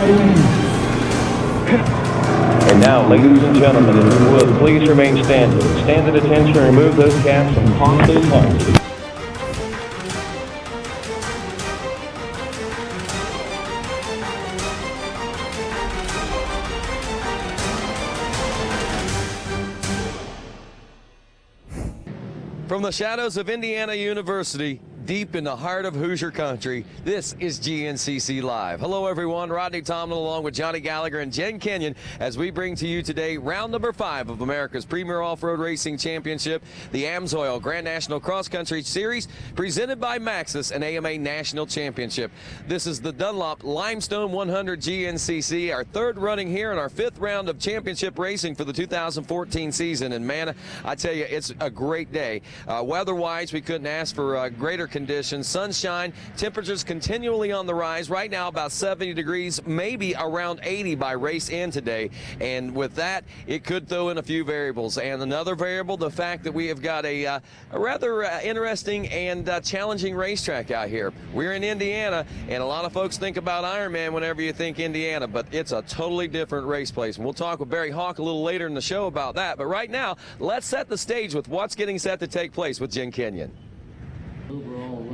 And now, ladies and gentlemen, if you would, please remain standing. Stand at attention and remove those caps from pontoon marks. From the shadows of Indiana University, deep in the heart of Hoosier country, this is GNCC Live. Hello everyone, Rodney Tomlin along with Johnny Gallagher and Jen Kenyon as we bring to you today round number 5 of America's Premier Off-Road Racing Championship, the AMSOIL Grand National Cross Country Series, presented by Maxxis and AMA National Championship. This is the Dunlop Limestone 100 GNCC, our 3rd running here in our 5th round of championship racing for the 2014 season. And man, I tell you, it's a great day. Weather-wise, we couldn't ask for greater conditions. Sunshine, temperatures continually on the rise. Right now about 70 degrees, maybe around 80 by race end today. And with that, it could throw in a few variables. And another variable, the fact that we have got a rather interesting and challenging racetrack out here. We're in Indiana, and a lot of folks think about Ironman whenever you think Indiana, but it's a totally different race place. And we'll talk with Barry Hawk a little later in the show about that. But right now, let's set the stage with what's getting set to take place with Jen Kenyon.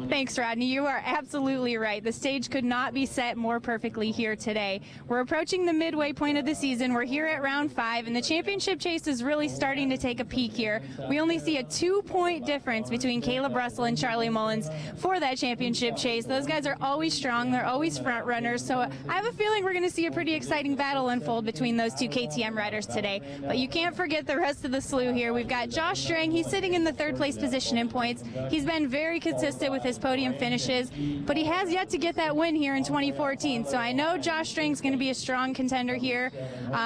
Thanks, Rodney. You are absolutely right. The stage could not be set more perfectly here today. We're approaching the midway point of the season. We're here at round 5, and the championship chase is really starting to take a peak here. We only see a 2-point difference between Caleb Russell and Charlie Mullins for that championship chase. Those guys are always strong. They're always front runners. So I have a feeling we're going to see a pretty exciting battle unfold between those two KTM riders today. But you can't forget the rest of the slew here. We've got Josh Strang. He's sitting in the 3rd place position in points. He's been very consistent with his podium finishes, but he has yet to get that win here in 2014. So I know Josh Strang's going to be a strong contender here.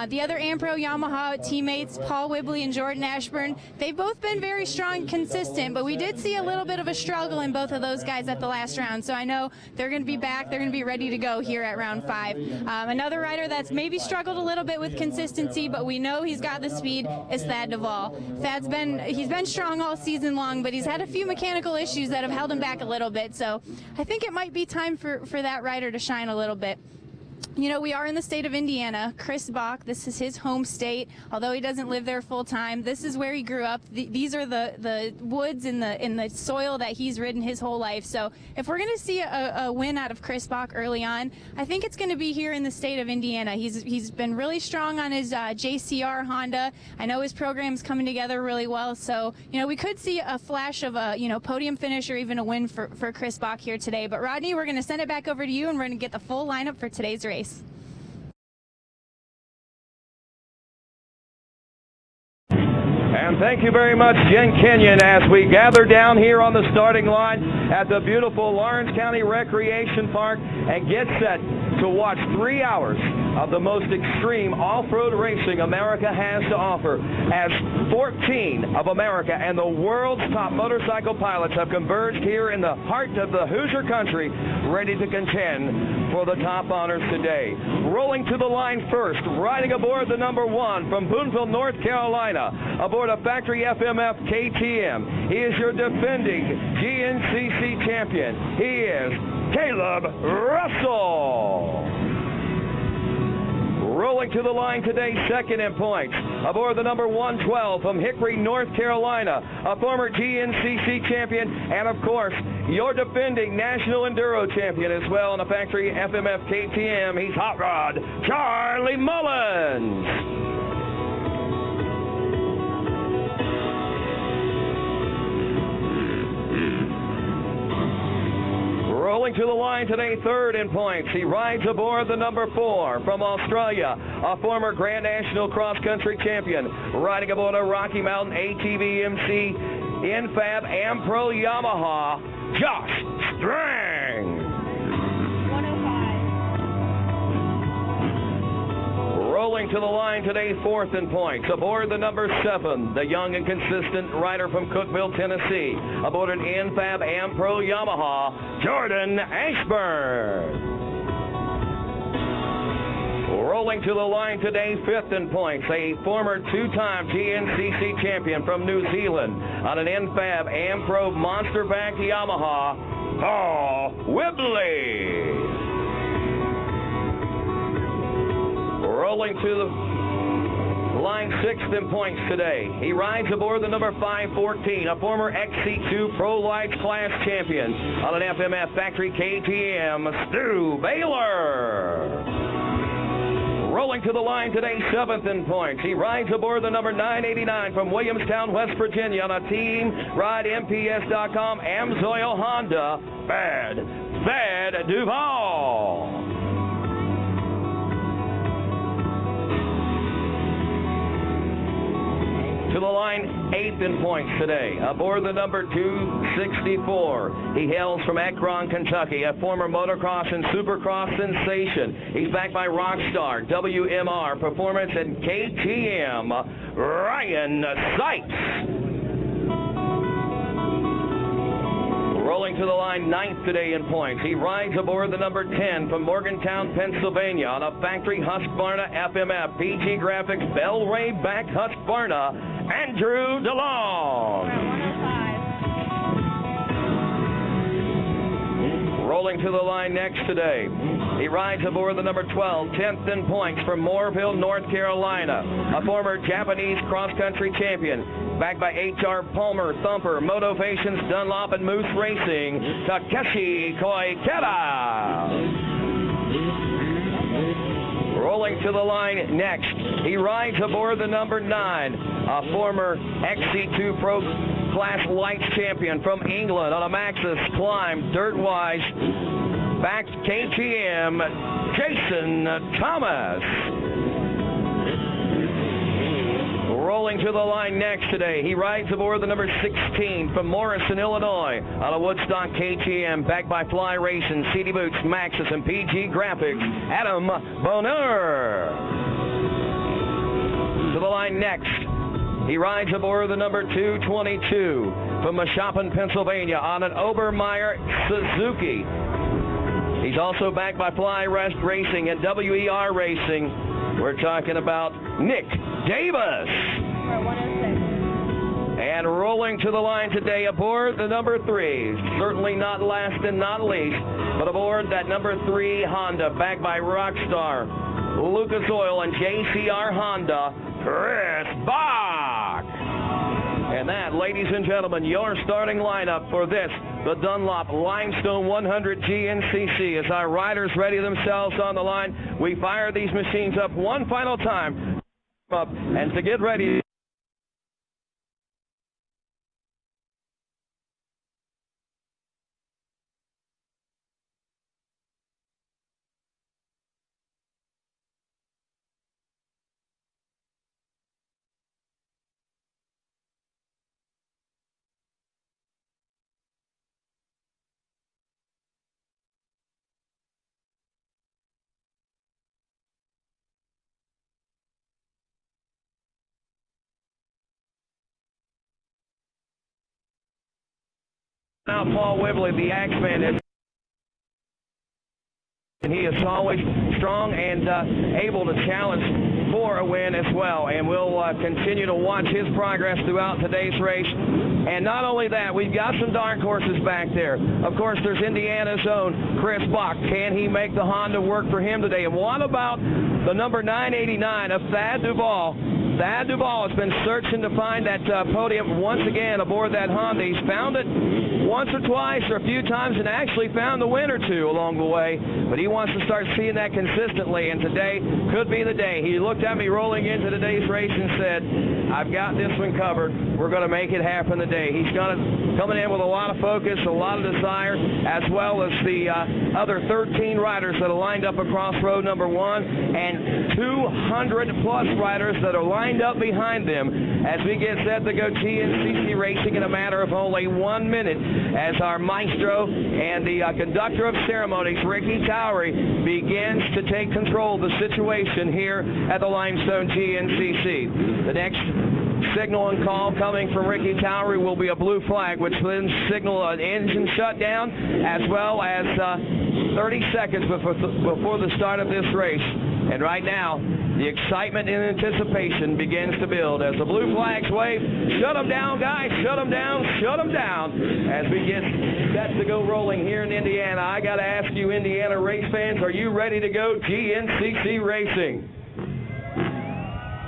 The other AmPro Yamaha teammates, Paul Whibley and Jordan Ashburn, they've both been very strong and consistent, but we did see a little bit of a struggle in both of those guys at the last round. So I know they're going to be back. They're going to be ready to go here at round 5. Another rider that's maybe struggled a little bit with consistency, but we know he's got the speed, is Thad Duvall. He's been strong all season long, but he's had a few mechanical issues that have held him back a little bit. So I think it might be time for that rider to shine a little bit. You know, we are in the state of Indiana. Chris Bach, this is his home state. Although he doesn't live there full time, this is where he grew up. These are the woods in the soil that he's ridden his whole life. So if we're going to see a win out of Chris Bach early on, I think it's going to be here in the state of Indiana. He's been really strong on his JCR Honda. I know his program's coming together really well. So, you know, we could see a flash of a, podium finish or even a win for Chris Bach here today. But Rodney, we're going to send it back over to you, and we're going to get the full lineup for today's race. And thank you very much, Jen Kenyon, as we gather down here on the starting line at the beautiful Lawrence County Recreation Park and get set to watch 3 hours of the most extreme off-road racing America has to offer, as 14 of America and the world's top motorcycle pilots have converged here in the heart of the Hoosier country, ready to contend for the top honors today. Rolling to the line first, riding aboard the number 1 from Boonville, North Carolina, aboard a factory FMF KTM. He is your defending GNCC champion. He is Caleb Russell. Rolling to the line today, second in points, aboard the number 112 from Hickory, North Carolina, a former GNCC champion, and of course, your defending National Enduro champion as well in a factory FMF KTM. He's Hot Rod Charlie Mullins. Rolling to the line today, third in points. He rides aboard the number 4 from Australia, a former Grand National Cross Country champion, riding aboard a Rocky Mountain ATV MC Infab AmPro Yamaha, Josh Strang. 105. Rolling to the line today, fourth in points, aboard the number 7, the young and consistent rider from Cookeville, Tennessee, aboard an Infab AmPro Yamaha, Jordan Ashburn. Rolling to the line today, fifth in points, a former 2-time GNCC champion from New Zealand on an Infab AmPro monster-backed Yamaha, Paul Whibley. rolling to the line 6th in points today. He rides aboard the number 514, a former XC2 Pro Lights class champion on an FMF factory KTM, Stu Baylor. Rolling to the line today, 7th in points. He rides aboard the number 989 from Williamstown, West Virginia on a Team Ride MPS.com Amsoil Honda, Thad Duval. To the line, 8th in points today. Aboard the number 264. He hails from Akron, Kentucky, a former motocross and supercross sensation. He's backed by Rockstar, WMR, Performance, and KTM, Ryan Sykes. Rolling to the line, 9th today in points. He rides aboard the number 10 from Morgantown, Pennsylvania on a factory Husqvarna FMF PG Graphics Bellray back Husqvarna, Andrew DeLong. Rolling to the line next today. He rides aboard the number 12, 10th in points from Moorville, North Carolina, a former Japanese cross-country champion, backed by H.R. Palmer, Thumper, Motivations, Dunlop, and Moose Racing, Takeshi Koikeda. Rolling to the line next, he rides aboard the number 9, a former XC2 Pro Class Lights champion from England on a Maxxis Climb Dirtwise, backed KTM, Jason Thomas. Rolling to the line next today, he rides aboard the number 16 from Morrison, Illinois on a Woodstock KTM, backed by Fly Racing, CD Boots, Maxxis, and PG Graphics, Adam Bonheur. To the line next, he rides aboard the number 222 from Mashopin, Pennsylvania on an Obermeyer Suzuki. He's also backed by Fly Rest Racing and WER Racing. We're talking about Nick Davis. And rolling to the line today aboard the number 3, certainly not last and not least, but aboard that number 3 Honda, backed by Rockstar, Lucas Oil, and JCR Honda, Chris Bach. And that, ladies and gentlemen, your starting lineup for this, the Dunlop Limestone 100 GNCC. As our riders ready themselves on the line, we fire these machines up one final time. And to get ready. Now Paul Whibley, the Axeman, and he is always strong and able to challenge for a win as well. And we'll continue to watch his progress throughout today's race. And not only that, we've got some dark horses back there. Of course, there's Indiana's own Chris Bach. Can he make the Honda work for him today? And what about the number 989 of Thad Duval? Thad Duval has been searching to find that podium once again aboard that Honda. He's found it once or twice or a few times and actually found the win or two along the way. But he wants to start seeing that consistently, and today could be the day. He looked at me rolling into today's race and said, I've got this one covered. We're going to make it happen today. He's coming in with a lot of focus, a lot of desire, as well as the other 13 riders that are lined up across row number 1 and 200-plus riders that are lined up behind them as we get set to go GNCC racing in a matter of only 1 minute as our maestro and the conductor of ceremonies, Ricky Towery, begins to take control of the situation here at the Limestone GNCC. The next signal and call coming from Ricky Towery will be a blue flag, which will then signal an engine shutdown as well as 30 seconds before the start of this race. And right now, the excitement and anticipation begins to build as the blue flags wave. Shut them down, guys. Shut them down. Shut them down. As we get set to go rolling here in Indiana, I got to ask you, Indiana race fans, are you ready to go GNCC racing?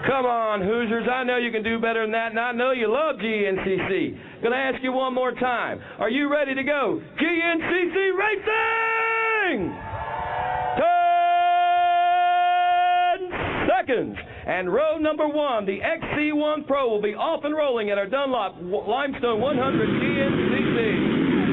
Come on, Hoosiers. I know you can do better than that, and I know you love GNCC. Gonna ask you one more time. Are you ready to go? GNCC Racing! 10 seconds. And row number 1, the XC1 Pro, will be off and rolling at our Dunlop Limestone 100 GNCC.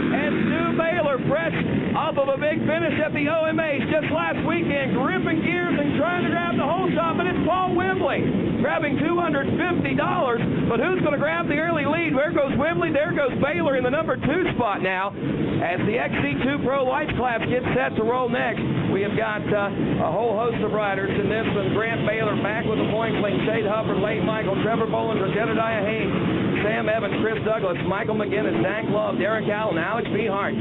And Stu Baylor pressed off of a big finish at the OMAs just last weekend, gripping gears and trying to grab the whole shot, but it's Paul Wembley grabbing $250. But who's going to grab the early lead? There goes Wembley, there goes Baylor in the number 2 spot now. As the XC2 Pro Lights class gets set to roll next, we have got a whole host of riders in this one. Grant Baylor back with the point clean, Shade Hubbard, Lane Michael, Trevor Bollinger, Jedediah Haynes, Sam Evans, Chris Douglas, Michael McGinnis, Zach Love, Darren Callan, Alex B. Hart,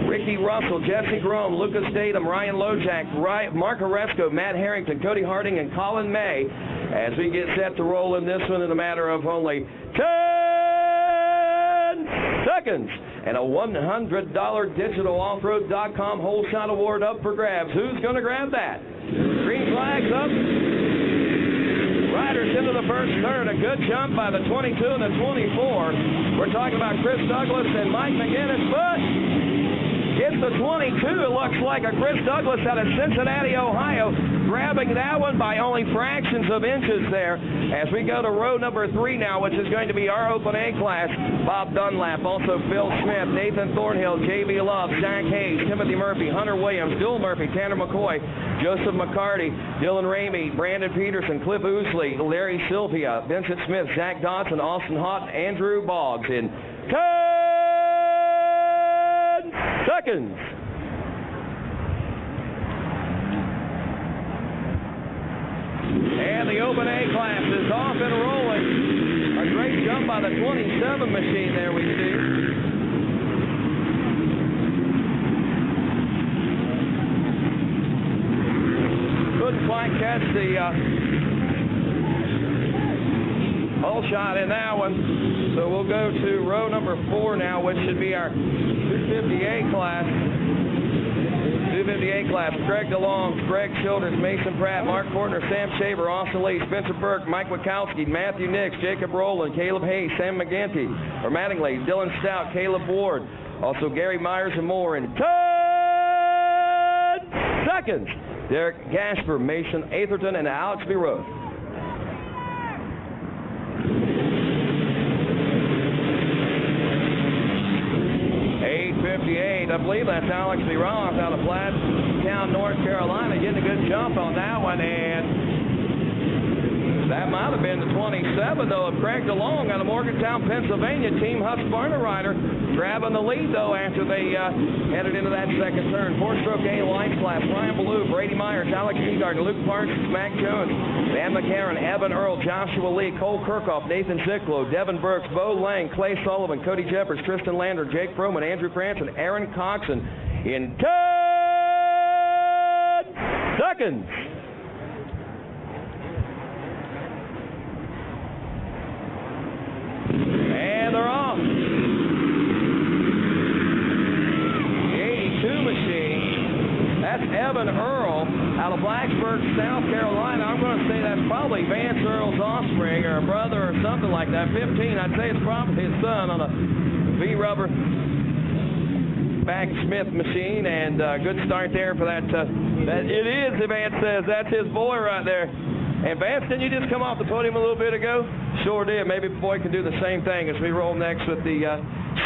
Ricky Russell, Jesse Grome, Lucas Statham, Ryan Lojak, Mark Oresco, Matt Harrington, Cody Harding, and Colin May as we get set to roll in this one in a matter of only 10 seconds. And a $100 digital offroad.com whole shot award up for grabs. Who's going to grab that? Green flags up. Riders into the first third. A good jump by the 22 and the 24. We're talking about Chris Douglas and Mike McGinnis, but it's the 22. It looks like a Chris Douglas out of Cincinnati, Ohio, grabbing that one by only fractions of inches there. As we go to row number 3 now, which is going to be our Open A class. Bob Dunlap, also Phil Smith, Nathan Thornhill, J.B. Love, Zach Hayes, Timothy Murphy, Hunter Williams, Bill Murphy, Tanner McCoy, Joseph McCarty, Dylan Ramey, Brandon Peterson, Cliff Oosley, Larry Sylvia, Vincent Smith, Zach Dodson, Austin Houghton, Andrew Boggs in 10 seconds. And the Open A class is off and rolling. A great jump by the 27 machine there we see. Couldn't quite catch the whole shot in that one. So we'll go to row number 4 now, which should be our 250A class. 250A class, Craig DeLong, Greg Childers, Mason Pratt, Mark Fortner, Sam Shaver, Austin Lee, Spencer Burke, Mike Wachowski, Matthew Nix, Jacob Rowland, Caleb Hayes, Sam McGinty, or Mattingly, Dylan Stout, Caleb Ward, also Gary Myers and more in 10 seconds. Derek Gasper, Mason Atherton, and Alex B. Rose. 8:58, I believe that's Alex B. Ross out of Platttown, North Carolina, getting a good jump on that one, and that might have been the 27, though, of Craig DeLong out of Morgantown, Pennsylvania. Team Husqvarna rider grabbing the lead, though, after they headed into that second turn. 4-stroke A lights class, Ryan Ballou, Brady Myers, Alex Eagard, Luke Parsons, Mac Jones, Van McCarron, Evan Earl, Joshua Lee, Cole Kirkhoff, Nathan Zicklow, Devin Burks, Bo Lang, Clay Sullivan, Cody Jeffers, Tristan Lander, Jake Froman, Andrew Cranston, Aaron Coxon in 10 seconds. And they're off. The 82 machine, that's Evan Earl out of Blacksburg, South Carolina. I'm going to say that's probably Vance Earl's offspring or a brother or something like that. 15, I'd say it's probably his son on a V-rubber back Smith machine, and good start there for that. That it is, Vance says. That's his boy right there. And Vance, didn't you just come off the podium a little bit ago? Sure did. Maybe Boy can do the same thing as we roll next with the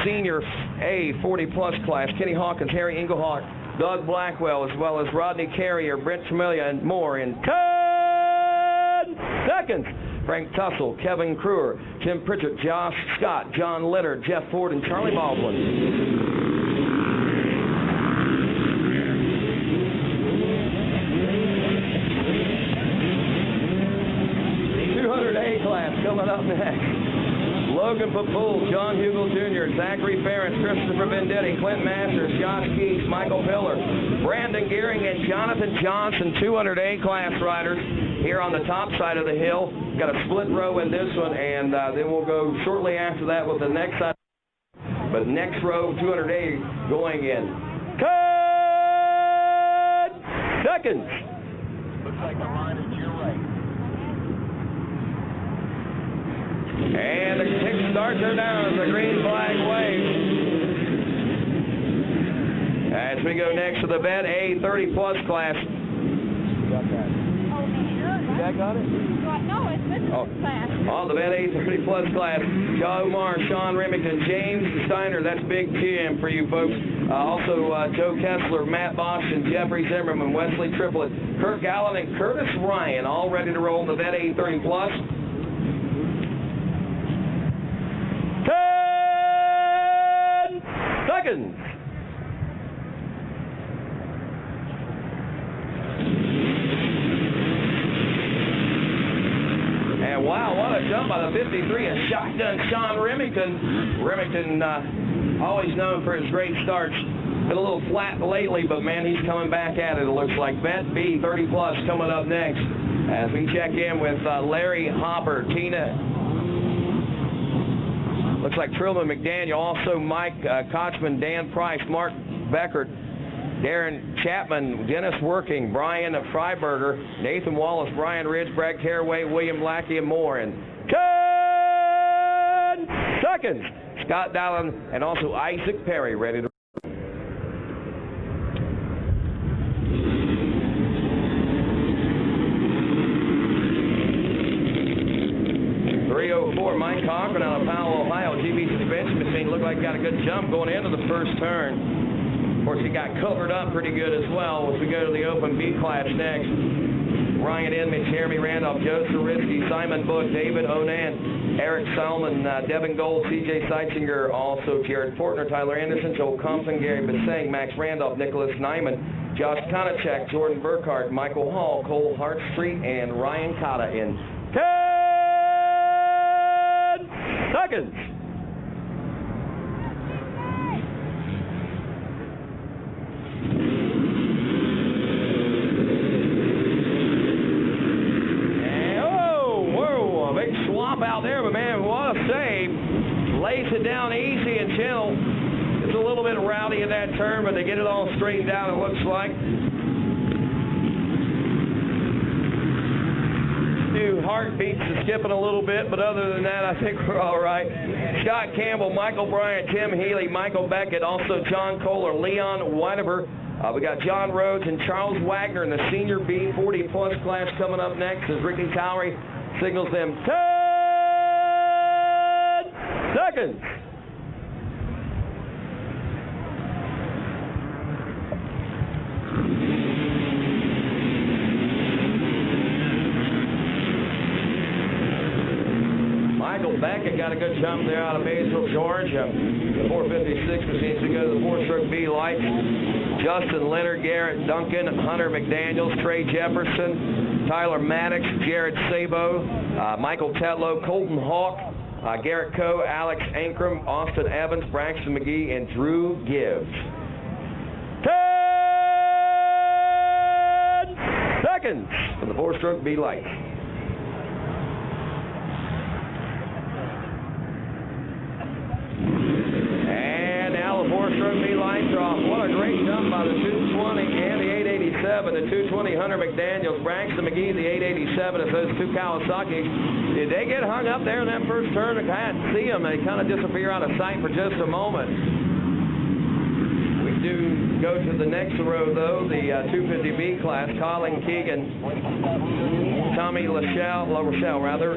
senior A 40-plus class. Kenny Hawkins, Harry Engelhart, Doug Blackwell, as well as Rodney Carrier, Brent Tremilla, and more in 10 seconds. Frank Tussle, Kevin Kruer, Tim Pritchett, Josh Scott, John Litter, Jeff Ford, and Charlie Baldwin. 200A class coming up next. Logan Papoul, John Hugel Jr., Zachary Ferris, Christopher Venditti, Clint Masters, Josh Keys, Michael Pillar, Brandon Gearing, and Jonathan Johnson, 200A class riders here on the top side of the hill. Got a split row in this one, and then we'll go shortly after that with the next side. But next row, 200A going in 10 seconds. Looks like the line is to your right. And the kick starts her down as the green flag waves. As we go next to the vet A 30-plus class. Got that. You got it? No, it's business class. On the vet A 30-plus class, John Omar, Sean Remington, James Steiner. That's Big TM for you folks. Also, Joe Kessler, Matt Bosch, and Jeffrey Zimmerman, Wesley Triplett, Kurt Gallen, and Curtis Ryan, all ready to roll in the vet A 30-plus. 10 seconds. And wow, what a jump by the 53 and shotgun Sean Remington. Remington, always known for his great starts. Been a little flat lately, but man, he's coming back at it, it looks like. Vet B 30-plus coming up next as we check in with Larry Hopper, Tina. Looks like Trillman McDaniel, also Mike Kochman, Dan Price, Mark Beckert, Darren Chapman, Dennis Working, Brian Freiberger, Nathan Wallace, Brian Ridge, Brad Caraway, William Lackey, and more. And 10 seconds. Scott Dallin and also Isaac Perry ready to. 304, Mike Cochran out of Powell, Ohio. GB's suspension machine looked like got a good jump going into the first turn. Of course, he got covered up pretty good as well as we go to the open B class next. Ryan Inman, Jeremy Randolph, Joe Sarinsky, Simon Book, David Onan, Eric Salmon, Devin Gold, CJ Seitzinger, also Jared Fortner, Tyler Anderson, Joel Compton, Gary Bissang, Max Randolph, Nicholas Nyman, Josh Konachek, Jordan Burkhardt, Michael Hall, Cole Hartstreet, and Ryan Cotta in 10 seconds. Out there, but man, what a save. Lays it down easy and gentle. It's a little bit rowdy in that turn, but they get it all straightened out, it looks like. New heartbeats are skipping a little bit, but other than that, I think we're all right. Scott Campbell, Michael Bryant, Tim Healy, Michael Beckett, also John Kohler, Leon Weidever. We got John Rhodes and Charles Wagner in the senior B 40-plus class coming up next as Ricky Towery signals them 10 seconds. Michael Beckett got a good jump there out of Maysville, Georgia. The 456 machines to go to the 4-stroke B lights. Justin Leonard, Garrett Duncan, Hunter McDaniels, Trey Jefferson, Tyler Maddox, Jared Sabo, Michael Tetlow, Colton Hawk, Garrett Coe, Alex Ankrum, Austin Evans, Braxton McGee, and Drew Gibbs. 10 seconds for the 4-stroke B light. And now the 4-stroke B lights are off. What a great jump by the 220 and the 887. The 220 Hunter McDaniels, Braxton McGee, the 887 of those two Kawasaki's. Did they get hung up there in that first turn? I can't see them. They kind of disappear out of sight for just a moment. We do go to the next row, though, the 250B class. Colin Keegan, Tommy LaRochelle.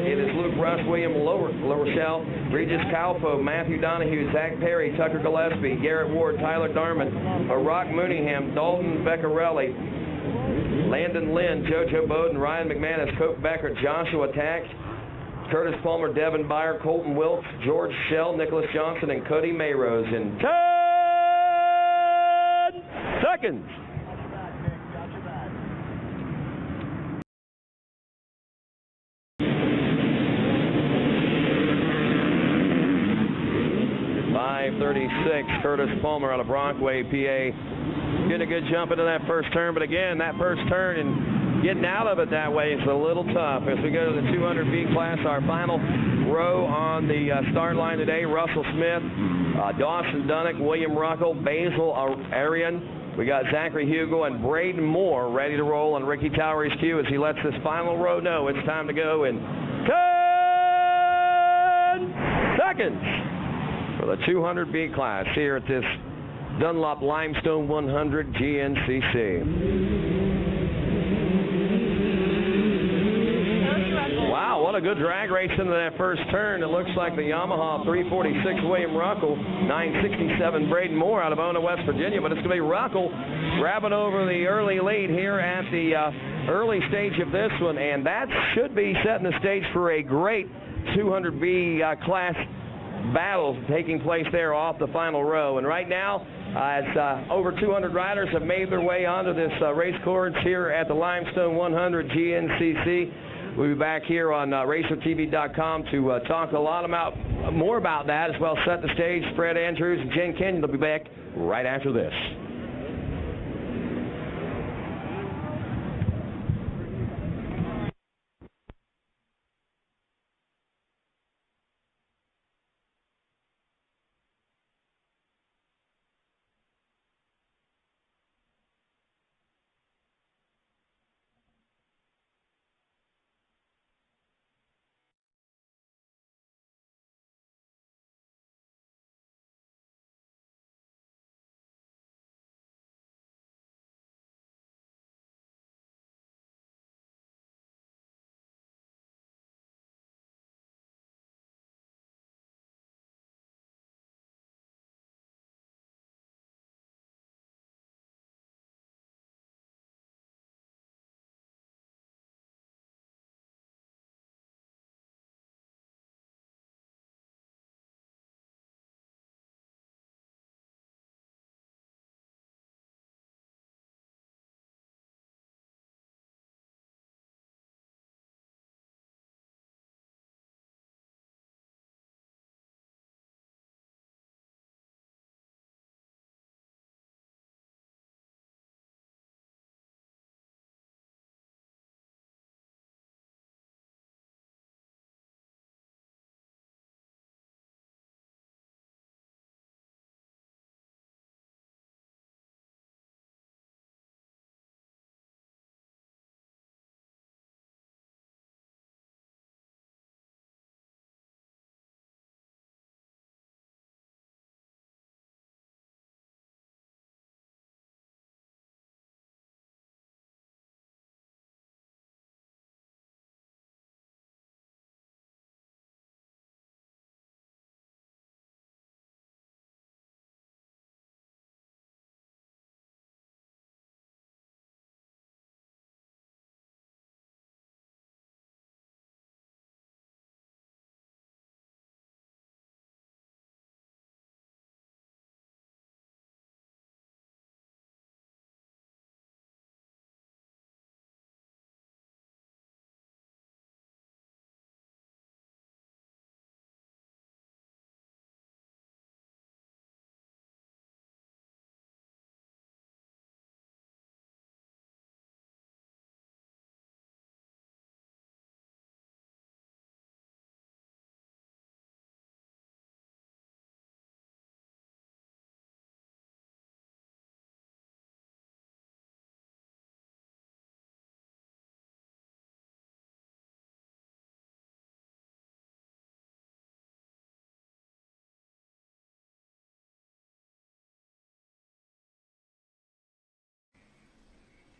It is Luke Rush, William LaRochelle, Regis Calfo, Matthew Donahue, Zach Perry, Tucker Gillespie, Garrett Ward, Tyler Darman, Rock Mooneyham, Dalton Beccarelli, Landon Lynn, JoJo Bowden, Ryan McManus, Cope Becker, Joshua Tax, Curtis Palmer, Devin Byer, Colton Wilkes, George Shell, Nicholas Johnson, and Cody Mayrose in 10 seconds. .536, Curtis Palmer out of Brockway, PA. Getting a good jump into that first turn, but again, that first turn and getting out of it that way is a little tough. As we go to the 200B class, our final row on the start line today, Russell Smith, Dawson Dunnick, William Ruckel, Basil Arian. We got Zachary Hugo and Braden Moore ready to roll on Ricky Towery's cue as he lets this final row know it's time to go in 10 seconds for the 200B class here at this Dunlop Limestone 100 GNCC. Wow, what a good drag race into that first turn. It looks like the Yamaha 346 William Ruckle, 967 Braden Moore out of Ona, West Virginia, but it's going to be Ruckle grabbing over the early lead here at the early stage of this one, and that should be setting the stage for a great 200B class battle taking place there off the final row. And right now, as over 200 riders have made their way onto this race course here at the Limestone 100 GNCC. We'll be back here on RacerTV.com to talk a lot more about that, as well as set the stage. Fred Andrews and Jen Kenyon will be back right after this.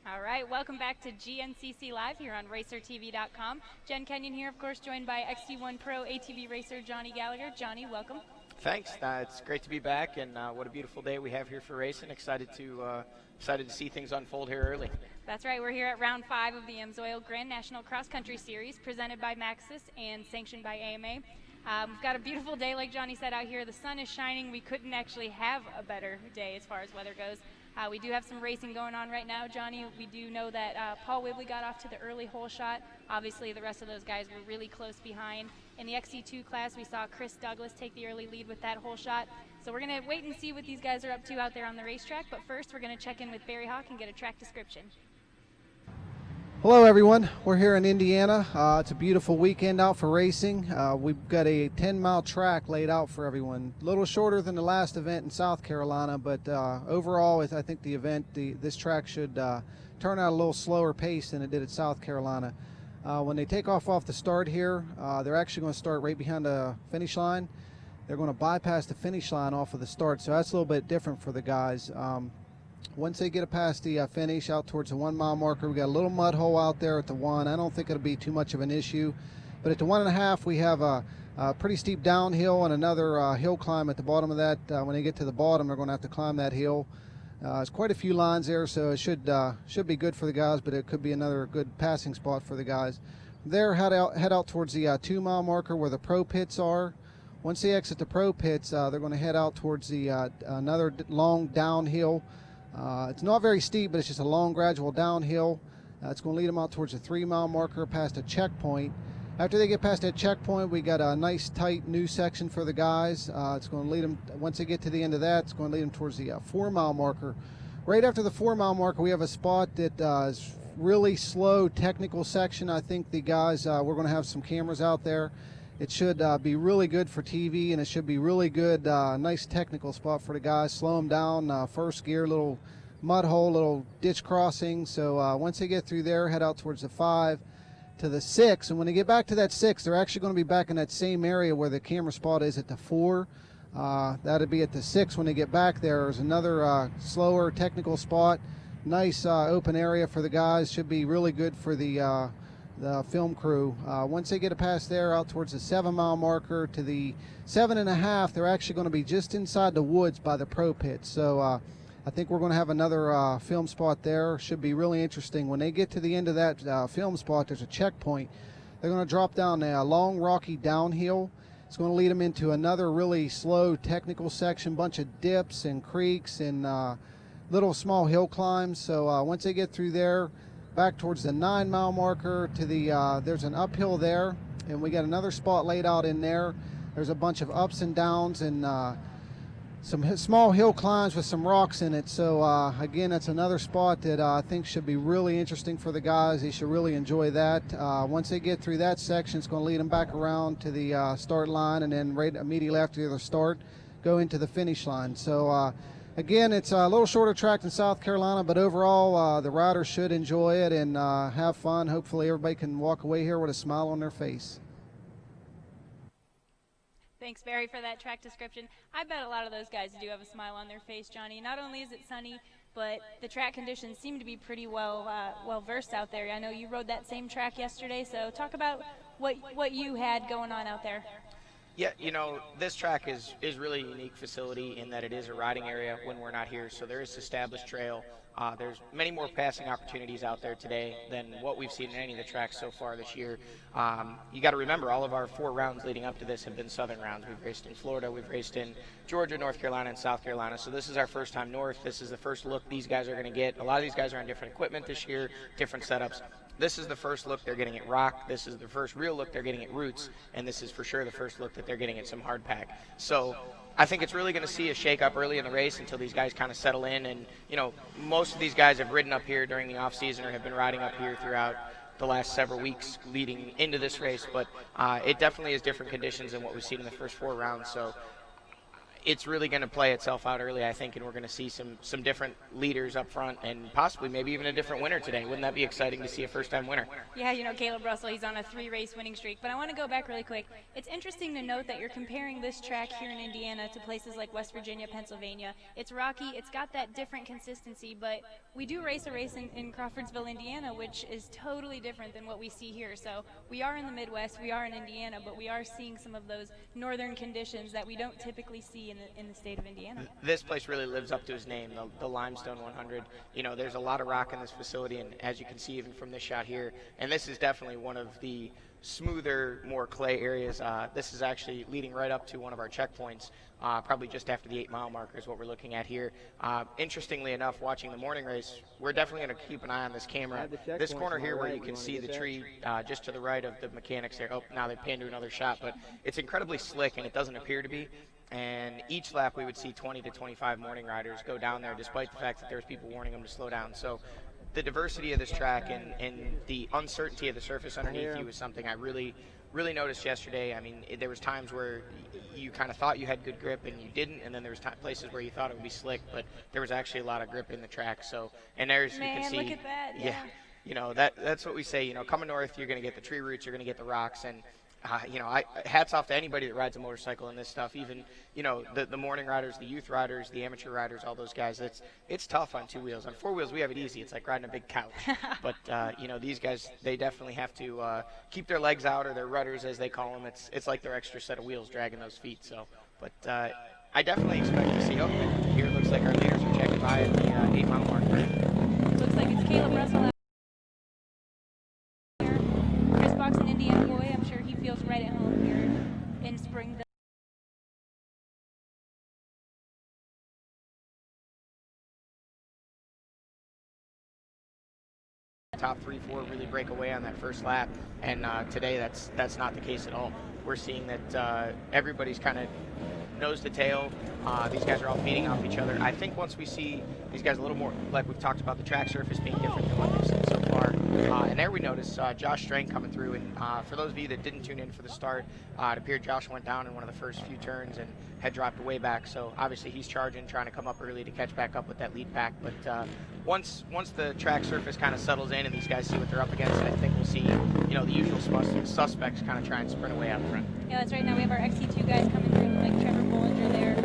All right, welcome back to GNCC Live here on RacerTV.com. Jen Kenyon here, of course, joined by XT1 Pro ATV racer Johnny Gallagher. Johnny, welcome. Thanks. It's great to be back, and what a beautiful day we have here for racing. Excited to see things unfold here early. That's right. We're here at round 5 of the AMSOIL Grand National Cross Country Series, presented by Maxxis and sanctioned by AMA. We've got a beautiful day, like Johnny said, out here. The sun is shining. We couldn't actually have a better day as far as weather goes. We do have some racing going on right now, Johnny. We do know that Paul Whibley got off to the early hole shot. Obviously, the rest of those guys were really close behind. In the XC2 class, we saw Chris Douglas take the early lead with that hole shot. So we're going to wait and see what these guys are up to out there on the racetrack. But first, we're going to check in with Barry Hawk and get a track description. Hello everyone, we're here in Indiana. It's a beautiful weekend out for racing. We've got a 10-mile track laid out for everyone. A little shorter than the last event in South Carolina, but overall I think the event, this track should turn out a little slower pace than it did at South Carolina. When they take off the start here, they're actually going to start right behind the finish line. they're going to bypass the finish line off of the start, so that's a little bit different for the guys. Once they get past the finish out towards the 1 mile marker, we got a little mud hole out there at the 1. I don't think it'll be too much of an issue, but at the 1.5 we have a pretty steep downhill and another hill climb at the bottom of that. When they get to the bottom, they're going to have to climb that hill. There's quite a few lines there, so it should be good for the guys, but it could be another good passing spot for the guys. There, head out towards the 2 mile marker where the pro pits are. Once they exit the pro pits, they're going to head out towards the another long downhill. It's not very steep, but it's just a long gradual downhill. It's going to lead them out towards the 3 mile marker past a checkpoint. After they get past that checkpoint, we got a nice tight new section for the guys. It's going to lead them, once they get to the end of that, it's going to lead them towards the 4 mile marker. Right after the 4 mile marker, we have a spot that is really slow technical section. I think the guys, we're going to have some cameras out there. It should be really good for TV, and it should be really good, nice technical spot for the guys. Slow them down, first gear, little mud hole, little ditch crossing. So once they get through there, head out towards the 5 to the 6, and when they get back to that 6, they're actually going to be back in that same area where the camera spot is at the 4. That'll be at the 6 when they get back there. There's another slower technical spot, nice open area for the guys. Should be really good for the film crew. Once they get past there, out towards the 7 mile marker to the 7.5, they're actually going to be just inside the woods by the pro pit. So I think we're going to have another film spot there. Should be really interesting. When they get to the end of that film spot, there's a checkpoint. They're going to drop down a long rocky downhill. It's going to lead them into another really slow technical section, bunch of dips and creeks and little small hill climbs. So once they get through there, back towards the 9 mile marker to the there's an uphill there, and we got another spot laid out in there. There's a bunch of ups and downs and some small hill climbs with some rocks in it. So again, that's another spot that I think should be really interesting for the guys. They should really enjoy that. Once they get through that section, it's going to lead them back around to the start line, and then right immediately after the start, go into the finish line. So again, it's a little shorter track than South Carolina, but overall the riders should enjoy it and have fun. Hopefully everybody can walk away here with a smile on their face. Thanks, Barry, for that track description. I bet a lot of those guys do have a smile on their face, Johnny. Not only is it sunny, but the track conditions seem to be pretty well versed out there. I know you rode that same track yesterday, so talk about what you had going on out there. Yeah, you know, this track is really a unique facility in that it is a riding area when we're not here. So there is established trail. There's many more passing opportunities out there today than what we've seen in any of the tracks so far this year. You got to remember, all of our 4 rounds leading up to this have been southern rounds. We've raced in Florida, we've raced in Georgia, North Carolina, and South Carolina. So this is our first time north. This is the first look these guys are going to get. A lot of these guys are on different equipment this year, different setups. This is the first look they're getting at rock. This is the first real look they're getting at roots, and this is for sure the first look that they're getting at some hard pack. So I think it's really going to see a shake up early in the race until these guys kind of settle in. And, you know, most of these guys have ridden up here during the off season or have been riding up here throughout the last several weeks leading into this race. But it definitely is different conditions than what we've seen in the first 4 rounds. So it's really going to play itself out early, I think, and we're going to see some different leaders up front and possibly maybe even a different winner today. Wouldn't that be exciting to see a first-time winner? Yeah, you know, Caleb Russell, he's on a 3-race winning streak. But I want to go back really quick. It's interesting to note that you're comparing this track here in Indiana to places like West Virginia, Pennsylvania. It's rocky. It's got that different consistency, but we do race in Crawfordsville, Indiana, which is totally different than what we see here. So we are in the Midwest, we are in Indiana, but we are seeing some of those northern conditions that we don't typically see in the state of Indiana. This place really lives up to its name, the Limestone 100. You know, there's a lot of rock in this facility, and as you can see even from this shot here, and this is definitely one of the smoother, more clay areas. This is actually leading right up to one of our checkpoints, probably just after the 8 mile marker is what we're looking at here. Interestingly enough, watching the morning race, we're definitely going to keep an eye on this camera. This corner here where you can see the tree just to the right of the mechanics there. Oh, now they panned to another shot, but it's incredibly slick, and it doesn't appear to be. And each lap we would see 20 to 25 morning riders go down there, despite the fact that there's people warning them to slow down. So the diversity of this track and the uncertainty of the surface underneath you is something I really noticed yesterday. I mean, there was times where you kind of thought you had good grip and you didn't, and then there was places where you thought it would be slick, but there was actually a lot of grip in the track. So, and there's, you can see, look at that. yeah, you know, that's what we say. You know, coming north, you're going to get the tree roots, you're going to get the rocks, and you know, hats off to anybody that rides a motorcycle in this stuff. Even, you know, the morning riders, the youth riders, the amateur riders, all those guys. It's tough on two wheels. On four wheels, we have it easy. It's like riding a big couch. But you know, these guys, they definitely have to keep their legs out, or their rudders, as they call them. It's like their extra set of wheels dragging those feet. So, but I definitely expect to see. Oh, here it looks like our leaders are checking by at the 8-mile mark. Looks like it's Caleb Russell out here. Chris Box, an Indiana boy. I'm sure he feels right at home here in Springville. Top 3, 4 really break away on that first lap, and today that's not the case at all. We're seeing that everybody's kind of nose to tail. These guys are all feeding off each other. I think once we see these guys a little more, like we've talked about, the track surface being different than what they've seen so far, and there we notice Josh Strang coming through. And for those of you that didn't tune in for the start, it appeared Josh went down in one of the first few turns and had dropped way back. So obviously he's charging, trying to come up early to catch back up with that lead pack. But once the track surface kind of settles in and these guys see what they're up against, I think we'll see, you know, the usual suspects kind of try and sprint away out front. Yeah, that's right. Now we have our XC2 guys coming through, like Trevor Bollinger there.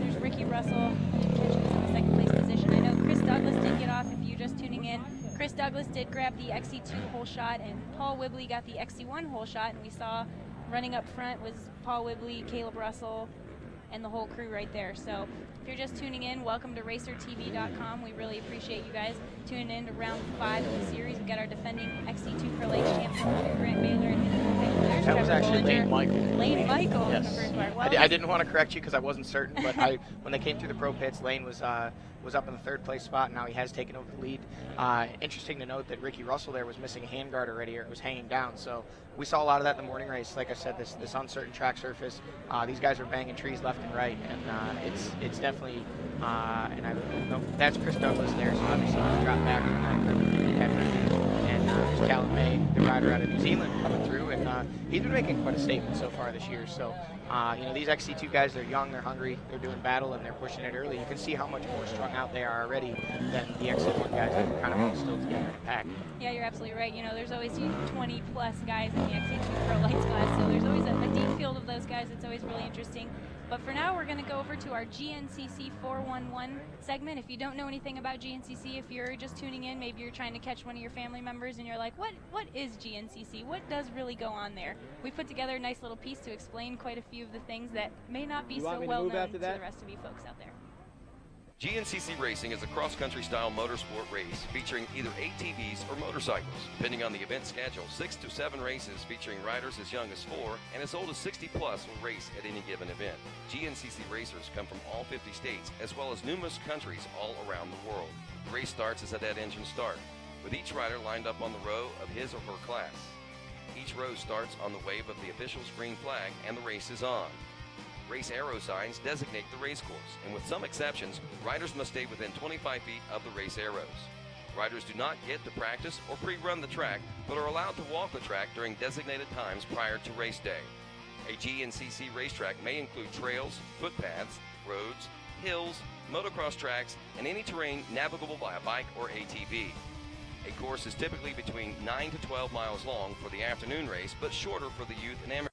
There's Ricky Russell catching us in the second place position. I know Chris Douglas did get off. If you're just tuning in, Chris Douglas did grab the XC2 hole shot, and Paul Whibley got the XC1 hole shot. And we saw running up front was Paul Whibley, Caleb Russell, and the whole crew right there. So if you're just tuning in, welcome to RacerTV.com. We really appreciate you guys tuning in to round 5 of the series. We've got our defending XC2 Pro Lakes champion, Grant Baylor, and his there's that was Trevor actually Bollinger. Lane Michael. Lane Michael Yes. in the first part. Well, I didn't want to correct you because I wasn't certain, but when they came through the pro pits, Lane was up in the third place spot, and now he has taken over the lead. Interesting to note that Ricky Russell there was missing a handguard already, or it was hanging down. So we saw a lot of that in the morning race. Like I said, this uncertain track surface, these guys are banging trees left and right, and it's definitely. That's Chris Douglas there, so obviously he's dropped back from that group that he had mentioned. And there's Callum May, the rider out of New Zealand, coming through, and he's been making quite a statement so far this year. So, you know, these XC2 guys, they're young, they're hungry, they're doing battle, and they're pushing it early. You can see how much more strung out they are already than the XC1 guys that are kind of all still together in a pack. Yeah, you're absolutely right. You know, there's always 20-plus guys in the XC2 Pro Lights class, so there's always a deep field of those guys. It's always really interesting. But for now, we're going to go over to our GNCC 411 segment. If you don't know anything about GNCC, if you're just tuning in, maybe you're trying to catch one of your family members and you're like, what is GNCC? What does really go on there? We put together a nice little piece to explain quite a few of the things that may not be so well known to the rest of you folks out there. GNCC Racing is a cross-country style motorsport race featuring either ATVs or motorcycles. Depending on the event schedule, 6 to 7 races featuring riders as young as 4 and as old as 60 plus will race at any given event. GNCC racers come from all 50 states as well as numerous countries all around the world. The race starts as a dead engine start, with each rider lined up on the row of his or her class. Each row starts on the wave of the official green flag and the race is on. Race arrow signs designate the race course, and with some exceptions, riders must stay within 25 feet of the race arrows. Riders do not get to practice or pre-run the track, but are allowed to walk the track during designated times prior to race day. A GNCC racetrack may include trails, footpaths, roads, hills, motocross tracks, and any terrain navigable by a bike or ATV. A course is typically between 9 to 12 miles long for the afternoon race, but shorter for the youth and amateur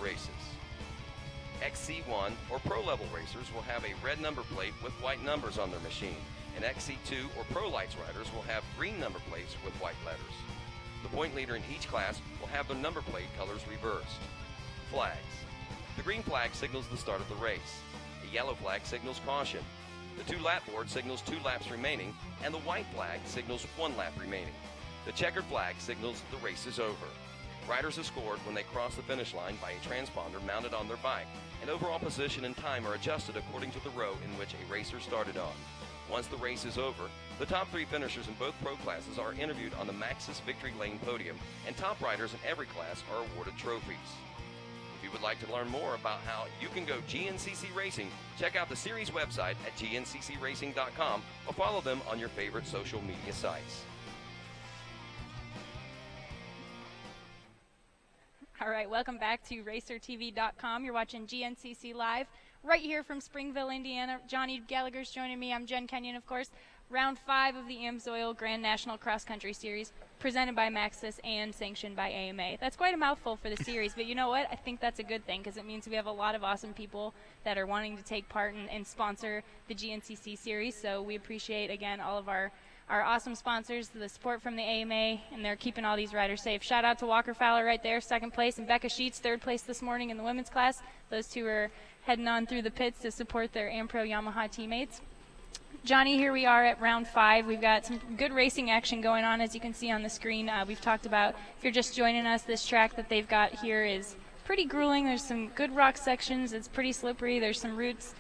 races. XC1 or Pro level racers will have a red number plate with white numbers on their machine, and XC2 or Pro Lights riders will have green number plates with white letters. The point leader in each class will have their number plate colors reversed. Flags. The green flag signals the start of the race. The yellow flag signals caution. The 2-lap board signals 2 laps remaining, and the white flag signals 1 lap remaining. The checkered flag signals the race is over. Riders are scored when they cross the finish line by a transponder mounted on their bike, and overall position and time are adjusted according to the row in which a racer started on. Once the race is over, the top 3 finishers in both pro classes are interviewed on the Maxxis Victory Lane podium, and top riders in every class are awarded trophies. If you would like to learn more about how you can go GNCC Racing, check out the series website at GNCCRacing.com or follow them on your favorite social media sites. All right, welcome back to RacerTV.com. You're watching GNCC Live right here from Springville, Indiana. Johnny Gallagher's joining me. I'm Jen Kenyon, of course. Round 5 of the AMSOIL Grand National Cross Country Series, presented by Maxxis and sanctioned by AMA. That's quite a mouthful for the series, but you know what? I think that's a good thing because it means we have a lot of awesome people that are wanting to take part and sponsor the GNCC series. So we appreciate, again, all of our awesome sponsors, the support from the AMA, and they're keeping all these riders safe. Shout out to Walker Fowler right there, 2nd place, and Becca Sheets, 3rd place this morning in the women's class. Those two are heading on through the pits to support their AmPro Yamaha teammates. Johnny, here we are at round 5. We've got some good racing action going on, as you can see on the screen. We've talked about, if you're just joining us, this track that they've got here is pretty grueling. There's some good rock sections. It's pretty slippery. There's some roots,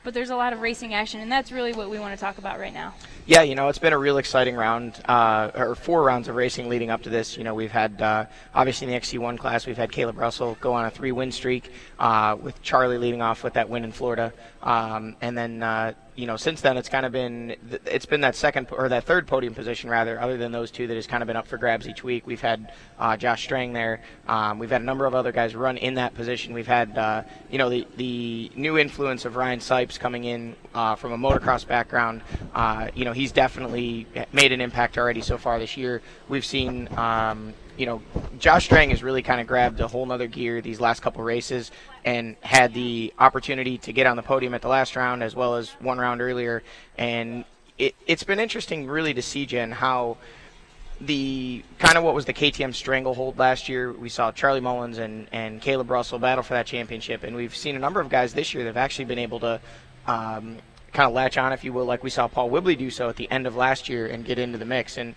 but there's a lot of racing action, and that's really what we want to talk about right now. Yeah, it's been a real exciting round, or 4 rounds of racing leading up to this. We've had, obviously in the XC1 class, we've had Caleb Russell go on a 3-win streak, with Charlie leading off with that win in Florida. And then, since then it's kind of been, it's been that that third podium position rather, other than those two that has kind of been up for grabs each week. We've had Josh Strang there. We've had a number of other guys run in that position. We've had, the new influence of Ryan Sipes coming in from a motocross background. He's definitely made an impact already so far this year. We've seen, Josh Strang has really kind of grabbed a whole nother gear these last couple races and had the opportunity to get on the podium at the last round as well as 1 round earlier. And it's been interesting really to see, Jen, how the kind of what was the KTM stranglehold last year. We saw Charlie Mullins and Caleb Russell battle for that championship, and we've seen a number of guys this year that have actually been able to kind of latch on, if you will, like we saw Paul Whibley do so at the end of last year and get into the mix. And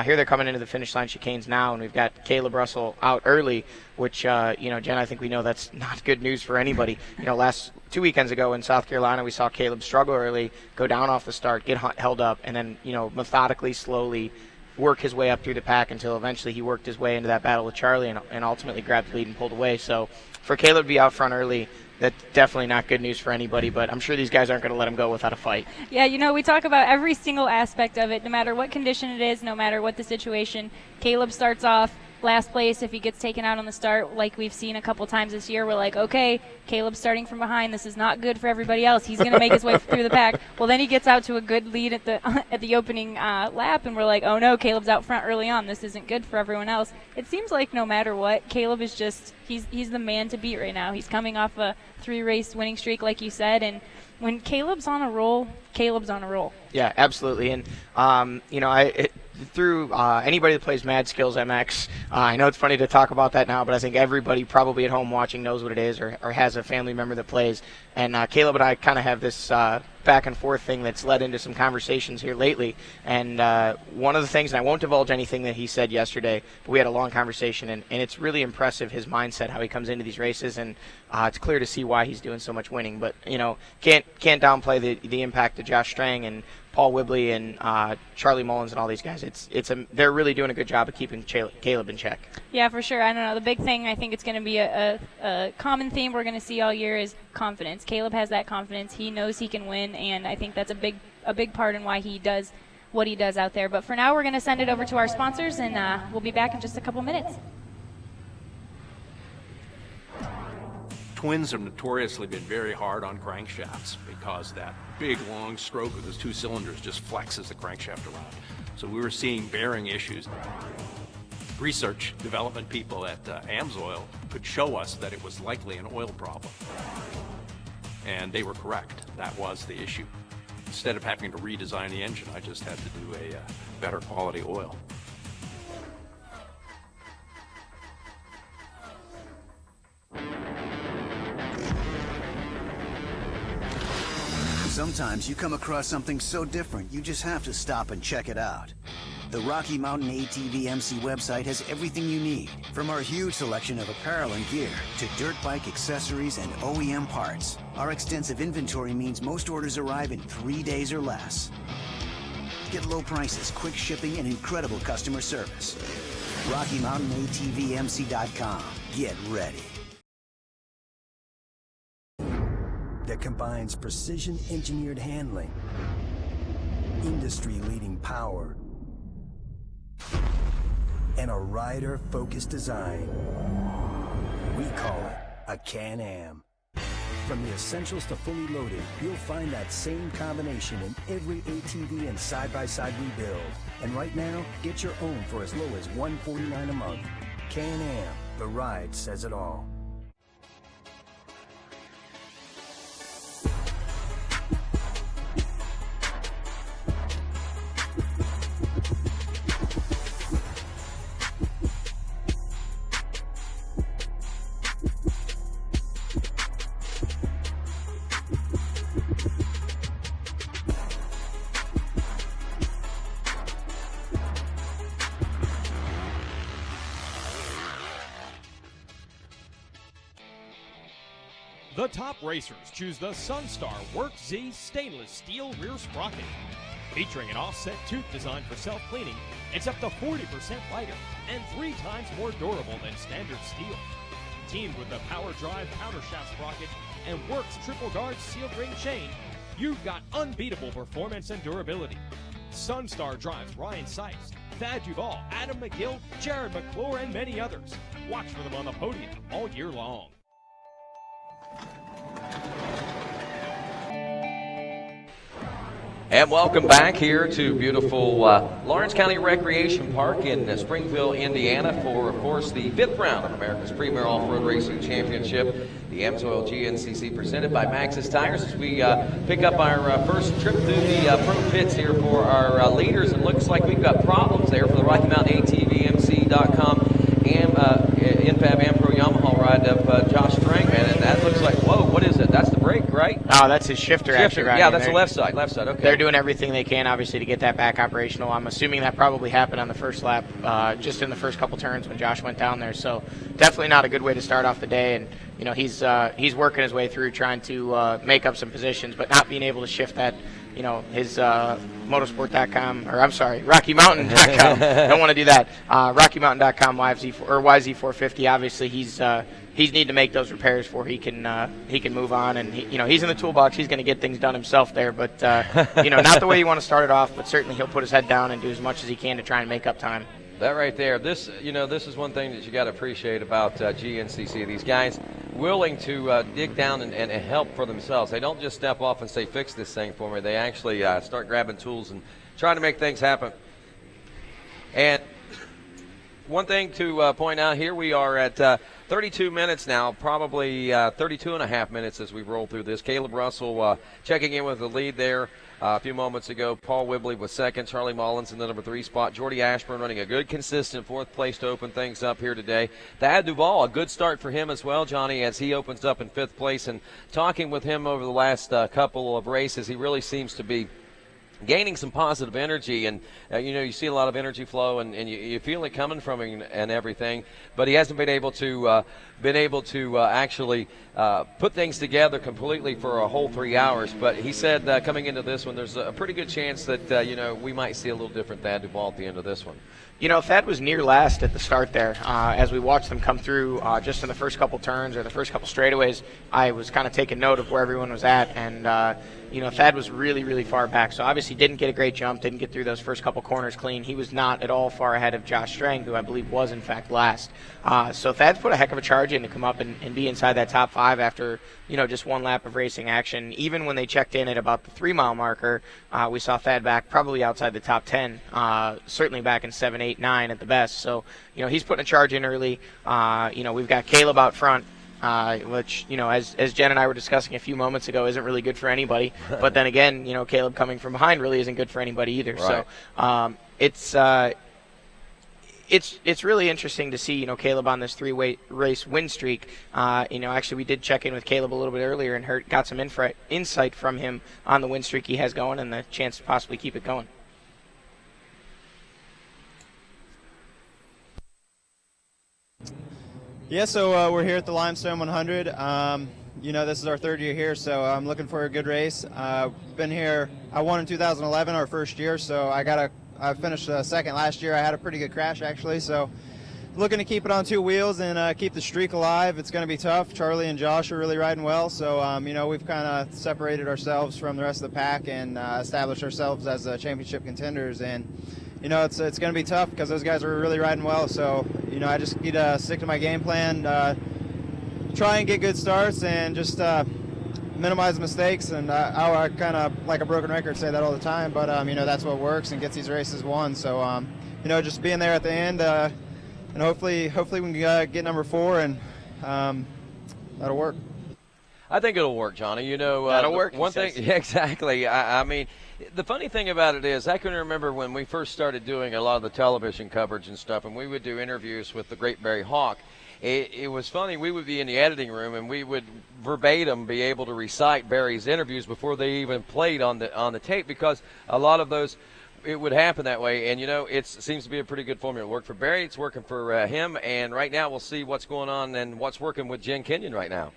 here they're coming into the finish line chicanes now, and we've got Caleb Russell out early, which, Jen, I think we know that's not good news for anybody. 2 weekends ago in South Carolina, we saw Caleb struggle early, go down off the start, get held up, and then, methodically, slowly work his way up through the pack until eventually he worked his way into that battle with Charlie and ultimately grabbed the lead and pulled away. So for Caleb to be out front early, that's definitely not good news for anybody, but I'm sure these guys aren't going to let him go without a fight. Yeah, we talk about every single aspect of it, no matter what condition it is, no matter what the situation. Caleb starts off last place. If he gets taken out on the start, like we've seen a couple times this year, we're like, okay, Caleb's starting from behind. This is not good for everybody else. He's going to make his way through the pack. Well, then he gets out to a good lead at the opening lap, and we're like, oh no, Caleb's out front early on. This isn't good for everyone else. It seems like no matter what, Caleb is just he's the man to beat right now. He's coming off a 3-race winning streak, like you said, and when Caleb's on a roll, Caleb's on a roll. Yeah, absolutely. And through anybody that plays Mad Skills MX, I know it's funny to talk about that now, but I think everybody probably at home watching knows what it is or has a family member that plays. And Caleb and I kind of have this back and forth thing that's led into some conversations here lately. And one of the things, and I won't divulge anything that he said yesterday, but we had a long conversation, and it's really impressive, his mindset, how he comes into these races, and it's clear to see why he's doing so much winning. But, can't downplay the impact of Josh Strang and Paul Whibley and Charlie Mullins and all these guys. They're really doing a good job of keeping Caleb in check. Yeah, for sure. I don't know. The big thing, I think it's going to be a common theme we're going to see all year is confidence. Caleb has that confidence. He knows he can win, and I think that's a big part in why he does what he does out there. But for now, we're going to send it over to our sponsors, and we'll be back in just a couple minutes. Twins have notoriously been very hard on crankshafts because that big long stroke of those 2 cylinders just flexes the crankshaft around. So we were seeing bearing issues. Research development people at AMSOIL could show us that it was likely an oil problem. And they were correct. That was the issue. Instead of having to redesign the engine, I just had to do a better quality oil. Sometimes you come across something so different, you just have to stop and check it out. The Rocky Mountain ATV MC website has everything you need, from our huge selection of apparel and gear to dirt bike accessories and OEM parts. Our extensive inventory means most orders arrive in 3 days or less. Get low prices, quick shipping, and incredible customer service. RockyMountainATVMC.com. Get ready. That combines precision-engineered handling, industry-leading power, and a rider-focused design. We call it a Can-Am. From the essentials to fully loaded, you'll find that same combination in every ATV and side-by-side we build. And right now, get your own for as low as $149 a month. Can-Am, the ride says it all. The top racers choose the Sunstar Work Z stainless steel rear sprocket. Featuring an offset tooth designed for self-cleaning, it's up to 40% lighter and 3 times more durable than standard steel. Teamed with the Power Drive countershaft sprocket and Works triple guard sealed ring chain, you've got unbeatable performance and durability. Sunstar drives Ryan Sykes, Thad Duvall, Adam McGill, Jared McClure, and many others. Watch for them on the podium all year long. And welcome back here to beautiful Lawrence County Recreation Park in Springfield, Indiana for, of course, the 5th round of America's Premier Off-Road Racing Championship, the AMSOIL GNCC presented by Maxxis Tires, as we pick up our first trip through the pro pits here for our leaders. And looks like we've got problems there for the Rocky Mountain ATVMC.com and InFab AmPro Yamaha ride of Josh Strangman, and that looks like, whoa, what is it? That's the brake, right? Oh, that's his shifter. Actually, yeah, that's the left side, okay. They're doing everything they can, obviously, to get that back operational. I'm assuming that probably happened on the first lap, just in the first couple turns when Josh went down there. So definitely not a good way to start off the day. And you know, he's working his way through, trying to make up some positions, but not being able to shift that. You know, his motorsport.com, or I'm sorry, RockyMountain.com. Don't want to do that. RockyMountain.com YZ450. Obviously, he's need to make those repairs before he can move on. And he's in the toolbox. He's going to get things done himself there. But not the way you want to start it off. But certainly he'll put his head down and do as much as he can to try and make up time. That right there, this is one thing that you got to appreciate about GNCC. These guys willing to dig down and help for themselves. They don't just step off and say, fix this thing for me. They actually start grabbing tools and trying to make things happen. And one thing to point out here, we are at 32 minutes now, probably 32 and a half minutes as we roll through this. Caleb Russell checking in with the lead there. A few moments ago, Paul Whibley was second, Charlie Mullins in the number 3 spot, Jordy Ashburn running a good, consistent 4th place to open things up here today. Thad Duvall, a good start for him as well, Johnny, as he opens up in 5th place. And talking with him over the last couple of races, he really seems to be gaining some positive energy, and you see a lot of energy flow, and you feel it coming from him and everything, but he hasn't been able to actually put things together completely for a whole 3 hours. But he said coming into this one, there's a pretty good chance that we might see a little different Thad Duvall at the end of this one. Thad was near last at the start there. As we watched them come through just in the first couple turns or the first couple straightaways, I was kind of taking note of where everyone was at, and Thad was really, really far back. So obviously didn't get a great jump, didn't get through those first couple corners clean. He was not at all far ahead of Josh Strang, who I believe was in fact last. So Thad's put a heck of a charge in to come up and be inside that top 5 after just one lap of racing action. Even when they checked in at about the 3-mile marker, we saw Thad back probably outside the top 10, certainly back in 7, 8, 9 at the best. So he's putting a charge in early. We've got Caleb out front, which as Jen and I were discussing a few moments ago, isn't really good for anybody. But then again, Caleb coming from behind really isn't good for anybody either. Right. So it's really interesting to see Caleb on this 3-race win streak. Actually we did check in with Caleb a little bit earlier and got some insight from him on the win streak he has going and the chance to possibly keep it going. Yeah, so we're here at the Limestone 100. This is our 3rd year here, so I'm looking for a good race. Been here, I won in 2011, our first year, so I finished second last year. I had a pretty good crash, actually, so looking to keep it on 2 wheels and keep the streak alive. It's going to be tough. Charlie and Josh are really riding well, so we've kind of separated ourselves from the rest of the pack and established ourselves as championship contenders. And it's going to be tough because those guys are really riding well. So I just need to stick to my game plan, try and get good starts, and just minimize mistakes, and I kind of, like a broken record, say that all the time, but that's what works and gets these races won. So just being there at the end, and hopefully we can get number 4, and that'll work. I think it'll work, Johnny. That'll work. One thing, yeah, exactly. I mean, the funny thing about it is, I can remember when we first started doing a lot of the television coverage and stuff, and we would do interviews with the great Barry Hawk. It was funny. We would be in the editing room, and we would verbatim be able to recite Barry's interviews before they even played on the tape, because a lot of those, it would happen that way. And it seems to be a pretty good formula. It worked for Barry. It's working for him. And right now, we'll see what's going on and what's working with Jen Kenyon right now.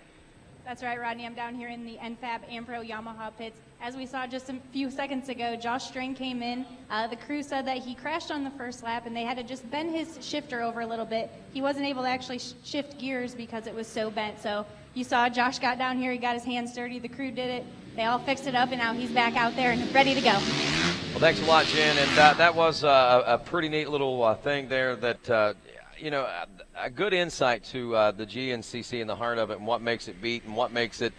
That's right, Rodney. I'm down here in the NFAB Ampro Yamaha pits. As we saw just a few seconds ago, Josh Strang came in. The crew said that he crashed on the first lap, and they had to just bend his shifter over a little bit. He wasn't able to actually shift gears because it was so bent. So you saw Josh got down here. He got his hands dirty. The crew did it. They all fixed it up, and now he's back out there and ready to go. Well, thanks a lot, Jen. And that was a pretty neat little thing there that a good insight to the GNCC and the heart of it, and what makes it beat and what makes it,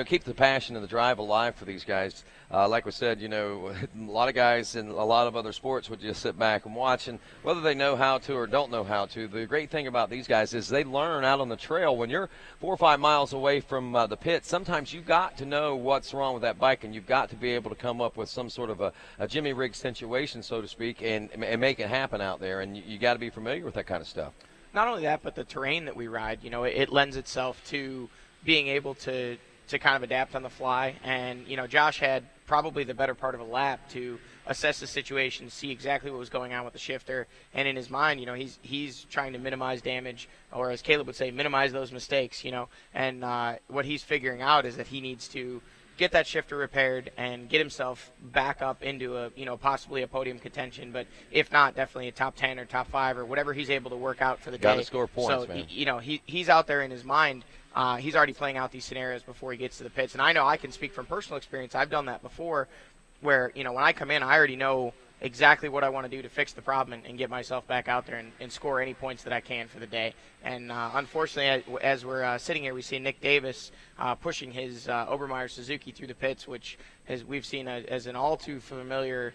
keep the passion and the drive alive for these guys. Like we said, a lot of guys in a lot of other sports would just sit back and watch, and whether they know how to or don't know how to, the great thing about these guys is they learn out on the trail. When you're 4 or 5 miles away from the pit, sometimes you've got to know what's wrong with that bike, and you've got to be able to come up with some sort of a Jimmy rig situation, so to speak, and make it happen out there, and you got to be familiar with that kind of stuff. Not only that, but the terrain that we ride, it lends itself to being able to kind of adapt on the fly. And, Josh had probably the better part of a lap to assess the situation, see exactly what was going on with the shifter. And in his mind, he's trying to minimize damage, or as Caleb would say, minimize those mistakes, And what he's figuring out is that he needs to get that shifter repaired and get himself back up into a, possibly a podium contention, but if not, definitely a top 10 or top 5 or whatever he's able to work out for the day. Got to score points, so, man. He's out there in his mind. He's already playing out these scenarios before he gets to the pits. And I know I can speak from personal experience. I've done that before where, when I come in, I already know exactly what I want to do to fix the problem and get myself back out there and score any points that I can for the day. And unfortunately, as we're sitting here, we see Nick Davis pushing his Obermeyer Suzuki through the pits, which we've seen as an all too familiar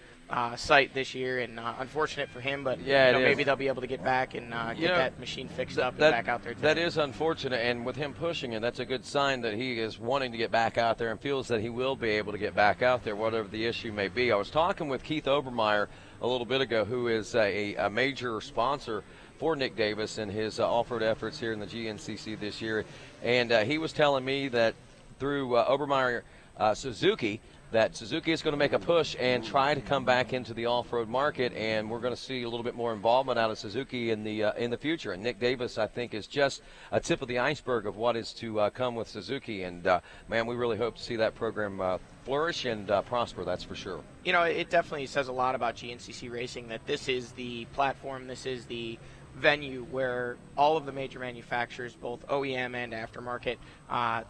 sight this year, and unfortunate for him, but maybe they'll be able to get back and get that machine fixed up and back out there today. That is unfortunate, and with him pushing it, that's a good sign that he is wanting to get back out there and feels that he will be able to get back out there, whatever the issue may be. I was talking with Keith Obermeyer a little bit ago, who is a major sponsor for Nick Davis and his off-road efforts here in the GNCC this year, and he was telling me that through Obermeyer Suzuki, that Suzuki is going to make a push and try to come back into the off-road market, and we're going to see a little bit more involvement out of Suzuki in the future. And Nick Davis, I think, is just a tip of the iceberg of what is to come with Suzuki. And man, we really hope to see that program flourish and prosper. That's for sure. It definitely says a lot about GNCC Racing that this is the platform, this is the venue where all of the major manufacturers, both OEM and aftermarket,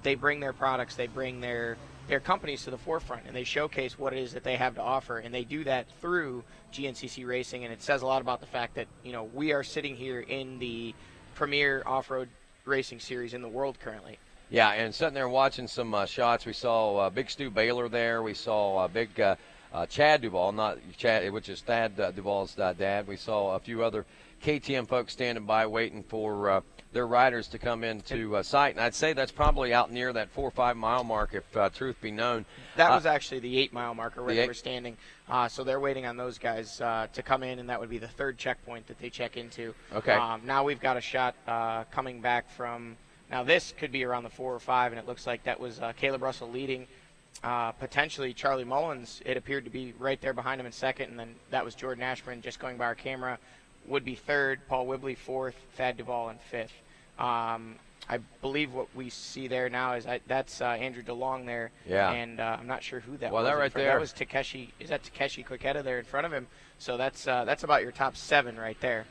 they bring their products, they bring their companies to the forefront, and they showcase what it is that they have to offer, and they do that through GNCC Racing. And it says a lot about the fact that we are sitting here in the premier off-road racing series in the world currently. Yeah, and sitting there watching some shots, we saw Big Stu Baylor there. We saw Big Chad Duvall, not Chad, which is Thad Duvall's dad. We saw a few other KTM folks standing by waiting for their riders to come into sight. And I'd say that's probably out near that 4 or 5 mile mark, if truth be known. That was actually the 8 mile marker where they were standing. So they're waiting on those guys to come in, and that would be the third checkpoint that they check into. Okay. Now we've got a shot coming back from, now this could be around the 4 or 5, and it looks like that was Caleb Russell leading. Potentially Charlie Mullins, it appeared to be right there behind him in second, and then that was Jordan Ashburn, just going by our camera, would be third, Paul Whibley fourth, Thad Duvall in fifth. I believe what we see there now is that's Andrew DeLong there, and I'm not sure who that was. Well, that right there. That was Takeshi. Is that Takeshi Koketa there in front of him? So that's about your top 7 right there.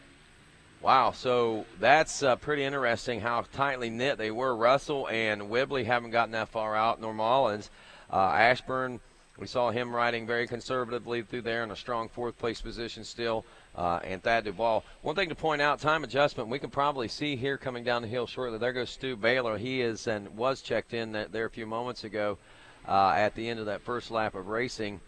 Wow, so that's pretty interesting how tightly knit they were. Russell and Whibley haven't gotten that far out, nor Mullins. Ashburn We saw him riding very conservatively through there in a strong fourth-place position still. And Thad Duvall. One thing to point out, time adjustment, we can probably see here coming down the hill shortly. There goes Stu Baylor. He is and was checked in there a few moments ago at the end of that first lap of racing.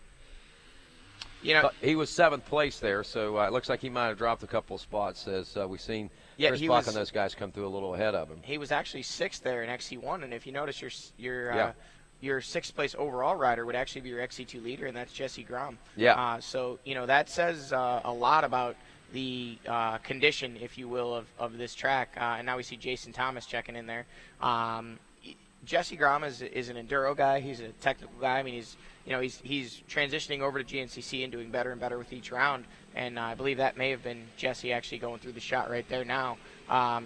You know, but he was 7th place there, so it looks like he might have dropped a couple of spots as we've seen Chris Bach and those guys come through a little ahead of him. He was actually 6th there in XC1, and if you notice your 6th place overall rider would actually be your XC2 leader, and that's Jesse Grom. Yeah. So, that says a lot about the condition, if you will, of this track. And now we see Jason Thomas checking in there. Jesse Grom is an enduro guy. He's a technical guy. I mean, he's transitioning over to GNCC and doing better and better with each round. And I believe that may have been Jesse actually going through the shot right there now.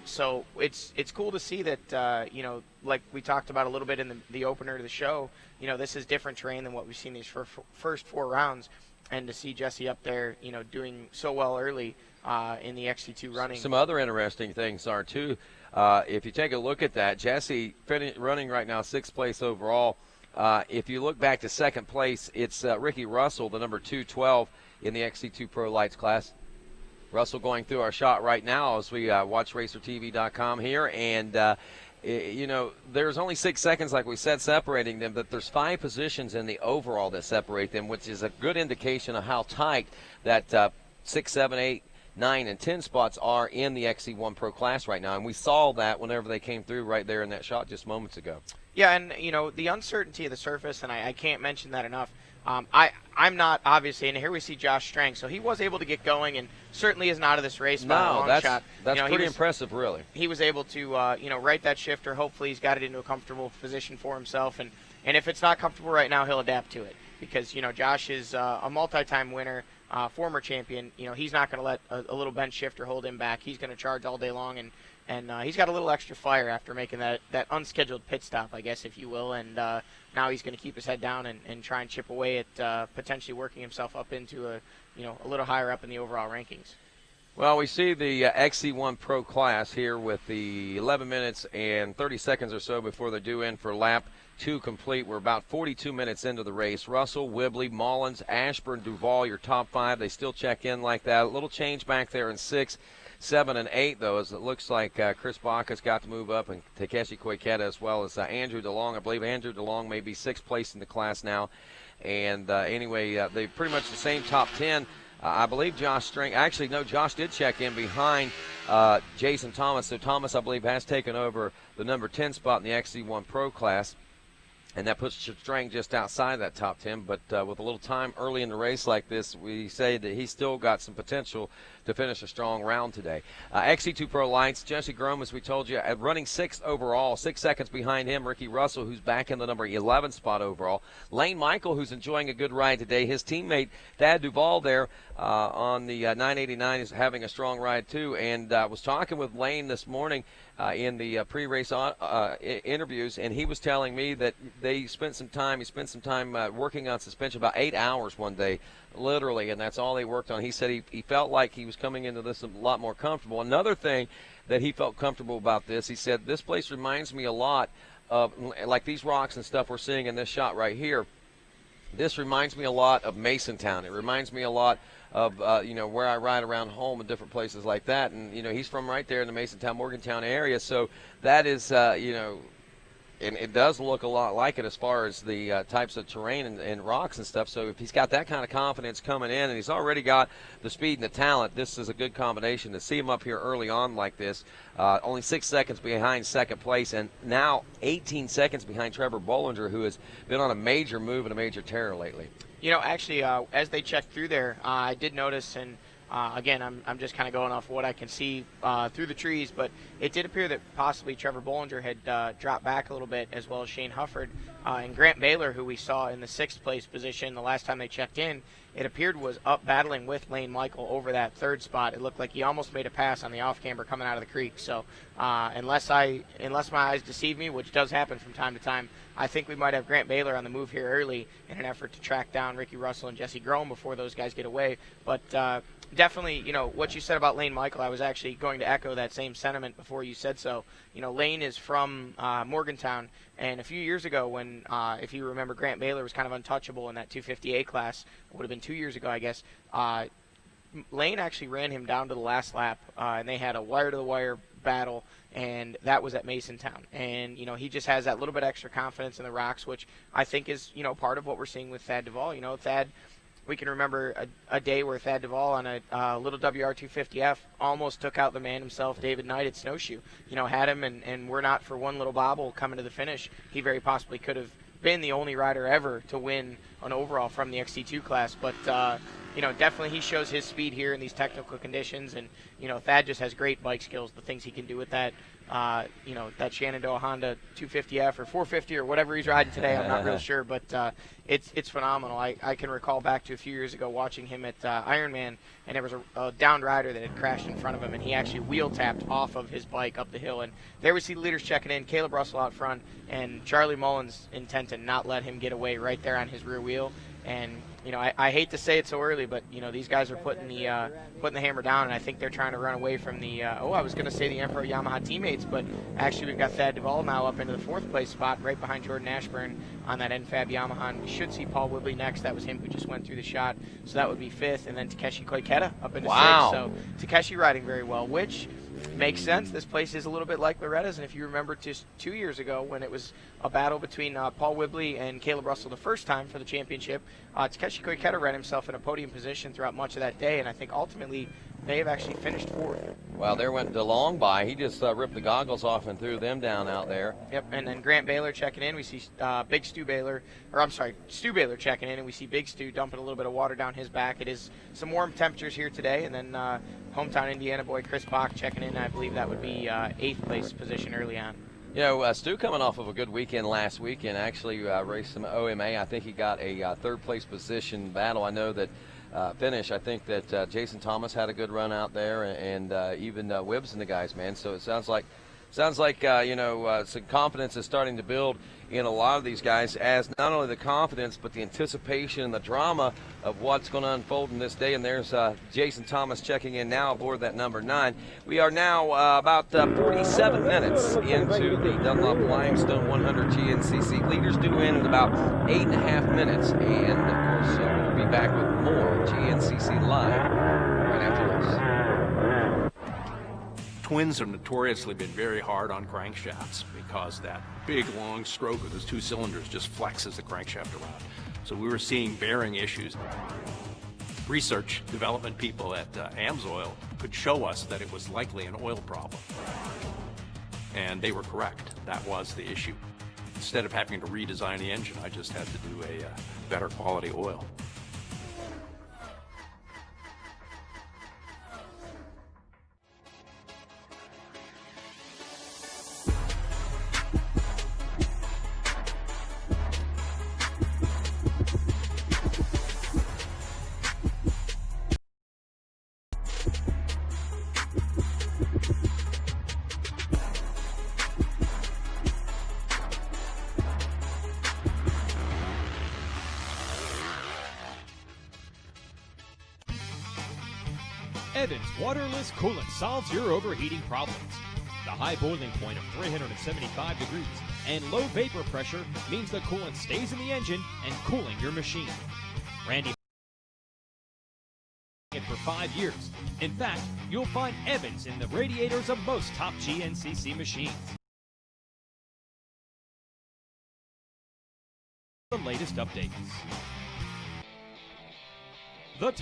So it's cool to see that, like we talked about a little bit in the opener to the show, this is different terrain than what we've seen these first 4 rounds. And to see Jesse up there, doing so well early in the XC2 running. Some other interesting things are, too. If you take a look at that, Jesse running right now 6th place overall. If you look back to 2nd place, it's Ricky Russell, the number 212 in the XC2 Pro Lights class. Russell going through our shot right now as we watch RacerTV.com here. And, there's only 6 seconds, like we said, separating them, but there's 5 positions in the overall that separate them, which is a good indication of how tight that 6, 7, 8, 9, and 10 spots are in the XC1 Pro class right now. And we saw that whenever they came through right there in that shot just moments ago. Yeah, and, the uncertainty of the surface, and I can't mention that enough. I'm not, obviously, and here we see Josh Strang. So he was able to get going and certainly isn't out of this race by a long shot. That's pretty impressive, really. He was able to, right that shifter. Hopefully he's got it into a comfortable position for himself. And if it's not comfortable right now, he'll adapt to it. Because, Josh is a multi-time winner, former champion. He's not going to let a little bench shifter hold him back. He's going to charge all day long. And he's got a little extra fire after making that unscheduled pit stop, I guess, if you will. And now he's going to keep his head down and try and chip away at potentially working himself up into a little higher up in the overall rankings. Well, we see the XC1 Pro class here with the 11 minutes and 30 seconds or so before they're due in for lap 2 complete. We're about 42 minutes into the race. Russell, Whibley, Mullins, Ashburn, Duvall, your top 5. They still check in like that. A little change back there in 6, 7, and 8, though, as it looks like Chris Bach has got to move up, and Takeshi Koiketa as well as Andrew DeLong. I believe Andrew DeLong may be 6th place in the class now. And anyway, they're pretty much the same top 10. I believe Josh Strang, actually, no, Josh did check in behind Jason Thomas. So Thomas, I believe, has taken over the number 10 spot in the XC1 Pro class. And that puts Strang just outside that top 10. But with a little time early in the race like this, we say that he's still got some potential to finish a strong round today. XC2 Pro Lights, Jesse Grom, as we told you, running 6th overall, 6 seconds behind him, Ricky Russell, who's back in the number 11 spot overall. Lane Michael, who's enjoying a good ride today. His teammate, Thad Duvall, there on the 989 is having a strong ride, too. And I was talking with Lane this morning in the pre-race interviews, and he was telling me that he spent some time working on suspension, about 8 hours one day, literally, and that's all they worked on. He said he felt like he was coming into this a lot more comfortable. Another thing that he felt comfortable about this, he said, this place reminds me a lot of, like these rocks and stuff we're seeing in this shot right here, this reminds me a lot of Masontown. It reminds me a lot of, where I ride around home and different places like that. And, he's from right there in the Masontown, Morgantown area. So that is, and it does look a lot like it as far as the types of terrain and rocks and stuff. So if he's got that kind of confidence coming in and he's already got the speed and the talent, this is a good combination. To see him up here early on like this, only 6 seconds behind 2nd place, and now 18 seconds behind Trevor Bollinger, who has been on a major move and a major tear lately. Actually, as they checked through there, I did notice, and again, I'm just kind of going off what I can see through the trees, but it did appear that possibly Trevor Bollinger had dropped back a little bit, as well as Shane Hufford. And Grant Baylor, who we saw in the 6th place position the last time they checked in, it appeared was up battling with Lane Michael over that 3rd spot. It looked like he almost made a pass on the off-camber coming out of the creek. So unless my eyes deceive me, which does happen from time to time, I think we might have Grant Baylor on the move here early in an effort to track down Ricky Russell and Jesse Grom before those guys get away. But definitely, you know, what you said about Lane Michael, I was actually going to echo that same sentiment before you said so. You know, Lane is from Morgantown, and a few years ago when, if you remember, Grant Baylor was kind of untouchable in that 250A class, it would have been 2 years ago, I guess, Lane actually ran him down to the last lap, and they had a wire-to-the-wire battle, and that was at Masontown. And, you know, he just has that little bit extra confidence in the rocks, which I think is, you know, part of what we're seeing with Thad Duvall. You know, Thad, we can remember a day where Thad Duvall on a little WR250F almost took out the man himself, David Knight, at Snowshoe. You know, had him, and were not for one little bobble coming to the finish, he very possibly could have been the only rider ever to win an overall from the XT2 class. But, you know, definitely he shows his speed here in these technical conditions, and, you know, Thad just has great bike skills, the things he can do with that. You know, that Shenandoah Honda 250F or 450 or whatever he's riding today, I'm not real sure, but it's phenomenal. I can recall back to a few years ago watching him at Ironman, and there was a downed rider that had crashed in front of him, and he actually wheel tapped off of his bike up the hill. And there we see the leaders checking in, Caleb Russell out front, and Charlie Mullins intent to not let him get away right there on his rear wheel. And, you know, I hate to say it so early, but, you know, these guys are putting the hammer down, and I think they're trying to run away from the, I was going to say the Emperor Yamaha teammates, but actually we've got Thad Duvall now up into the 4th place spot right behind Jordan Ashburn on that NFAB Yamaha, and we should see Paul Whibley next. That was him who just went through the shot, so that would be 5th, and then Takeshi Koiketa up into 6th. So Takeshi riding very well, which makes sense. This place is a little bit like Loretta's, and if you remember just 2 years ago when it was a battle between Paul Whibley and Caleb Russell the first time for the championship, Takeshi Koiketa ran himself in a podium position throughout much of that day, and I think ultimately they have actually finished 4th. Well, there went DeLong by. He just ripped the goggles off and threw them down out there. Yep, and then Grant Baylor checking in. We see Stu Baylor checking in, and we see Big Stu dumping a little bit of water down his back. It is some warm temperatures here today, and then hometown Indiana boy Chris Bach checking in. I believe that would be 8th place position early on. You know, Stu coming off of a good weekend last week and actually raced some OMA. I think he got a 3rd place position battle. I know that finish. I think that Jason Thomas had a good run out there, and even Wibbs and the guys, man. So it sounds like you know, some confidence is starting to build in a lot of these guys, as not only the confidence but the anticipation and the drama of what's going to unfold in this day. And there's Jason Thomas checking in now aboard that number 9. We are now about 47 minutes into the Dunlop Limestone 100 GNCC. Leaders due in about 8.5 minutes, and of course we'll be back with more GNCC Live right after this. Twins have notoriously been very hard on crankshafts because that big long stroke with those 2 cylinders just flexes the crankshaft around. So we were seeing bearing issues. Research development people at AMSOIL could show us that it was likely an oil problem. And they were correct. That was the issue. Instead of having to redesign the engine, I just had to do a better quality oil. Evans waterless coolant solves your overheating problems. The high boiling point of 375 degrees and low vapor pressure means the coolant stays in the engine and cooling your machine. Randy it for 5 years. In fact, you'll find Evans in the radiators of most top GNCC machines. The latest updates. The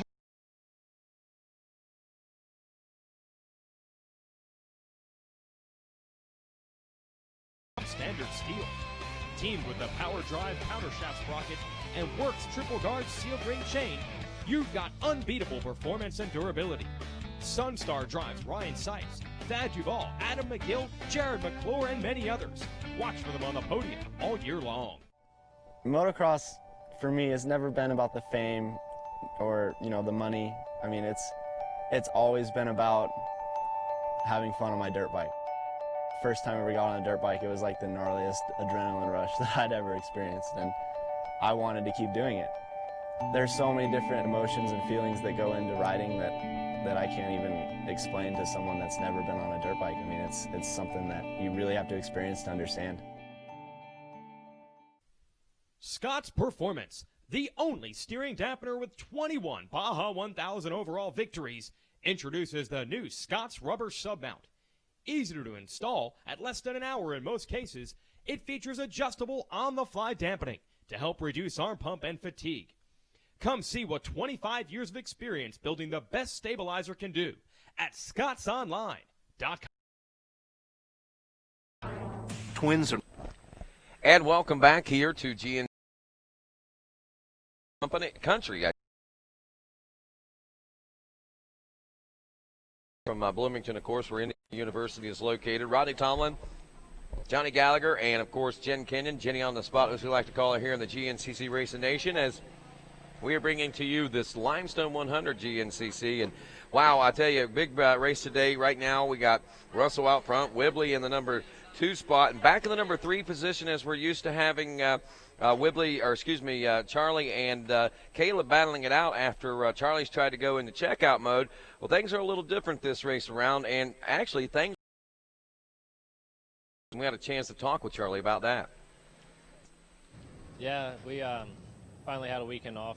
standard steel, teamed with the Power Drive countershaft sprocket and Works triple guard sealed ring chain, you've got unbeatable performance and durability. Sunstar drives Ryan Sipes, Thad Duvall, Adam McGill, Jared McClure, and many others. Watch for them on the podium all year long. Motocross for me has never been about the fame or, you know, the money. I mean, it's always been about having fun on my dirt bike. First time I ever got on a dirt bike, it was like the gnarliest adrenaline rush that I'd ever experienced, and I wanted to keep doing it. there's so many different emotions and feelings that go into riding that I can't even explain to someone that's never been on a dirt bike. I mean, it's something that you really have to experience to understand. Scott's Performance, the only steering dampener with 21 Baja 1000 overall victories, introduces the new Scott's rubber submount. Easier to install at less than an hour in most cases, it features adjustable on-the-fly dampening to help reduce arm pump and fatigue. Come see what 25 years of experience building the best stabilizer can do at scottsonline.com. Twins are... And welcome back here to GNCC Country. From Bloomington, of course, where Indiana University is located. Rodney Tomlin, Johnny Gallagher, and, of course, Jen Kenyon. Jenny on the spot, as we like to call her here in the GNCC Racing Nation, as we are bringing to you this Limestone 100 GNCC. And, wow, I tell you, big race today. Right now we got Russell out front, Whibley in the number 2 spot, and back in the number 3 position as we're used to having Charlie and Caleb battling it out after Charlie's tried to go into checkout mode. Well, things are a little different this race around, and actually we had a chance to talk with Charlie about that. Yeah, we finally had a weekend off,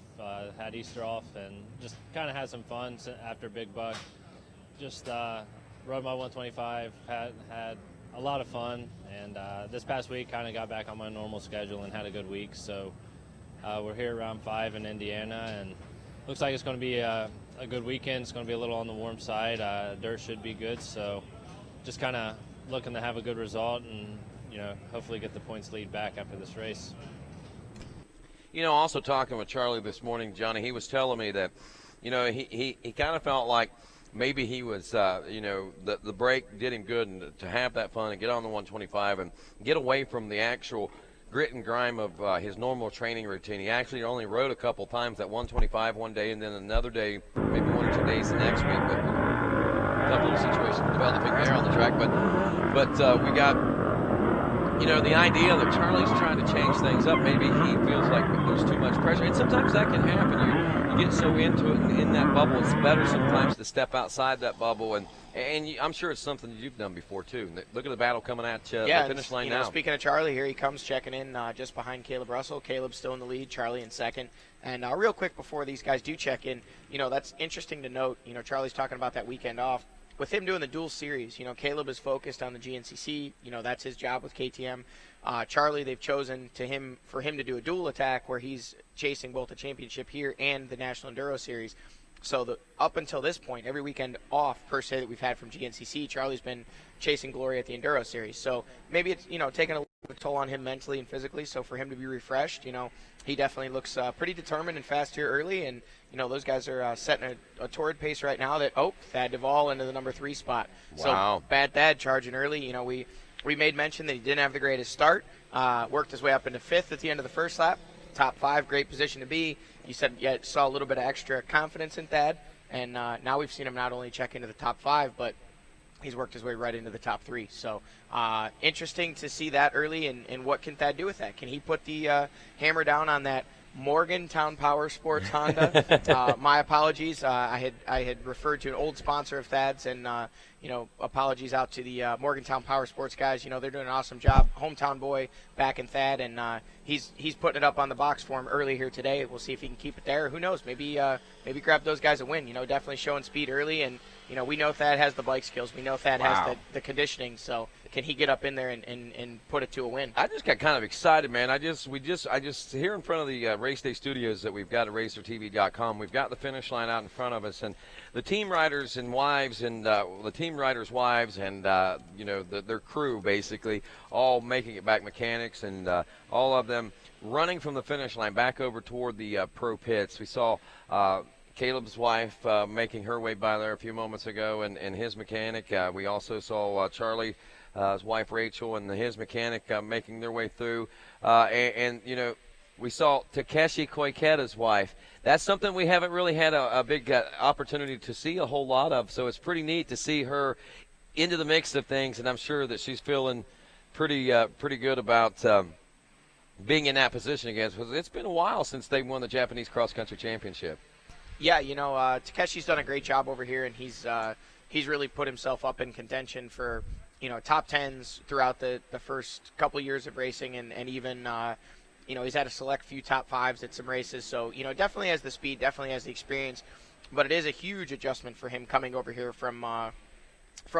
had Easter off, and just kind of had some fun after Big Buck. Just rode my 125, had a lot of fun, and this past week kind of got back on my normal schedule and had a good week. So we're here round 5 in Indiana, and looks like it's going to be a good weekend. It's going to be a little on the warm side. Dirt should be good, so just kind of looking to have a good result and, hopefully get the points lead back after this race. Also talking with Charlie this morning, Johnny, he was telling me that, he kind of felt like maybe he was, the break did him good, and to have that fun and get on the 125 and get away from the actual grit and grime of his normal training routine. He actually only rode a couple times at 125 one day, and then another day, maybe 1 or 2 days the next week. But tough little situation developing there on the track. But we got, the idea that Charlie's trying to change things up. Maybe he feels like there's too much pressure, and sometimes that can happen. You get so into it in that bubble. It's better sometimes to step outside that bubble, and I'm sure it's something that you've done before too. Look at the battle coming at the finish line now. Speaking of Charlie, here he comes checking in just behind Caleb Russell. Caleb's still in the lead, Charlie in second. And real quick before these guys do check in, that's interesting to note. Charlie's talking about that weekend off. With him doing the dual series, Caleb is focused on the GNCC. That's his job with KTM. Charlie, they've chosen for him to do a dual attack where he's chasing both the championship here and the National Enduro Series. So up until this point, every weekend off per se that we've had from GNCC, Charlie's been chasing glory at the Enduro Series. So maybe it's taking a little toll on him mentally and physically. So for him to be refreshed, he definitely looks pretty determined and fast here early. And those guys are setting a torrid pace right now. Thad Duvall into the number 3 spot. Wow. So Bad Thad charging early. We made mention that he didn't have the greatest start. Worked his way up into 5th at the end of the first lap. Top 5, great position to be. You said you saw a little bit of extra confidence in Thad, and now we've seen him not only check into the top 5, but he's worked his way right into the top 3. So interesting to see that early, and what can Thad do with that? Can he put the hammer down on that Morgantown Power Sports Honda? My apologies. I had referred to an old sponsor of Thad's, and apologies out to the Morgantown Power Sports guys. They're doing an awesome job. Hometown boy back in Thad, and he's putting it up on the box for him early here today. We'll see if he can keep it there. Who knows? Maybe grab those guys a win. Definitely showing speed early, and we know Thad has the bike skills. We know Thad has the conditioning. So can he get up in there and put it to a win? I just got kind of excited, man. I just here in front of the Race Day Studios that we've got at RacerTV.com. We've got the finish line out in front of us, and the team riders and wives and the team riders' wives and their crew basically all making it back, mechanics and all of them running from the finish line back over toward the pro pits. We saw Caleb's wife making her way by there a few moments ago, and his mechanic. We also saw Charlie, his wife Rachel, and his mechanic making their way through. We saw Takeshi Koiketta's wife. That's something we haven't really had a big opportunity to see a whole lot of, so it's pretty neat to see her into the mix of things, and I'm sure that she's feeling pretty good about being in that position again, because it's been a while since they won the Japanese Cross Country Championship. Yeah, Takeshi's done a great job over here, and he's really put himself up in contention for top 10s throughout the first couple years of racing, and even he's had a select few top 5s at some races. So definitely has the speed, definitely has the experience, but it is a huge adjustment for him coming over here from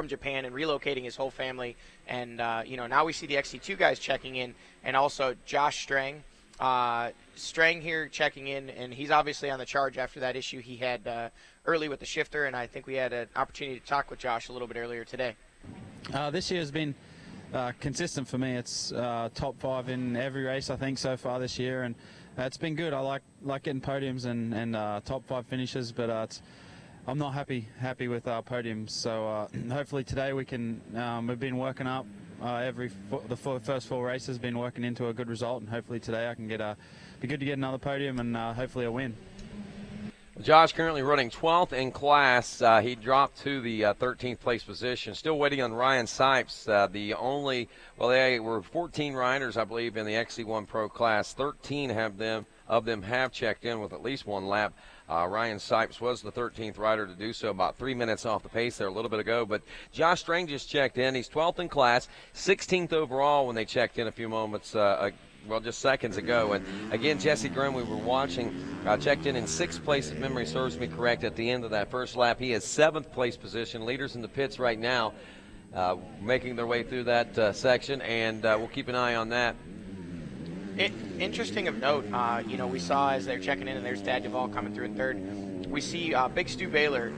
Japan and relocating his whole family. And now we see the XC2 guys checking in, and also Josh Strang. Strang here checking in, and he's obviously on the charge after that issue he had early with the shifter, and I think we had an opportunity to talk with Josh a little bit earlier today. This year has been consistent for me. It's top 5 in every race, I think, so far this year, and it's been good. I like getting podiums and top 5 finishes, but I'm not happy with our podiums. So hopefully today we can. We've been working up the first 4 races, been working into a good result, and hopefully today I can be good to get another podium and hopefully a win. Josh currently running 12th in class. He dropped to the 13th place position. Still waiting on Ryan Sipes. They were 14 riders, I believe, in the XC1 Pro class. 13 of them have checked in with at least 1 lap. Ryan Sipes was the 13th rider to do so, about 3 minutes off the pace there a little bit ago. But Josh Strang just checked in. He's 12th in class, 16th overall when they checked in a few moments just seconds ago. And again, Jesse Grimm, we were watching, checked in 6th place, if memory serves me correct, at the end of that first lap. He has 7th place position. Leaders in the pits right now making their way through that section, and we'll keep an eye on that. Interesting of note, we saw as they're checking in, and there's Dad Duvall coming through in 3rd. We see Big Stu Baylor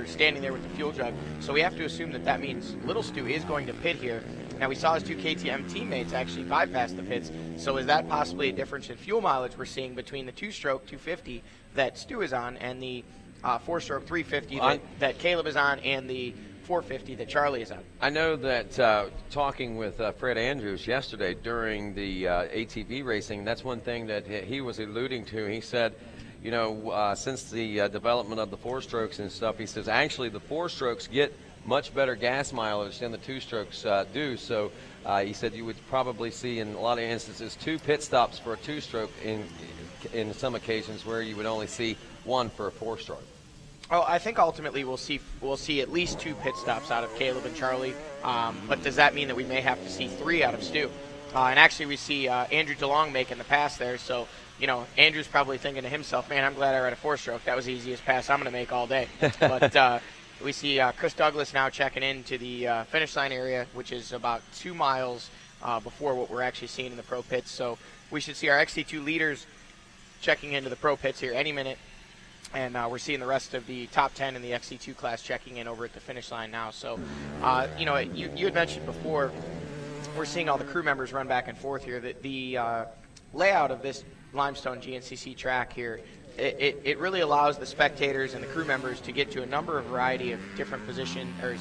standing there with the fuel jug. So we have to assume that means Little Stu is going to pit here. Now, we saw his 2 KTM teammates actually bypass the pits. So is that possibly a difference in fuel mileage we're seeing between the 2-stroke 250 that Stu is on and the 4-stroke 350 that Caleb is on and the 450 that Charlie is on? I know that talking with Fred Andrews yesterday during the ATV racing, that's one thing that he was alluding to. He said, since the development of the 4-strokes and stuff, he says actually the 4-strokes get much better gas mileage than the 2-strokes do. So he said you would probably see in a lot of instances 2 pit stops for a 2-stroke in some occasions where you would only see 1 for a 4-stroke. Oh, I think ultimately we'll see at least 2 pit stops out of Caleb and Charlie. But does that mean that we may have to see 3 out of Stu? And actually we see Andrew DeLong making the pass there. So, Andrew's probably thinking to himself, man, I'm glad I ran a 4-stroke. That was the easiest pass I'm going to make all day. But we see Chris Douglas now checking into the finish line area, which is about 2 miles before what we're actually seeing in the pro pits. So we should see our XC2 leaders checking into the pro pits here any minute. And we're seeing the rest of the top 10 in the XC2 class checking in over at the finish line now. So, you had mentioned before, we're seeing all the crew members run back and forth here. The layout of this Limestone GNCC track here, it really allows the spectators and the crew members to get to a variety of different position or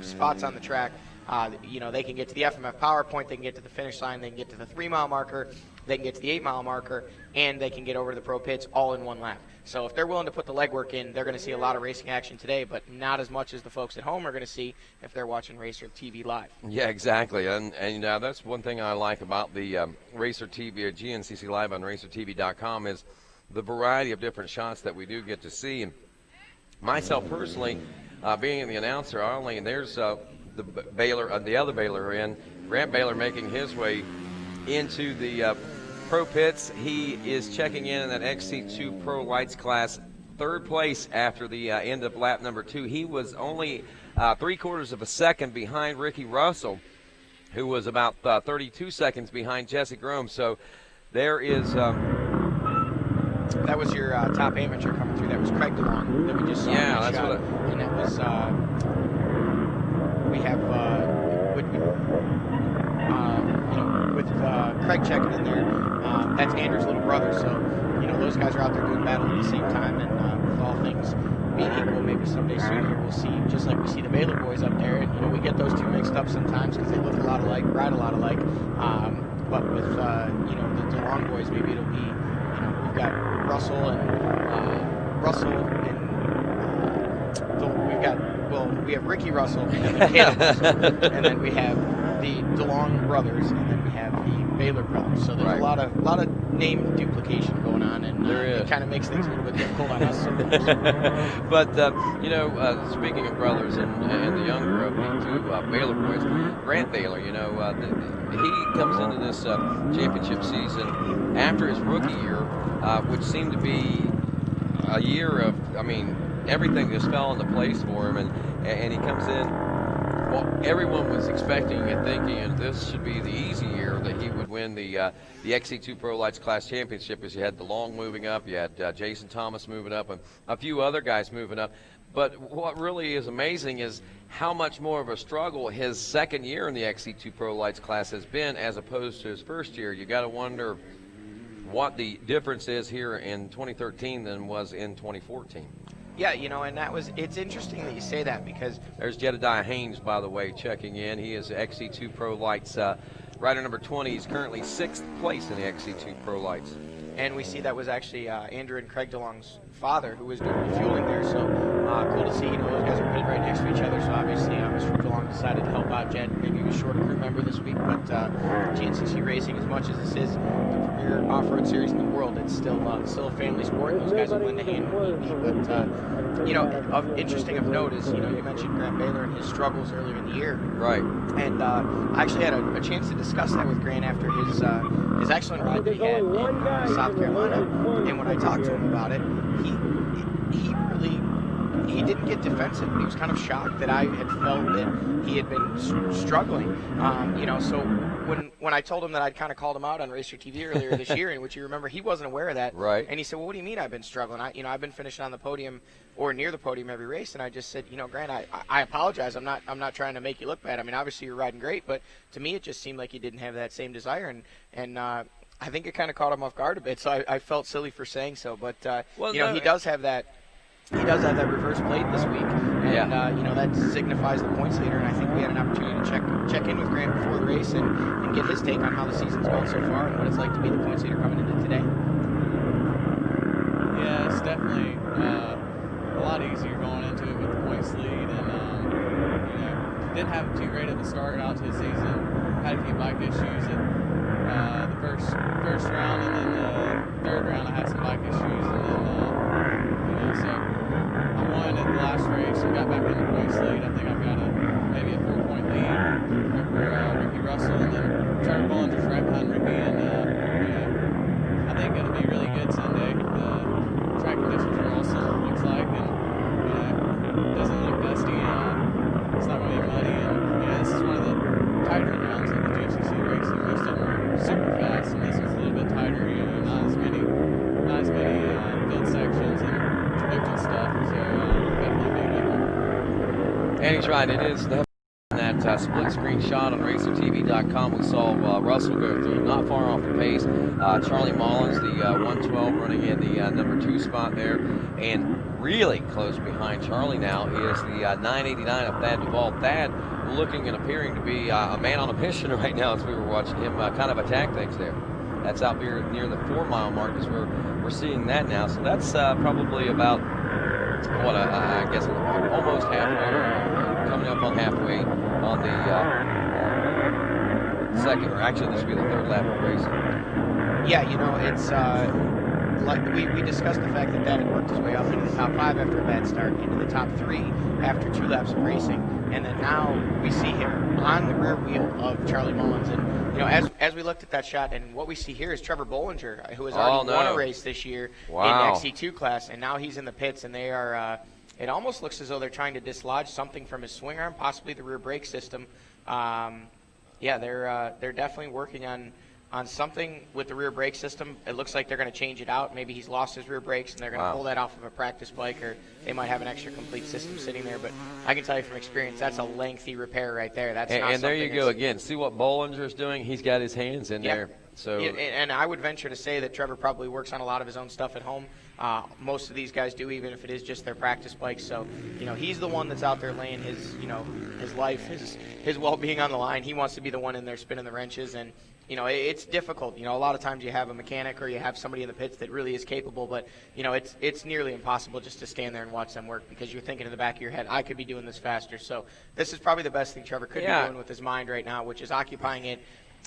spots on the track. They can get to the FMF power point, they can get to the finish line, they can get to the 3-mile marker, they can get to the 8-mile marker, and they can get over to the pro pits all in 1 lap. So if they're willing to put the legwork in, they're going to see a lot of racing action today, but not as much as the folks at home are going to see if they're watching RacerTV live. Yeah, exactly. And that's one thing I like about the RacerTV or GNCC Live on RacerTV.com is the variety of different shots that we do get to see. And myself personally, being the announcer, there's the other Baylor in, Grant Baylor making his way into the pro pits. He is checking in that XC2 Pro Lights class, 3rd place after the end of lap number 2. He was only 3/4 of a second behind Ricky Russell, who was about 32 seconds behind Jesse Grimm. So there is... that was your top amateur coming through. That was Craig DeLong that we just saw. Yeah, that's shot. And that was... we have... with Craig checking in there, that's Andrew's little brother. So, those guys are out there doing battle at the same time. And with all things being equal, maybe someday soon here we'll see, just like we see the Baylor boys up there. And, we get those 2 mixed up sometimes because they look a lot alike, ride a lot alike. But with, the DeLong boys, maybe it'll be, we've got Russell and we have Ricky Russell and then Caleb Russell. And then we have the DeLong brothers, and then we have the Baylor brothers. So there's a lot of name duplication going on, and it kind of makes things a little bit difficult on us sometimes. But speaking of brothers and the younger of the two Baylor boys, Grant Baylor, he comes into this championship season after his rookie year, which seemed to be a year of, everything just fell into place for him, and he comes in. Well, everyone was expecting and thinking, and this should be the easy year, that he would win the XC2 Pro Lights Class Championship, as you had DeLong moving up, you had Jason Thomas moving up, and a few other guys moving up. But what really is amazing is how much more of a struggle his second year in the XC2 Pro Lights class has been as opposed to his first year. You got to wonder what the difference is here in 2013 than was in 2014. Yeah, and it's interesting that you say that, because there's Jedediah Haynes, by the way, checking in. He is XC2 Pro Lights rider number 20. He's currently 6th place in the XC2 Pro Lights. And we see that was actually Andrew and Craig DeLong's father who was doing the fueling there. So cool to see. Those guys are put right next to each other. So obviously, Mr. DeLong decided to help out Jed, making a short crew member this week. But GNCC Racing, as much as this is the premier off-road series in the world, it's still a family sport. And those guys will lend a hand when need be. But interesting of note is, you mentioned Grant Baylor and his struggles earlier in the year. Right. And I actually had a chance to discuss that with Grant after his excellent ride that he had in South Carolina. And when I talked to him about it, he didn't get defensive, but he was kind of shocked that I had felt that he had been struggling. So when I told him that I'd kind of called him out on RacerTV earlier this year, in which you remember he wasn't aware of that. Right. And he said, "Well, what do you mean I've been struggling? I've been finishing on the podium or near the podium every race." And I just said, Grant, I apologize. I'm not trying to make you look bad. Obviously you're riding great, but to me it just seemed like you didn't have that same desire, and I think it kind of caught him off guard a bit. So I felt silly for saying so, but he does have that. He does have that reverse plate this week, and that signifies the points leader. And I think we had an opportunity to check in with Grant before the race and get his take on how the season's gone so far and what it's like to be the points leader coming into today. Yeah, it's definitely a lot easier going into it with the points lead, and didn't have it too great at the start out to the season. Had a few bike issues at the first round, and then the third round I had some bike issues, and then so I won at the last race and got back in the points lead. I think I've got maybe a 4-point lead over Ricky Russell, and then Trevor Bollinger's right behind Ricky, and I think it'll be really good Sunday. The track conditions are awesome, looks like, and it doesn't look dusty. It's not going to be muddy, and this is one of the tighter rounds of the GNCC racing. Most of them are super fast, and this one's a little bit tighter. Not as many field sections and different stuff. So definitely be a good one. And he's right. It is that split screen shot on RacerTV.com. We saw Russell go through, not far off the pace. Charlie Mullins, the 112, running in the number 2 spot there, and really close behind Charlie now is the 989 of Thad Duvall. Thad looking and appearing to be a man on a mission right now as we were watching him kind of attack things there. That's out here near the 4-mile mark as we're seeing that now. So that's probably about, I guess almost halfway, coming up on halfway on the second, or actually this will be the third lap of the race. Yeah, it's like we discussed the fact that had worked his way up into the top 5 after a bad start, into the top 3 after 2 laps of racing, and then now we see him on the rear wheel of Charlie Mullins. And as we looked at that shot, and what we see here is Trevor Bollinger, who has already won a race this year in the XC2 class, and now he's in the pits, and they are. It almost looks as though they're trying to dislodge something from his swing arm, possibly the rear brake system. They're definitely working on something with the rear brake system. It looks like they're going to change it out. Maybe he's lost his rear brakes, and they're going to pull that off of a practice bike, or they might have an extra complete system sitting there. But I can tell you from experience, that's a lengthy repair right there. That's not and there you go again. See what Bollinger's doing? He's got his hands in there. So and I would venture to say that Trevor probably works on a lot of his own stuff at home. Most of these guys do, even if it is just their practice bikes. So, he's the one that's out there laying his, his life, his well-being on the line. He wants to be the one in there spinning the wrenches, and it's difficult. A lot of times you have a mechanic or you have somebody in the pits that really is capable, but it's nearly impossible just to stand there and watch them work, because you're thinking in the back of your head, I could be doing this faster. So this is probably the best thing Trevor could be doing with his mind right now, which is occupying it.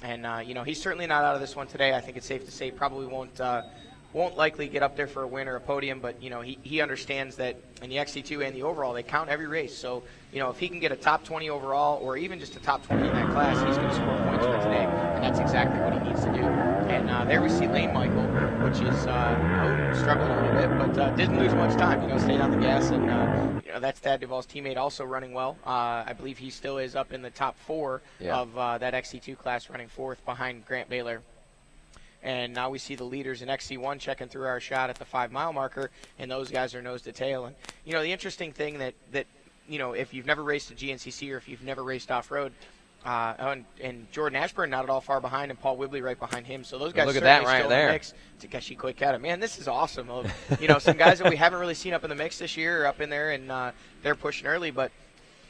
And he's certainly not out of this one today. I think it's safe to say probably won't likely get up there for a win or a podium, but he understands that in the XC2 and the overall, they count every race. So if he can get a top 20 overall, or even just a top 20 in that class, he's going to score points for today, and that's exactly what he needs to do. And there we see Lane Michael, which is struggling a little bit, but didn't lose much time. Stayed on the gas, and that's Thad Duvall's teammate, also running well. I believe he still is up in the top 4 of that XC2 class, running 4th behind Grant Baylor. And now we see the leaders in XC1 checking through our shot at the 5-mile marker, and those guys are nose to tail. And the interesting thing that if you've never raced a GNCC or if you've never raced off-road, and Jordan Ashburn not at all far behind, and Paul Whibley right behind him. So those guys look at that right still there. In the mix. Takeshi Koikata, man, this is awesome. Some guys that we haven't really seen up in the mix this year are up in there, and they're pushing early, but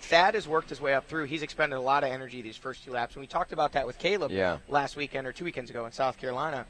Thad has worked his way up through. He's expended a lot of energy these first 2 laps. And we talked about that with Caleb last weekend or 2 weekends ago in South Carolina.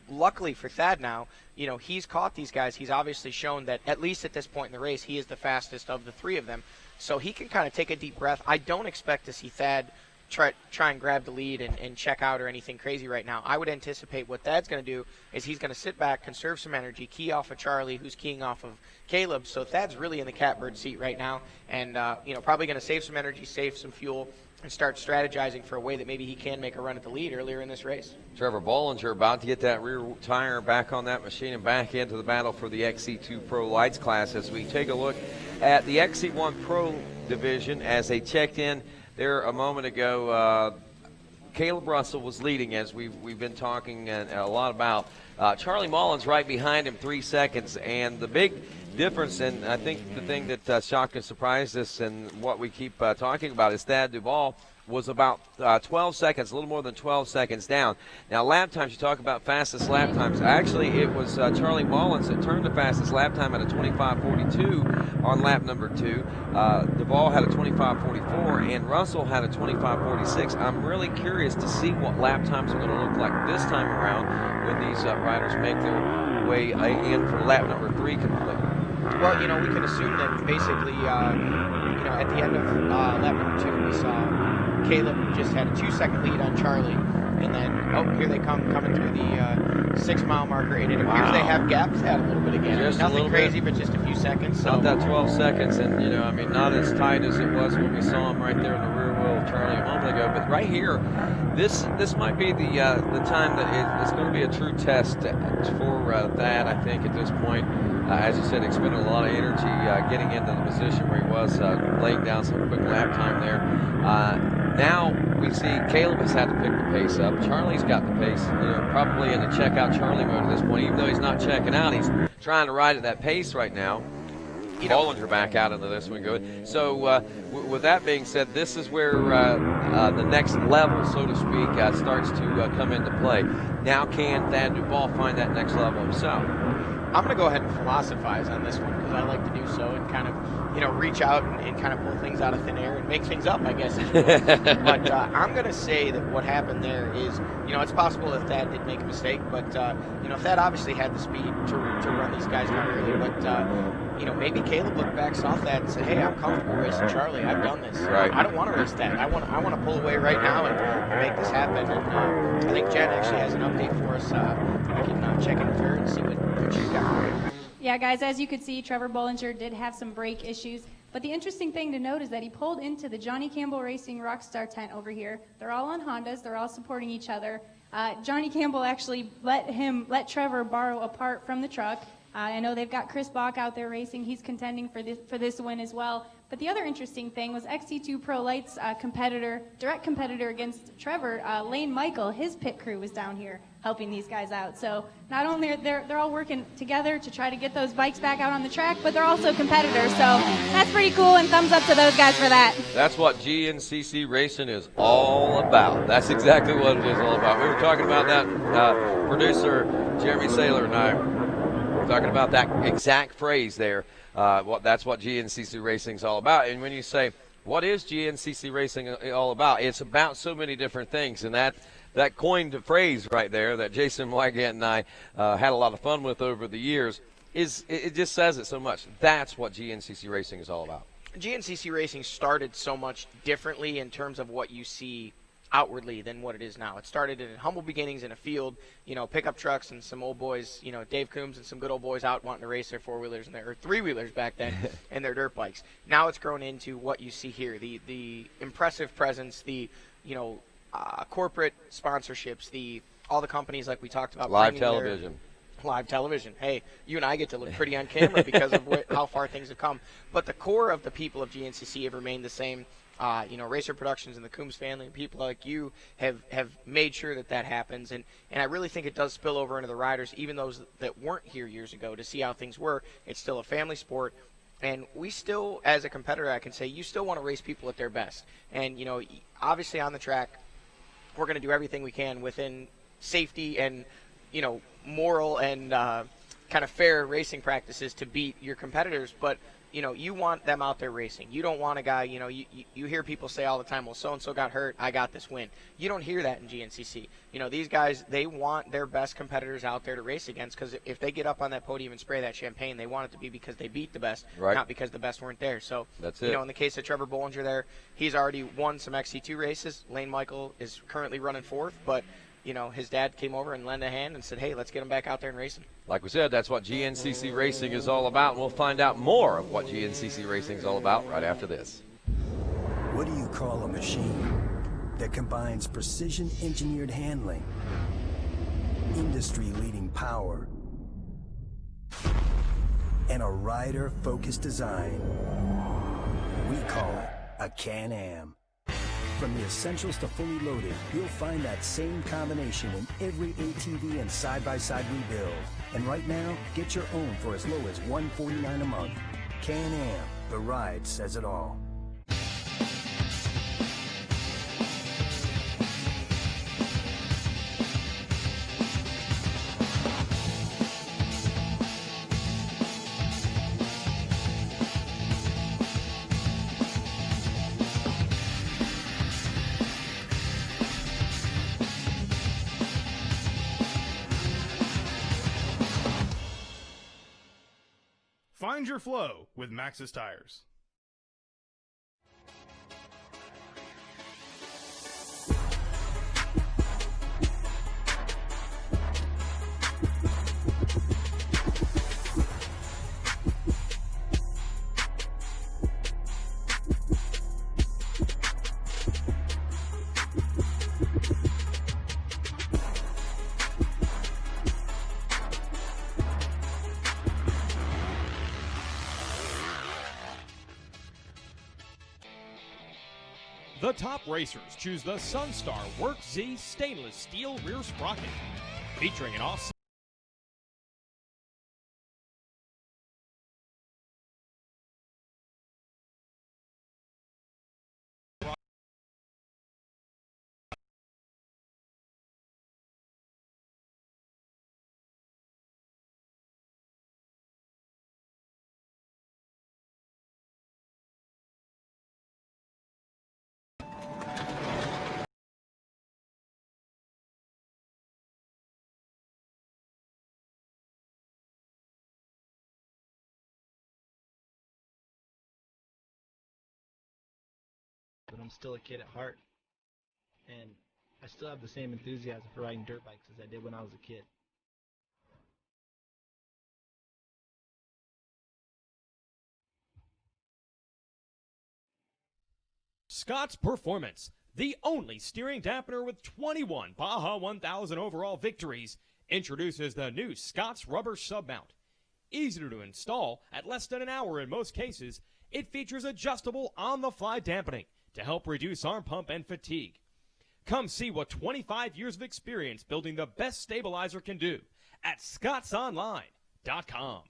Luckily for Thad now, he's caught these guys. He's obviously shown that at least at this point in the race, he is the fastest of the 3 of them. So he can kind of take a deep breath. I don't expect to see Thad try and grab the lead and check out or anything crazy right now. I would anticipate what Thad's going to do is he's going to sit back, conserve some energy, key off of Charlie, who's keying off of Caleb. So Thad's really in the catbird seat right now, and probably going to save some energy, save some fuel, and start strategizing for a way that maybe he can make a run at the lead earlier in this race. Trevor Bollinger about to get that rear tire back on that machine and back into the battle for the XC2 Pro Lights class as we take a look at the XC1 Pro division as they checked in there a moment ago. Caleb Russell was leading, as we've been talking a lot about. Charlie Mullins right behind him, 3 seconds, and the big difference, and I think the thing that shocked and surprised us and what we keep talking about is Thad Duvall was about 12 seconds, a little more than 12 seconds down. Now, lap times, you talk about fastest lap times. Actually, it was Charlie Mullins that turned the fastest lap time at a 25:42 on lap number 2. Duvall had a 25:44, and Russell had a 25:46. I'm really curious to see what lap times are going to look like this time around when these riders make their way in for lap number 3 complete. Well, we can assume that basically, at the end of lap number 2, we saw Caleb just had a 2-second lead on Charlie, and then, here they coming through the 6-mile marker, and it appears they have gapped that a little bit again. Just nothing crazy, but just a few seconds. So. Not that 12 seconds, and, not as tight as it was when we saw him right there in the rear wheel of Charlie a moment ago, but right here, this might be the time that it's going to be a true test for Thad, I think, at this point. As you said, expended a lot of energy getting into the position where he was, laying down some quick lap time there. Now we see Caleb has had to pick the pace up. Charlie's got the pace, probably in a check-out Charlie mode at this point. Even though he's not checking out, he's trying to ride at that pace right now. Bollinger back out into this one good. So with that being said, this is where the next level, so to speak, starts to come into play. Now can Thad Duvall find that next level himself? I'm going to go ahead and philosophize on this one because I like to do so and kind of, reach out and kind of pull things out of thin air and make things up, I guess. But I'm going to say that what happened there is, it's possible that Thad did make a mistake, but, Thad obviously had the speed to run these guys down early, but, maybe Caleb looked back, saw Thad, and said, hey, I'm comfortable racing Charlie. I've done this. Right. I don't want to race Thad. I want to pull away right now and make this happen. And I think Jen actually has an update for us. We can check in with her and see what she's got. Yeah, guys, as you could see, Trevor Bollinger did have some brake issues. But the interesting thing to note is that he pulled into the Johnny Campbell Racing Rockstar tent over here. They're all on Hondas. They're all supporting each other. Johnny Campbell actually let Trevor borrow a part from the truck. I know they've got Chris Bach out there racing. He's contending for this win as well. But the other interesting thing was XC2 Pro Lights direct competitor against Trevor, Lane Michael, his pit crew was down here helping these guys out. So not only they're all working together to try to get those bikes back out on the track, but they're also competitors. So that's pretty cool, and thumbs up to those guys for that. That's what GNCC racing is all about. That's exactly what it is all about. We were talking about that. Producer Jeremy Saylor and I talking about that exact phrase there. That's what GNCC Racing is all about. And when you say, what is GNCC Racing all about? It's about so many different things, and that coined phrase right there that Jason Wygant and I had a lot of fun with over the years, it just says it so much. That's what GNCC Racing is all about. GNCC Racing started so much differently in terms of what you see outwardly than what it is now. It started in humble beginnings in a field, pickup trucks and some old boys, Dave Coombs and some good old boys out wanting to race their four-wheelers or three-wheelers back then and their dirt bikes. Now it's grown into what you see here, the impressive presence, the corporate sponsorships, all the companies like we talked about. Live television. Live television. Hey, you and I get to look pretty on camera because of how far things have come. But the core of the people of GNCC have remained the same. Racer Productions and the Coombs family and people like you have made sure that happens. And I really think it does spill over into the riders, even those that weren't here years ago, to see how things were. It's still a family sport. And we still, as a competitor, I can say, you still want to race people at their best. And, obviously on the track, we're going to do everything we can within safety and, moral and kind of fair racing practices to beat your competitors. But, you want them out there racing. You don't want a guy, you hear people say all the time, well, so-and-so got hurt, I got this win. You don't hear that in GNCC. These guys, they want their best competitors out there to race against, because if they get up on that podium and spray that champagne, they want it to be because they beat the best, right, not because the best weren't there. So, that's it. In the case of Trevor Bollinger there, he's already won some XC2 races. Lane Michael is currently running fourth, but his dad came over and lent a hand and said, hey, let's get him back out there and racing. Like we said, that's what GNCC Racing is all about. We'll find out more of what GNCC Racing is all about right after this. What do you call a machine that combines precision-engineered handling, industry-leading power, and a rider-focused design? We call it a Can-Am. From the essentials to fully loaded, you'll find that same combination in every ATV and side-by-side we build. And right now, get your own for as low as $149 a month. Can-Am, the ride says it all. Find your flow with Maxxis tires. The top racers choose the Sunstar Work Z stainless steel rear sprocket, featuring an offset. But I'm still a kid at heart, and I still have the same enthusiasm for riding dirt bikes as I did when I was a kid. Scott's Performance, the only steering dampener with 21 Baja 1000 overall victories, introduces the new Scott's rubber submount. Easy to install at less than an hour in most cases, it features adjustable on-the-fly dampening to help reduce arm pump and fatigue. Come see what 25 years of experience building the best stabilizer can do at scottsonline.com.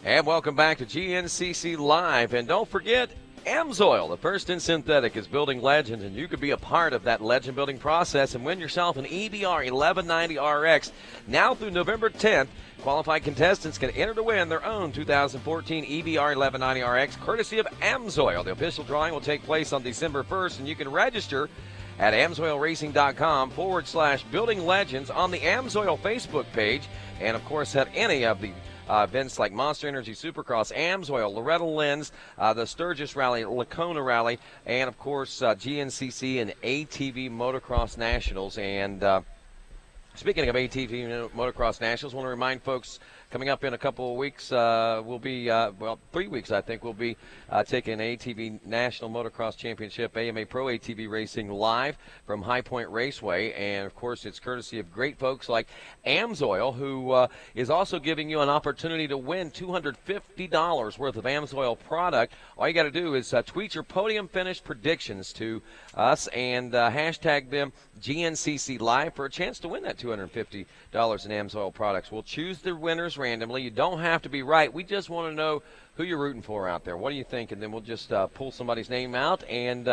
And welcome back to GNCC Live. And don't forget, Amsoil, the first in synthetic, is building legends, and you could be a part of that legend-building process and win yourself an EBR 1190 RX. Now through November 10th, qualified contestants can enter to win their own 2014 EBR 1190 RX, courtesy of Amsoil. The official drawing will take place on December 1st, and you can register at amsoilracing.com/building legends on the Amsoil Facebook page, and of course at any of the events like Monster Energy Supercross, Amsoil, Loretta Lynn's, the Sturgis Rally, Lacona Rally, and of course GNCC and ATV Motocross Nationals. And speaking of ATV Motocross Nationals, I want to remind folks, coming up in a couple of weeks, we'll be, 3 weeks, I think, we'll be taking ATV National Motocross Championship, AMA Pro ATV Racing live from High Point Raceway. And, of course, it's courtesy of great folks like Amsoil, who is also giving you an opportunity to win $250 worth of Amsoil product. All you got to do is tweet your podium finish predictions to us and hashtag them GNCC Live for a chance to win that $250 in Amsoil products. We'll choose the winners randomly. You don't have to be right. We just want to know who you're rooting for out there. What do you think? And then we'll just pull somebody's name out, and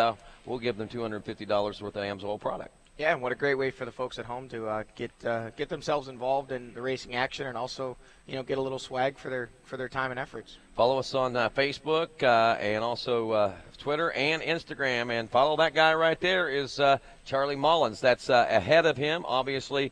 we'll give them $250 worth of Amsoil product. Yeah, and what a great way for the folks at home to get themselves involved in the racing action, and also, get a little swag for their time and efforts. Follow us on Facebook and also Twitter and Instagram, and follow that guy right there is Charlie Mullins. That's ahead of him, obviously,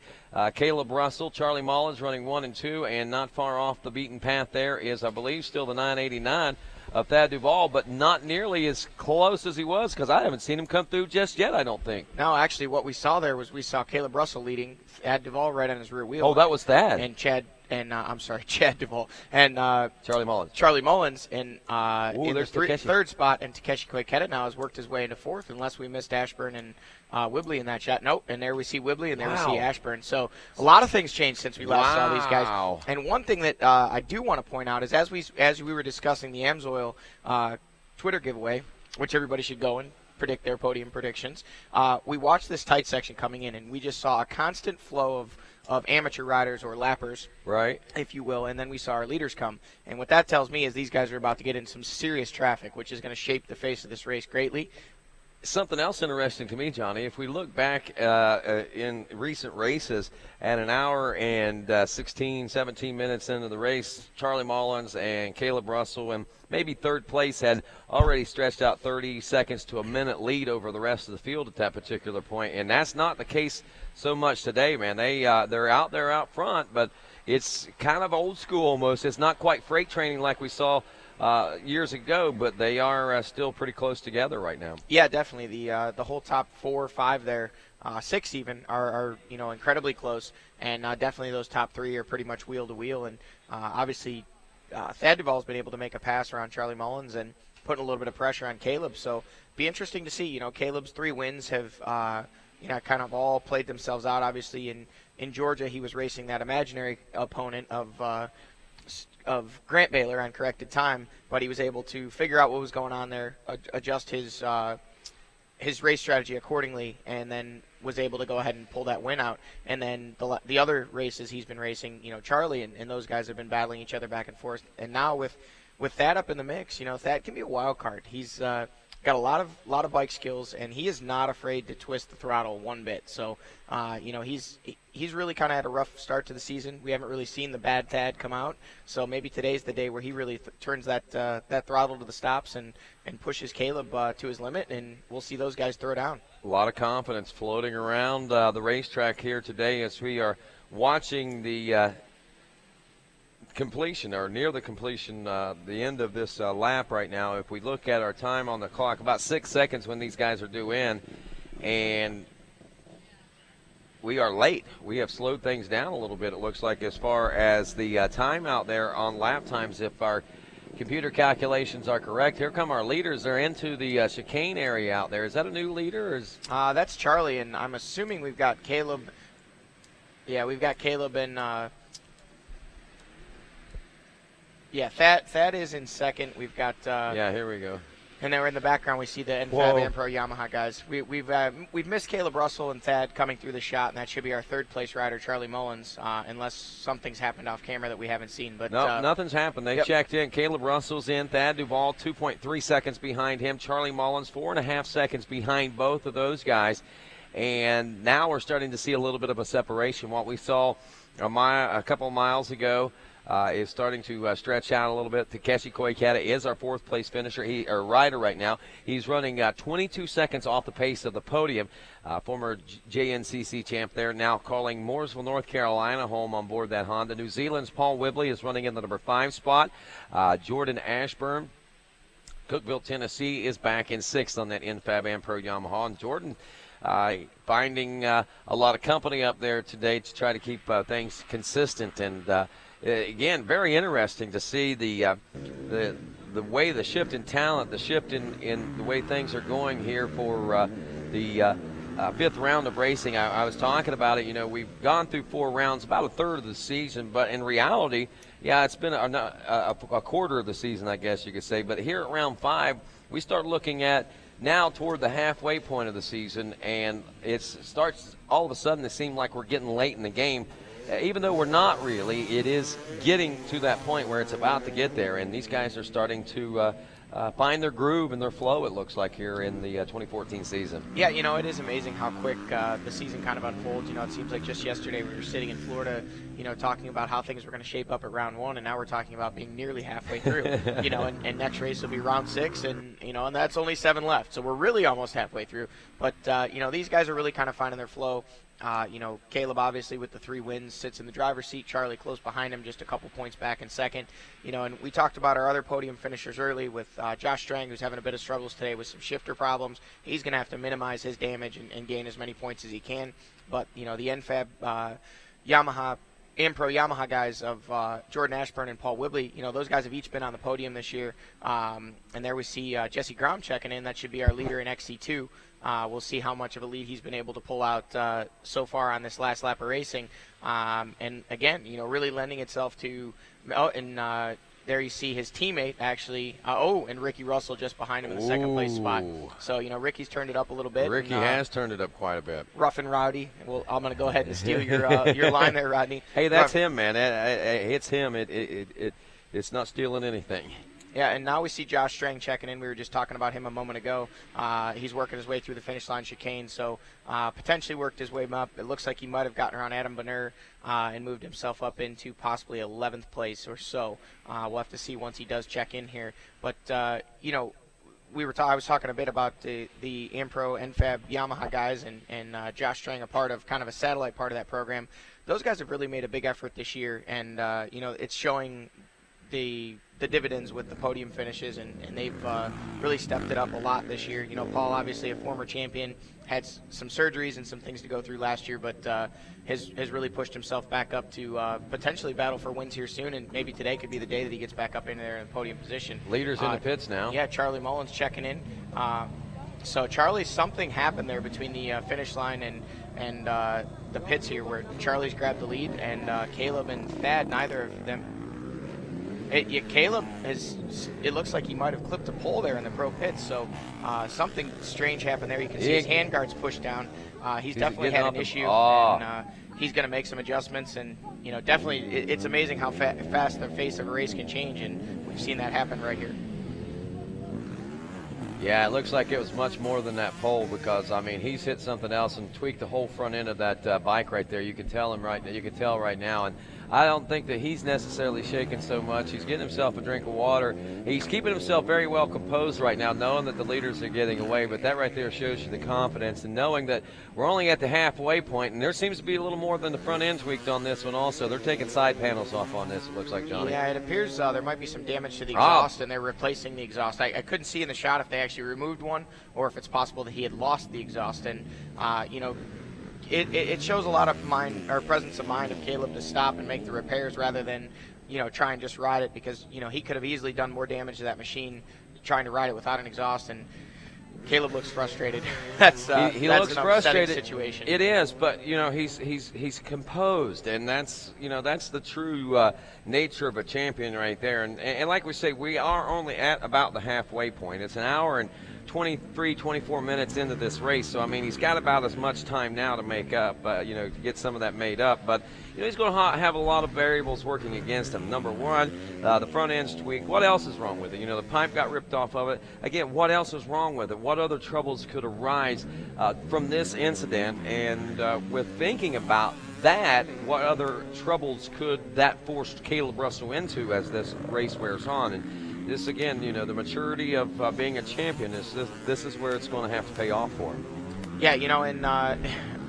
Caleb Russell. Charlie Mullins running 1 and 2, and not far off the beaten path there is, I believe, still the 989 of Thad Duvall, but not nearly as close as he was, because I haven't seen him come through just yet, I don't think. No, actually, what we saw there was we saw Caleb Russell leading, Thad Duvall right on his rear wheel. Oh, that was Thad. And Chad Duvall and Charlie Mullins. Charlie Mullins in the Takeshi. third spot, and Takeshi Koiketa now has worked his way into fourth, unless we missed Ashburn and Whibley in that shot. Nope, and there we see Whibley, and there we see Ashburn. So a lot of things changed since we last saw these guys. And one thing that I do want to point out is as we were discussing the Amsoil Twitter giveaway, which everybody should go and predict their podium predictions, we watched this tight section coming in, and we just saw a constant flow of amateur riders or lappers, right, if you will, and then we saw our leaders come. And what that tells me is these guys are about to get in some serious traffic, which is going to shape the face of this race greatly. Something else interesting to me, Johnny, if we look back in recent races at an hour and 16, 17 minutes into the race, Charlie Mullins and Caleb Russell and maybe third place had already stretched out 30 seconds to a minute lead over the rest of the field at that particular point, and that's not the case so much today, man. They're out there out front, but it's kind of old school almost. It's not quite freight training like we saw years ago, but they are still pretty close together right now. Yeah, definitely. The whole top 4 or 5 there, 6 even, are incredibly close, and definitely those top 3 are pretty much wheel to wheel. And obviously, Thad Duvall's been able to make a pass around Charlie Mullins and putting a little bit of pressure on Caleb. So be interesting to see. Caleb's 3 wins have kind of all played themselves out. Obviously, in Georgia, he was racing that imaginary opponent of Grant Baylor on corrected time, but he was able to figure out what was going on there, adjust his race strategy accordingly, and then was able to go ahead and pull that win out. And then the other races he's been racing, Charlie and those guys have been battling each other back and forth. And now with Thad up in the mix, Thad can be a wild card. He's got a lot of bike skills, and he is not afraid to twist the throttle one bit. So, he's really kind of had a rough start to the season. We haven't really seen the bad Thad come out. So maybe today's the day where he really turns that throttle to the stops and pushes Caleb to his limit, and we'll see those guys throw down. A lot of confidence floating around the racetrack here today as we are watching the completion, or near the completion, the end of this lap right now. If we look at our time on the clock, about 6 seconds when these guys are due in, and we are late. We have slowed things down a little bit, it looks like, as far as the time out there on lap times, if our computer calculations are correct. Here come our leaders. They're into the chicane area out there. Is that a new leader? Or is that's Charlie, and I'm assuming we've got Caleb. Yeah, we've got Caleb and Thad is in second. We've got yeah, here we go. And then in the background, we see the NFAB and Pro Yamaha guys. We've missed Caleb Russell and Thad coming through the shot, and that should be our third-place rider, Charlie Mullins, unless something's happened off camera that we haven't seen. But no, nothing's happened. They checked in. Caleb Russell's in. Thad Duvall 2.3 seconds behind him. Charlie Mullins 4.5 seconds behind both of those guys. And now we're starting to see a little bit of a separation. What we saw a couple of miles ago is starting to stretch out a little bit. Takeshi Koikata is our fourth-place finisher, rider right now. He's running 22 seconds off the pace of the podium. Former GNCC champ there, now calling Mooresville, North Carolina, home on board that Honda. New Zealand's Paul Whibley is running in the number 5 spot. Jordan Ashburn, Cookeville, Tennessee, is back in 6th on that NFAB and Pro Yamaha. And Jordan finding a lot of company up there today to try to keep things consistent. And again, very interesting to see the way the shift in talent, the shift in the way things are going here for the fifth round of racing. I was talking about it. You know, we've gone through 4 rounds, about a third of the season, but in reality, yeah, it's been a quarter of the season, I guess you could say. But here at round 5, we start looking at now toward the halfway point of the season, and it starts all of a sudden to seem like we're getting late in the game. Even though we're not really, it is getting to that point where it's about to get there, and these guys are starting to find their groove and their flow, it looks like, here in the 2014 season. Yeah, you know, it is amazing how quick the season kind of unfolds. You know, it seems like just yesterday we were sitting in Florida, you know, talking about how things were going to shape up at round 1, and now we're talking about being nearly halfway through. You know, and next race will be round 6, and, you know, and that's only 7 left, so we're really almost halfway through. But, you know, these guys are really kind of finding their flow. You know, Caleb obviously with the 3 wins sits in the driver's seat. Charlie close behind him, just a couple points back in second. You know, and we talked about our other podium finishers early with Josh Strang, who's having a bit of struggles today with some shifter problems. He's going to have to minimize his damage and gain as many points as he can. But, you know, the NFAB Yamaha and Pro Yamaha guys of Jordan Ashburn and Paul Whibley, you know, those guys have each been on the podium this year. And there we see Jesse Grom checking in. That should be our leader in XC2. We'll see how much of a lead he's been able to pull out so far on this last lap of racing. And again, you know, really lending itself to there you see his teammate actually. And Ricky Russell just behind him in the second place spot. So, you know, Ricky's turned it up a little bit. Ricky has turned it up quite a bit. Rough and rowdy. Well, I'm going to go ahead and steal your line there, Rodney. Hey, that's him, man. It's him. It's not stealing anything. Yeah, and now we see Josh Strang checking in. We were just talking about him a moment ago. He's working his way through the finish line chicane, so potentially worked his way up. It looks like he might have gotten around Adam Bonner and moved himself up into possibly 11th place or so. We'll have to see once he does check in here. But, you know, I was talking a bit about the Ampro, NFAB, Yamaha guys, and Josh Strang, a part of kind of a satellite part of that program. Those guys have really made a big effort this year, and, you know, it's showing the dividends with the podium finishes, and they've really stepped it up a lot this year. You know, Paul, obviously a former champion, had some surgeries and some things to go through last year, but has really pushed himself back up to potentially battle for wins here soon, and maybe today could be the day that he gets back up in there in the podium position. Leaders in the pits now. Yeah, Charlie Mullins checking in. So Charlie, something happened there between the finish line and the pits here, where Charlie's grabbed the lead, and Caleb and Thad, neither of them. Caleb it looks like he might have clipped a pole there in the pro pits, so something strange happened there. You can see his handguards pushed down. He's definitely had an issue, and he's going to make some adjustments, and, you know, definitely it's amazing how fast the face of a race can change, and we've seen that happen right here. Yeah, it looks like it was much more than that pole, because, I mean, he's hit something else and tweaked the whole front end of that bike right there. You can tell right now, and I don't think that he's necessarily shaking so much. He's getting himself a drink of water. He's keeping himself very well composed right now, knowing that the leaders are getting away. But that right there shows you the confidence, and knowing that we're only at the halfway point, and there seems to be a little more than the front end tweaked on this one also. They're taking side panels off on this, it looks like, Johnny. Yeah, it appears there might be some damage to the exhaust, and they're replacing the exhaust. I couldn't see in the shot if they actually removed one or if it's possible that he had lost the exhaust. And, you know, it shows a lot of presence of mind of Caleb to stop and make the repairs rather than, you know, try and just ride it, because, you know, he could have easily done more damage to that machine trying to ride it without an exhaust. And Caleb looks frustrated. That's he that's looks an upsetting frustrated. situation. It is, but you know he's composed, and that's that's the true nature of a champion right there. And like we say, we are only at about the halfway point. It's an hour and 24 minutes into this race, so I mean he's got about as much time now to make up, to get some of that made up. But he's going to have a lot of variables working against him. Number one, the front end's tweaked. What else is wrong with it? The pipe got ripped off of it. Again, what else is wrong with it? What other troubles could arise from this incident? And with thinking about that, what other troubles could that force Caleb Russell into as this race wears on? And this, again, the maturity of being a champion, this is where it's going to have to pay off for him. Yeah, and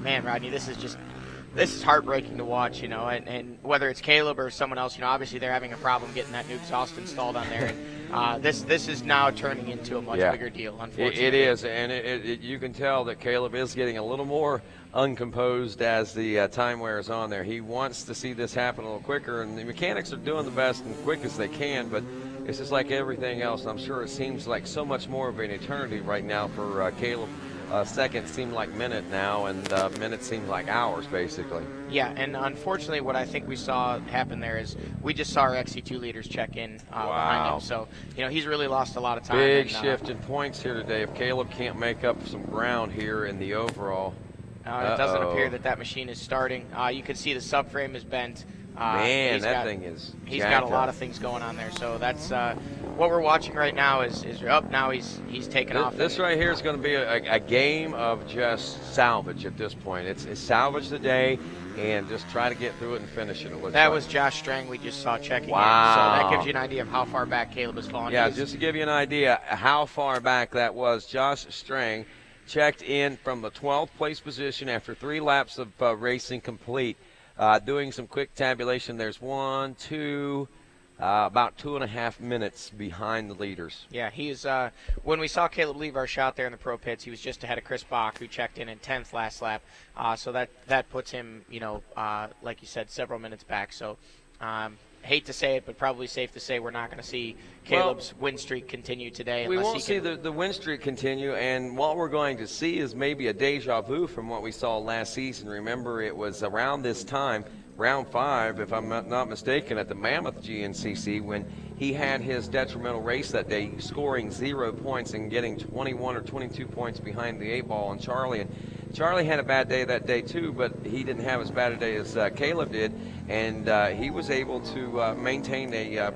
man, Rodney, this is heartbreaking to watch, and whether it's Caleb or someone else, obviously they're having a problem getting that new exhaust installed on there. And this is now turning into a much bigger deal, unfortunately. It is, and you can tell that Caleb is getting a little more uncomposed as the time wears on there. He wants to see this happen a little quicker, and the mechanics are doing the best and quick as they can, but it's just like everything else. I'm sure it seems like so much more of an eternity right now for Caleb. Seconds seem like minutes now, and minutes seem like hours, basically. Yeah, and unfortunately what I think we saw happen there is we just saw our XC2 leaders check in behind him. So, he's really lost a lot of time. Big shift in points here today. If Caleb can't make up some ground here in the overall. It doesn't appear that machine is starting. You can see the subframe is bent. Man, that thing is He's got a lot of things going on there. So that's what we're watching right now is up. Now he's taken off. This right here is going to be a game of just salvage at this point. It's salvage the day and just try to get through it and finish it. That was Josh Strang we just saw checking in. So that gives you an idea of how far back Caleb has fallen. Yeah, just to give you an idea how far back that was, Josh Strang checked in from the 12th place position after 3 laps of racing complete. Doing some quick tabulation, there's about 2.5 minutes behind the leaders. Yeah, he's when we saw Caleb leave our shot there in the pro pits, he was just ahead of Chris Bach, who checked in 10th last lap. So that puts him, like you said, several minutes back. So hate to say it, but probably safe to say we're not going to see Caleb's win streak continue today. We won't see the win streak continue, and what we're going to see is maybe a deja vu from what we saw last season. Remember, it was around this time, round 5, if I'm not mistaken, at the Mammoth GNCC, when he had his detrimental race that day, scoring 0 points and getting 21 or 22 points behind the 8 ball on Charlie. And Charlie had a bad day that day too, but he didn't have as bad a day as Caleb did, and he was able to maintain a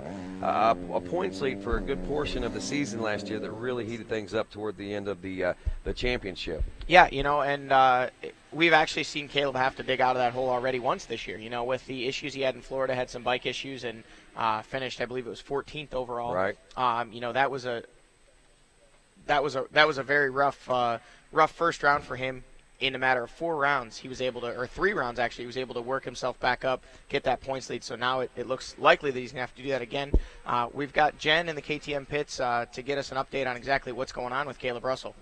points lead for a good portion of the season last year that really heated things up toward the end of the championship. Yeah, and we've actually seen Caleb have to dig out of that hole already once this year. With the issues he had in Florida, had some bike issues, and finished, I believe it was 14th overall. Right. That was a very rough first round for him. In a matter of 4 rounds, he was able to, or 3 rounds actually, he was able to work himself back up, get that points lead. So now it looks likely that he's going to have to do that again. We've got Jen in the KTM pits to get us an update on exactly what's going on with Caleb Russell.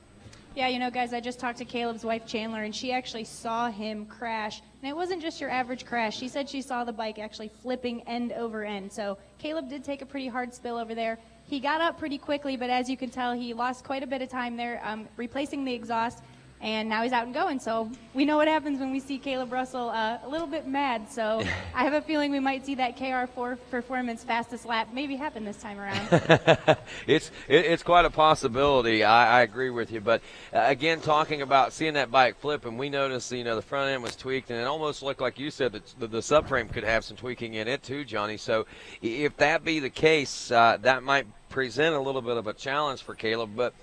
Yeah, guys, I just talked to Caleb's wife, Chandler, and she actually saw him crash. And it wasn't just your average crash. She said she saw the bike actually flipping end over end. So Caleb did take a pretty hard spill over there. He got up pretty quickly, but as you can tell, he lost quite a bit of time there replacing the exhaust. And now he's out and going, so we know what happens when we see Caleb Russell a little bit mad. So I have a feeling we might see that KR4 Performance fastest lap maybe happen this time around. It's quite a possibility. I agree with you. But, again, talking about seeing that bike flip, and we noticed, the front end was tweaked, and it almost looked like you said that the subframe could have some tweaking in it too, Johnny. So if that be the case, that might present a little bit of a challenge for Caleb. But,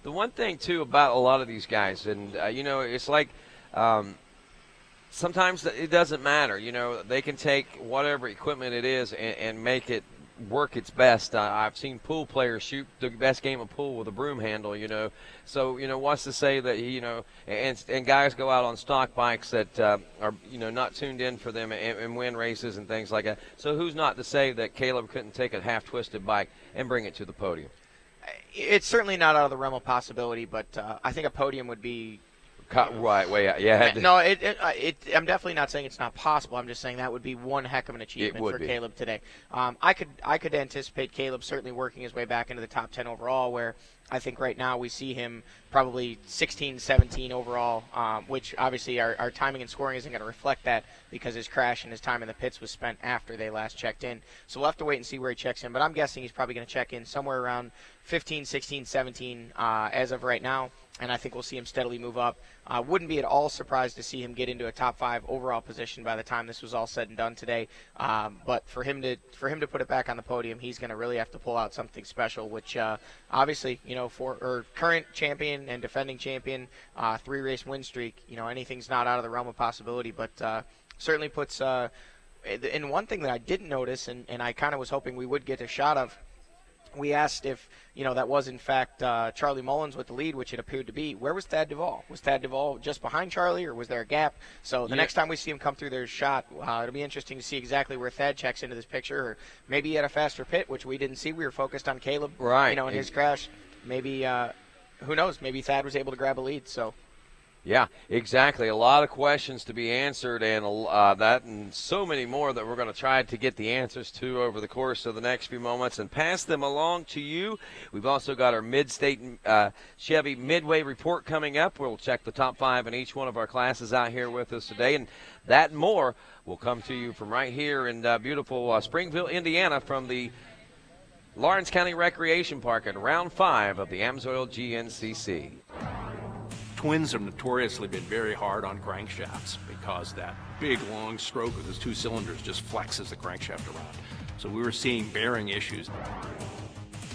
the one thing, too, about a lot of these guys, and, it's like sometimes it doesn't matter. They can take whatever equipment it is and make it work its best. I've seen pool players shoot the best game of pool with a broom handle, So, what's to say that, and guys go out on stock bikes that are, not tuned in for them and win races and things like that. So who's not to say that Caleb couldn't take a half-twisted bike and bring it to the podium? It's certainly not out of the realm of possibility, but I think a podium would be Cut right way out. Yeah. No, I'm definitely not saying it's not possible. I'm just saying that would be one heck of an achievement for Caleb today. I could anticipate Caleb certainly working his way back into the top 10 overall, where I think right now we see him probably 16, 17 overall, which obviously our timing and scoring isn't going to reflect that because his crash and his time in the pits was spent after they last checked in. So we'll have to wait and see where he checks in. But I'm guessing he's probably going to check in somewhere around 15, 16, 17 as of right now. And I think we'll see him steadily move up. Wouldn't be at all surprised to see him get into a top 5 overall position by the time this was all said and done today. But for him to put it back on the podium, he's going to really have to pull out something special, which obviously, for current champion and defending champion, 3-race win streak, anything's not out of the realm of possibility. But certainly puts. And one thing that I didn't notice, and I kind of was hoping we would get a shot of. We asked if, that was in fact Charlie Mullins with the lead, which it appeared to be. Where was Thad Duvall? Was Thad Duvall just behind Charlie, or was there a gap? So the next time we see him come through their shot, it'll be interesting to see exactly where Thad checks into this picture, or maybe he had a faster pit, which we didn't see. We were focused on Caleb, right? In his crash. Maybe, who knows? Maybe Thad was able to grab a lead. So. Yeah, exactly. A lot of questions to be answered, and that and so many more that we're going to try to get the answers to over the course of the next few moments and pass them along to you. We've also got our Mid-State Chevy Midway report coming up. We'll check the top 5 in each one of our classes out here with us today, and that and more will come to you from right here in beautiful Springville, Indiana, from the Lawrence County Recreation Park in round 5 of the AMSOIL GNCC. Twins have notoriously been very hard on crankshafts because that big long stroke with those 2 cylinders just flexes the crankshaft around. So we were seeing bearing issues.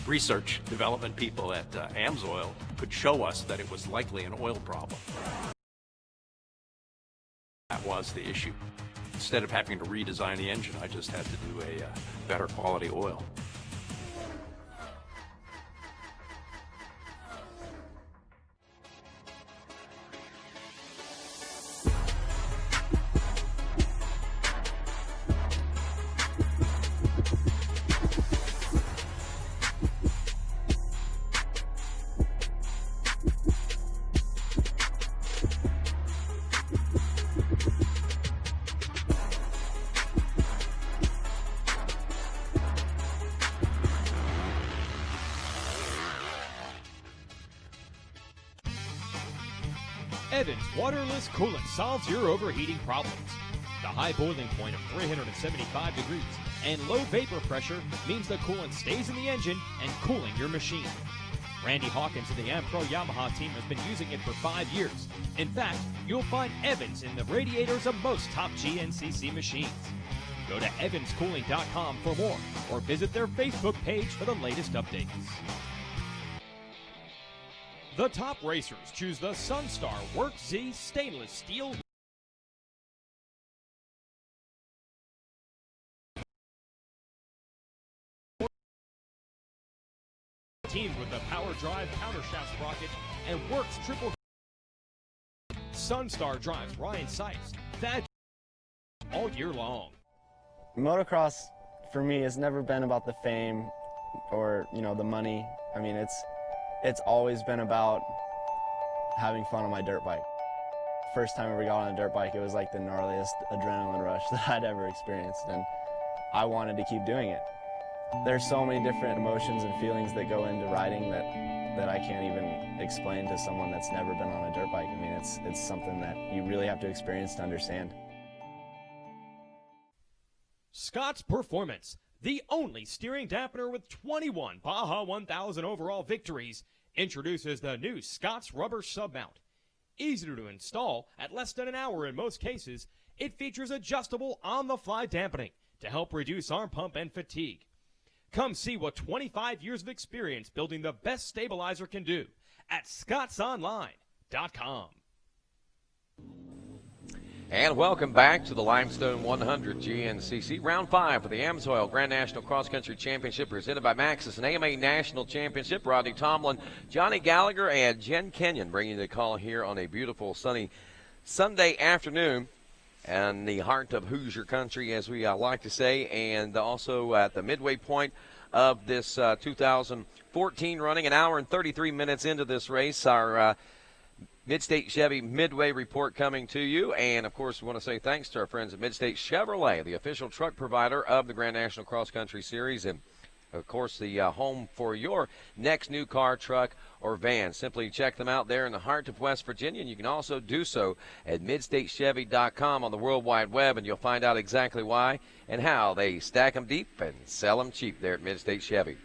Research development people at AMSOIL could show us that it was likely an oil problem. That was the issue. Instead of having to redesign the engine, I just had to do a better quality oil. Evans waterless coolant solves your overheating problems. The high boiling point of 375 degrees and low vapor pressure means the coolant stays in the engine and cooling your machine. Randy Hawkins of the AmPro Yamaha team has been using it for 5 years. In fact, you'll find Evans in the radiators of most top GNCC machines. Go to evanscooling.com for more or visit their Facebook page for the latest updates. The top racers choose the Sunstar Work Z stainless steel teamed with the Power Drive countershaft sprocket and works triple. Sunstar drives Ryan Sipes, Thad all year long. Motocross for me has never been about the fame or the money. I mean, it's always been about having fun on my dirt bike. First time I ever got on a dirt bike, it was like the gnarliest adrenaline rush that I'd ever experienced, and I wanted to keep doing it. There's so many different emotions and feelings that go into riding that I can't even explain to someone that's never been on a dirt bike. I mean, it's something that you really have to experience to understand. Scott's Performance, the only steering dampener with 21 Baja 1000 overall victories, introduces the new Scott's rubber submount. Easy to install at less than an hour in most cases, it features adjustable on-the-fly dampening to help reduce arm pump and fatigue. Come see what 25 years of experience building the best stabilizer can do at scottsonline.com. And welcome back to the Limestone 100 GNCC Round 5 for the AMSOIL Grand National Cross Country Championship presented by Maxxis and AMA National Championship. Rodney Tomlin, Johnny Gallagher, and Jen Kenyon bringing you the call here on a beautiful sunny Sunday afternoon in the heart of Hoosier country, as we like to say, and also at the midway point of this 2014 running. An hour and 33 minutes into this race, our Mid-State Chevy Midway Report coming to you. And, of course, we want to say thanks to our friends at Mid-State Chevrolet, the official truck provider of the Grand National Cross Country Series. And, of course, the home for your next new car, truck, or van. Simply check them out there in the heart of West Virginia. And you can also do so at midstatechevy.com on the World Wide Web. And you'll find out exactly why and how they stack them deep and sell them cheap there at Mid-State Chevy.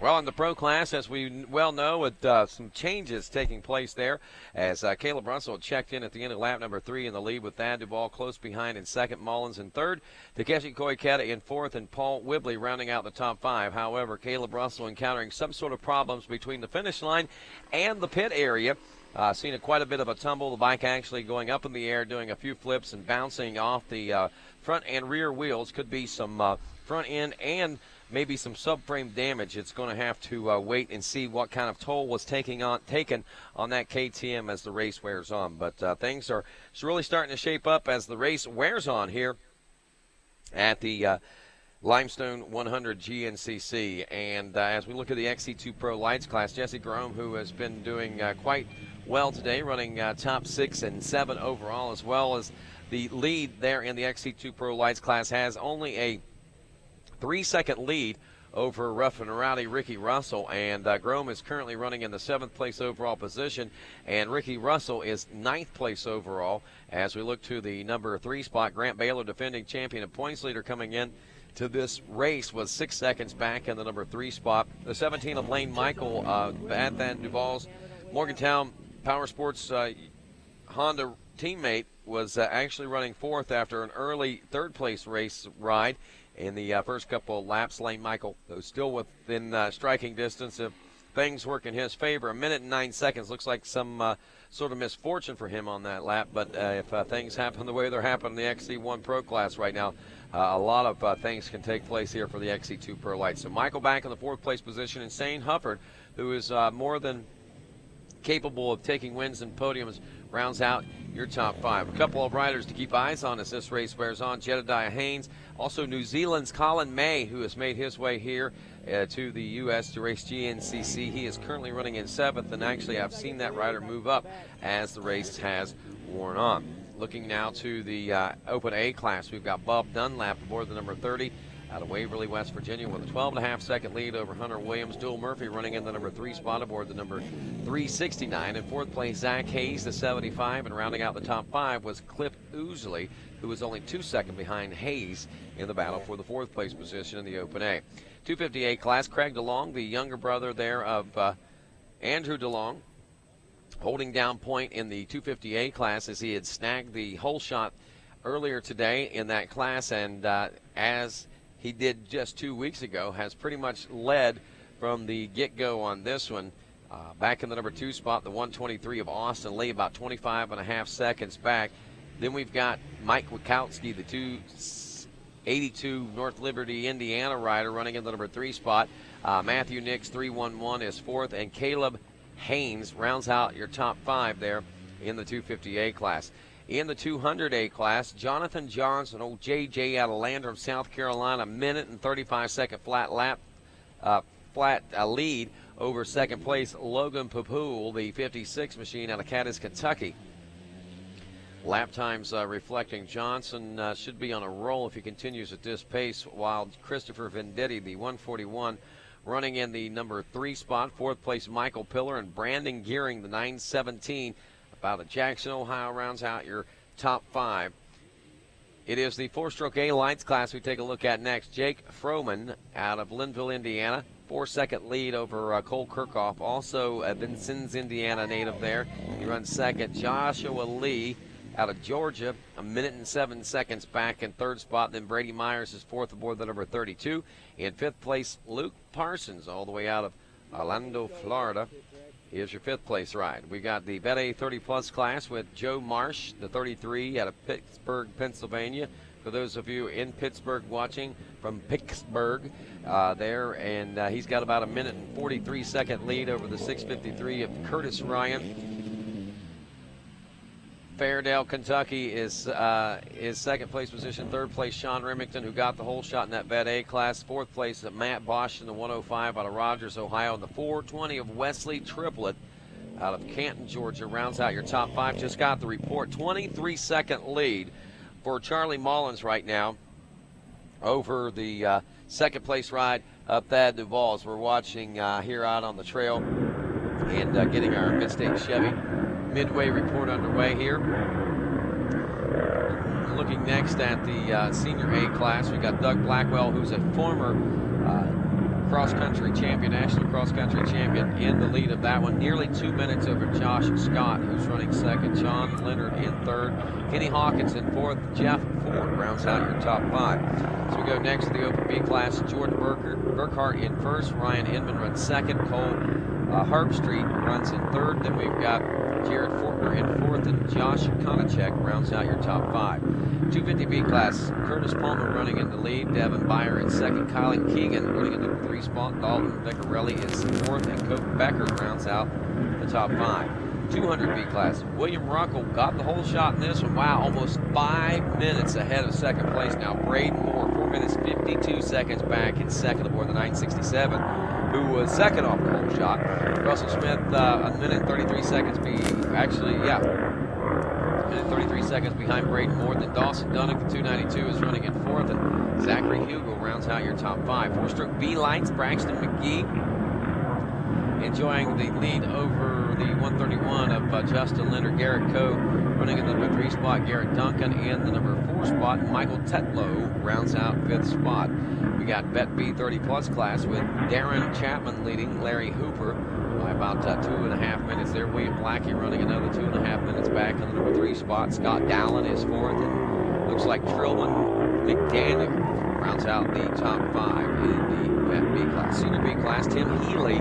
Well, in the pro class, as we well know, with some changes taking place there, as Caleb Russell checked in at the end of lap number 3 in the lead with Thad Duvall close behind in second, Mullins in third, Takeshi Koiketa in fourth, and Paul Whibley rounding out the top 5. However, Caleb Russell encountering some sort of problems between the finish line and the pit area. Seen quite a bit of a tumble, the bike actually going up in the air, doing a few flips and bouncing off the front and rear wheels. Could be some front end and maybe some subframe damage. It's going to have to wait and see what kind of toll was taken on that KTM as the race wears on. But things are really starting to shape up as the race wears on here at the Limestone 100 GNCC. And as we look at the XC2 Pro Lights class, Jesse Grome, who has been doing quite well today, running top 6 and 7 overall, as well as the lead there in the XC2 Pro Lights class, has only a 3-second lead over rough and rowdy Ricky Russell, and Grome is currently running in the 7th place overall position, and Ricky Russell is 9th place overall. As we look to the number 3 spot, Grant Baylor, defending champion and points leader, coming in to this race was 6 seconds back in the number 3 spot. The 17 of Lane Michael at Thad Duvall's Morgantown Power Sports Honda teammate was actually running 4th after an early 3rd place race ride in the first couple of laps. Lane Michael, though, still within striking distance of things work in his favor. 1 minute and 9 seconds looks like some sort of misfortune for him on that lap, but if things happen the way they're happening in the XC1 Pro class right now, a lot of things can take place here for the XC2 Pro Lights. So Michael back in the 4th place position, and Shane Hufford, who is more than capable of taking wins and podiums, rounds out your top 5. A couple of riders to keep eyes on as this race wears on. Jedediah Haynes, also New Zealand's Colin May, who has made his way here to the U.S. to race GNCC. He is currently running in 7th, and actually I've seen that rider move up as the race has worn on. Looking now to the Open A class, we've got Bob Dunlap aboard the number 30 out of Waverly, West Virginia, with a 12.5-second lead over Hunter Williams. Dual Murphy running in the number 3 spot aboard the number 369. In 4th place, Zach Hayes, the 75, and rounding out the top 5 was Cliff Ousley, who was only 2 seconds behind Hayes in the battle for the 4th place position in the Open A. 250A class, Craig DeLong, the younger brother there of Andrew DeLong, holding down point in the 250A class as he had snagged the hole shot earlier today in that class, and as he did just 2 weeks ago, has pretty much led from the get-go on this one. Back in the number 2 spot, the 123 of Austin Lee, about 25.5 seconds back. Then we've got Mike Wachowski, the 282 North Liberty, Indiana rider, running in the number 3 spot. Matthew Nix, 311, is 4th, and Caleb Haynes rounds out your top 5 there in the 250A class. In the 200A class, Jonathan Johnson, old JJ out of Landrum, South Carolina, 1 minute and 35-second flat lead over second place Logan Papool, the 56 machine out of Cadiz, Kentucky. Lap times reflecting Johnson should be on a roll if he continues at this pace, while Christopher Venditti, the 141, running in the number 3 spot. 4th place Michael Pillar, and Brandon Gearing, the 917, out of Jackson, Ohio, rounds out your top 5. It is the 4-stroke A lights class we take a look at next. Jake Froman out of Linville, Indiana, 4-second lead over Cole Kirkhoff, also a Vincennes, Indiana native there. He runs 2nd. Joshua Lee out of Georgia, 1 minute and 7 seconds back in 3rd spot. Then Brady Myers is 4th aboard the number 32. In 5th place, Luke Parsons, all the way out of Orlando, Florida. Here's your 5th place ride. We got the Bet A 30-plus class with Joe Marsh, the 33, out of Pittsburgh, Pennsylvania. For those of you in Pittsburgh watching from Pittsburgh there, and he's got about 1 minute and 43-second lead over the 653 of Curtis Ryan. Fairdale, Kentucky is 2nd place position. 3rd place, Sean Remington, who got the whole shot in that Bet A class. 4th place, Matt Bosch in the 105 out of Rogers, Ohio. And the 420 of Wesley Triplett out of Canton, Georgia, rounds out your top 5. Just got the report. 23-second lead for Charlie Mullins right now over the second place ride of Thad Duvall as we're watching here out on the trail and getting our Mid-State Chevy Midway report underway here. Looking next at the Senior A class, we got Doug Blackwell, who's a former cross-country champion, national cross-country champion, in the lead of that one. Nearly 2 minutes over Josh Scott, who's running second. John Leonard in third. Kenny Hawkins in fourth. Jeff Ford rounds out your top 5. So we go next to the Open B class. Jordan Burkhart in first. Ryan Inman runs second. Cole Herbstreet runs in third. Then we've got Jared Fortner in fourth, and Josh Konachek rounds out your top 5. 250B class, Curtis Palmer running in the lead, Devin Byer in second, Kylan Keegan running in the 3 spot, Dalton Veccarelli is fourth, and Cope Becker rounds out the top 5. 200B class, William Ruckle got the whole shot in this one. Wow, almost 5 minutes ahead of second place now. Braden Moore, 4 minutes 52 seconds back in second aboard the 967, who was second off the whole shot. Russell Smith, a minute 33 seconds a minute 33 seconds behind Braden Moore. Then Dawson Dunnick, the 292, is running in fourth, and Zachary Hugo rounds out your top 5. 4-stroke B lights, Braxton McGee enjoying the lead over the 131 of Justin Leonard. Garrett Coe running in the number 3 spot. Garrett Duncan in the number 4 spot. Michael Tetlow rounds out 5th spot. We got Bet B 30-plus class with Darren Chapman leading Larry Hooper by about 2.5 minutes there. William Blackie running another 2.5 minutes back in the number 3 spot. Scott Dallin is fourth, and looks like Trillman McDaniel rounds out the top 5 in the Bet B class. Senior B class, Tim Healy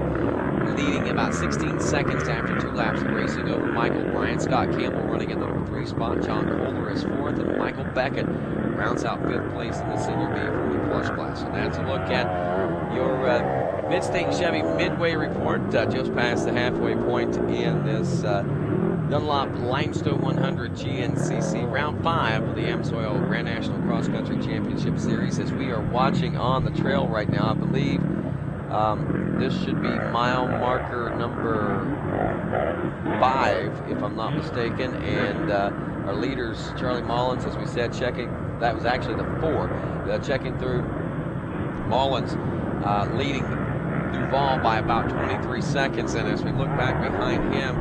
leading about 16 seconds after 2 laps of racing over Michael Bryant. Scott Campbell running in the number 3 spot. John Kohler is fourth, and Michael Beckett rounds out 5th place in the Senior B 40-plus class. And that's a look at your Mid-State Chevy Midway report, just past the halfway point in this Dunlop Limestone 100 GNCC Round 5 of the AMSOIL Grand National Cross Country Championship Series. As we are watching on the trail right now, I believe this should be mile marker number 5, if I'm not mistaken, and our leaders, Charlie Mullins, as we said, checking. That was actually the 4. Checking through. Mullins leading Duvall by about 23 seconds, and as we look back behind him,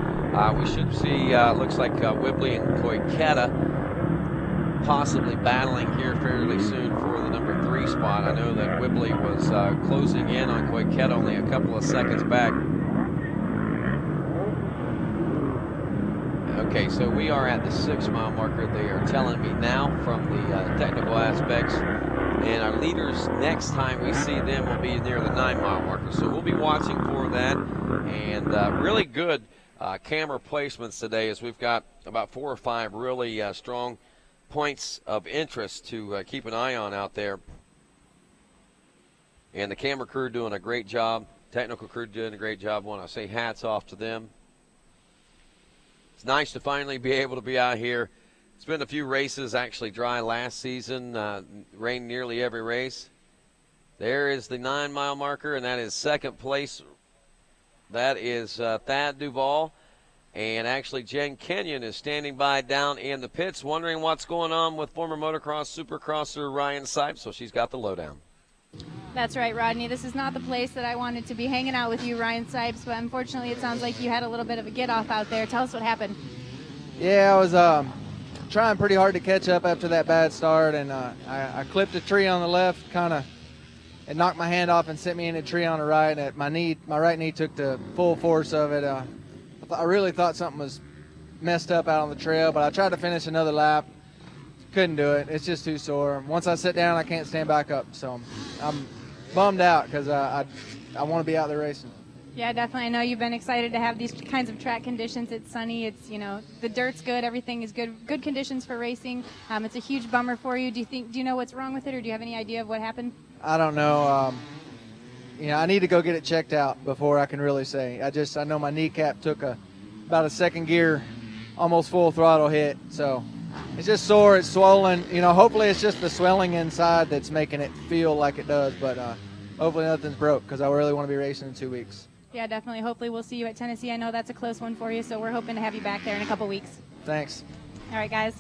we should see, looks like Whibley and Koiketa possibly battling here fairly soon for the number 3 spot. I know that Whibley was closing in on Koiketa, only a couple of seconds back. Okay, so we are at the 6-mile marker. They are telling me now from the technical aspects. And our leaders, next time we see them, will be near the 9-mile marker. So we'll be watching for that. And really good camera placements today, as we've got about 4 or 5 really strong points of interest to keep an eye on out there. And the camera crew doing a great job. Technical crew doing a great job. I want to say hats off to them. It's nice to finally be able to be out here. It's been a few races actually dry last season. Rained nearly every race. There is the 9-mile marker, and that is second place. That is Thad Duvall. And actually Jen Kenyon is standing by down in the pits, wondering what's going on with former motocross supercrosser Ryan Sipes. So she's got the lowdown. That's right, Rodney. This is not the place that I wanted to be hanging out with you, Ryan Sipes, but unfortunately it sounds like you had a little bit of a get-off out there. Tell us what happened. Yeah, I was trying pretty hard to catch up after that bad start, and I clipped a tree on the left, it knocked my hand off and sent me in a tree on the right, and my right knee took the full force of it. I really thought something was messed up out on the trail, but I tried to finish another lap. Couldn't do it. It's just too sore. Once I sit down, I can't stand back up. So I'm bummed out because I want to be out there racing. Yeah, definitely. I know you've been excited to have these kinds of track conditions. It's sunny. It's, the dirt's good. Everything is good. Good conditions for racing. It's a huge bummer for you. Do you know what's wrong with it, or do you have any idea of what happened? I don't know. I need to go get it checked out before I can really say. I know my kneecap took about a second gear, almost full throttle hit. So it's just sore. It's swollen. Hopefully it's just the swelling inside that's making it feel like it does. But hopefully nothing's broke, because I really want to be racing in 2 weeks. Yeah, definitely. Hopefully we'll see you at Tennessee. I know that's a close one for you, so we're hoping to have you back there in a couple weeks. Thanks. All right, guys.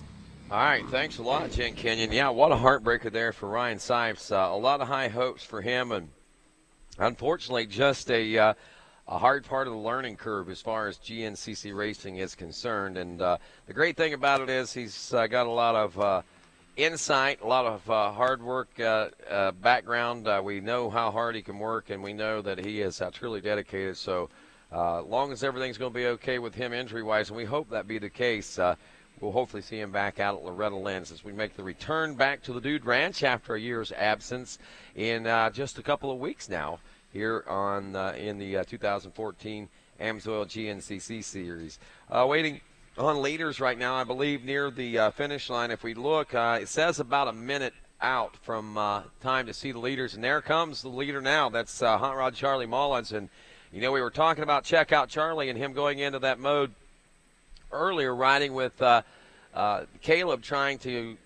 All right, thanks a lot, Jen Kenyon. Yeah, what a heartbreaker there for Ryan Sipes. A lot of high hopes for him, and unfortunately just a hard part of the learning curve as far as GNCC racing is concerned. And the great thing about it is he's got a lot of insight, a lot of hard work background. We know how hard he can work, and we know that he is truly dedicated. So as long as everything's going to be okay with him injury-wise, and we hope that be the case, we'll hopefully see him back out at Loretta Lynn's as we make the return back to the Dude Ranch after a year's absence in just a couple of weeks now here on in the 2014 AMSOIL GNCC Series. Waiting on leaders right now, I believe, near the finish line. If we look, it says about a minute out from time to see the leaders, and there comes the leader now. That's Hot Rod Charlie Mullins. And, you know, we were talking about Check Out Charlie and him going into that mode earlier, riding with Caleb, trying to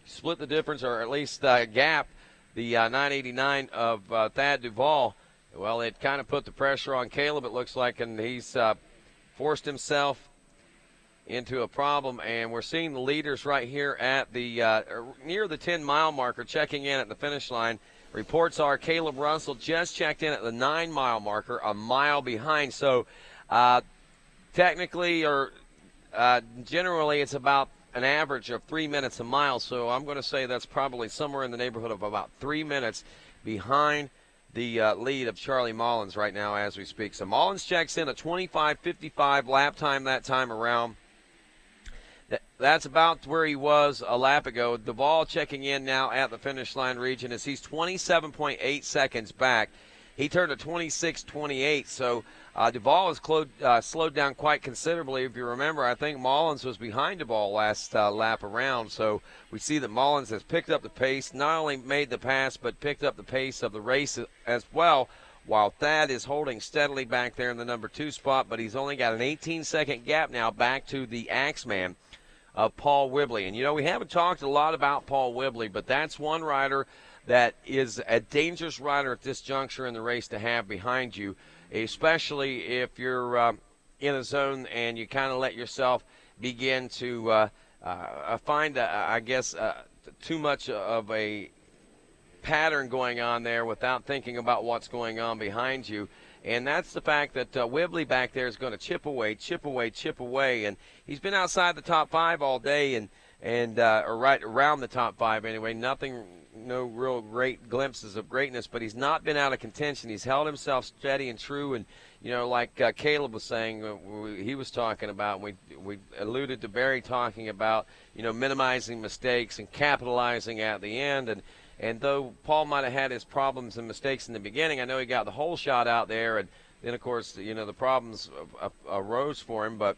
split the difference or at least gap the 989 of Thad Duvall. Well, it kind of put the pressure on Caleb, it looks like, and he's forced himself into a problem. And we're seeing the leaders right here at the near the 10-mile marker checking in at the finish line. Reports are Caleb Russell just checked in at the 9-mile marker, a mile behind. So technically or generally it's about an average of 3 minutes a mile. So I'm going to say that's probably somewhere in the neighborhood of about 3 minutes behind the lead of Charlie Mullins right now as we speak. So Mullins checks in a 25:55 lap time that time around. That's about where he was a lap ago. Duvall checking in now at the finish line region as he's 27.8 seconds back. He turned a 26:28, so Duvall has slowed down quite considerably. If you remember, I think Mullins was behind Duvall last lap around, so we see that Mullins has picked up the pace, not only made the pass, but picked up the pace of the race as well, while Thad is holding steadily back there in the number 2 spot, but he's only got an 18-second gap now back to the Axeman of Paul Whibley. And, you know, we haven't talked a lot about Paul Whibley, but that's one rider that is a dangerous rider at this juncture in the race to have behind you, especially if you're in a zone and you kind of let yourself begin to find, I guess, too much of a pattern going on there without thinking about what's going on behind you. And that's the fact that Whibley back there is going to chip away. And he's been outside the top 5 all day or right around the top 5 anyway. No real great glimpses of greatness, but he's not been out of contention. He's held himself steady and true, and, you know, like Caleb was saying, he was talking about, we alluded to Barry talking about, you know, minimizing mistakes and capitalizing at the end. And though Paul might have had his problems and mistakes in the beginning, I know he got the whole shot out there, and then, of course, you know, the problems arose for him, but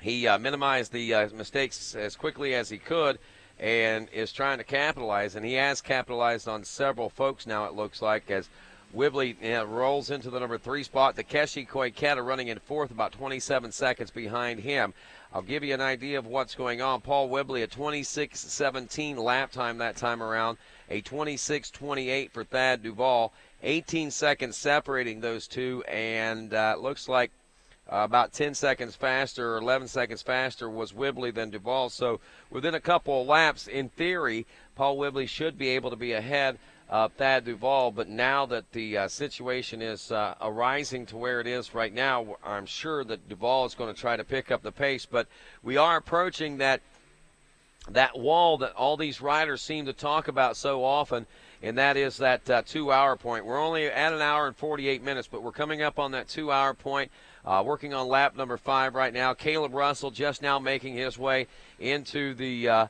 he minimized the mistakes as quickly as he could, and is trying to capitalize, and he has capitalized on several folks now, it looks like, as Whibley rolls into the number 3 spot. Takeshi Koiketa running in 4th, about 27 seconds behind him. I'll give you an idea of what's going on. Paul Whibley, a 26:17 lap time that time around, a 26:28 for Thad Duvall, 18 seconds separating those two, and it looks like about 10 seconds faster or 11 seconds faster was Whibley than Duvall. So within a couple of laps, in theory, Paul Whibley should be able to be ahead of Thad Duvall. But now that the situation is arising to where it is right now, I'm sure that Duvall is going to try to pick up the pace. But we are approaching that wall that all these riders seem to talk about so often, and that is that 2-hour point. We're only at 1 hour and 48 minutes, but we're coming up on that 2-hour point. Working on lap number 5 right now. Caleb Russell just now making his way into the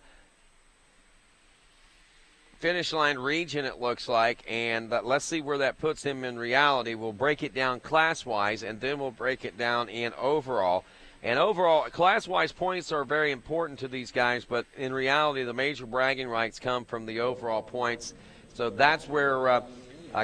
finish line region, it looks like, and let's see where that puts him in reality. We'll break it down class-wise, and then we'll break it down in overall. And overall, class-wise points are very important to these guys, but in reality, the major bragging rights come from the overall points. So that's where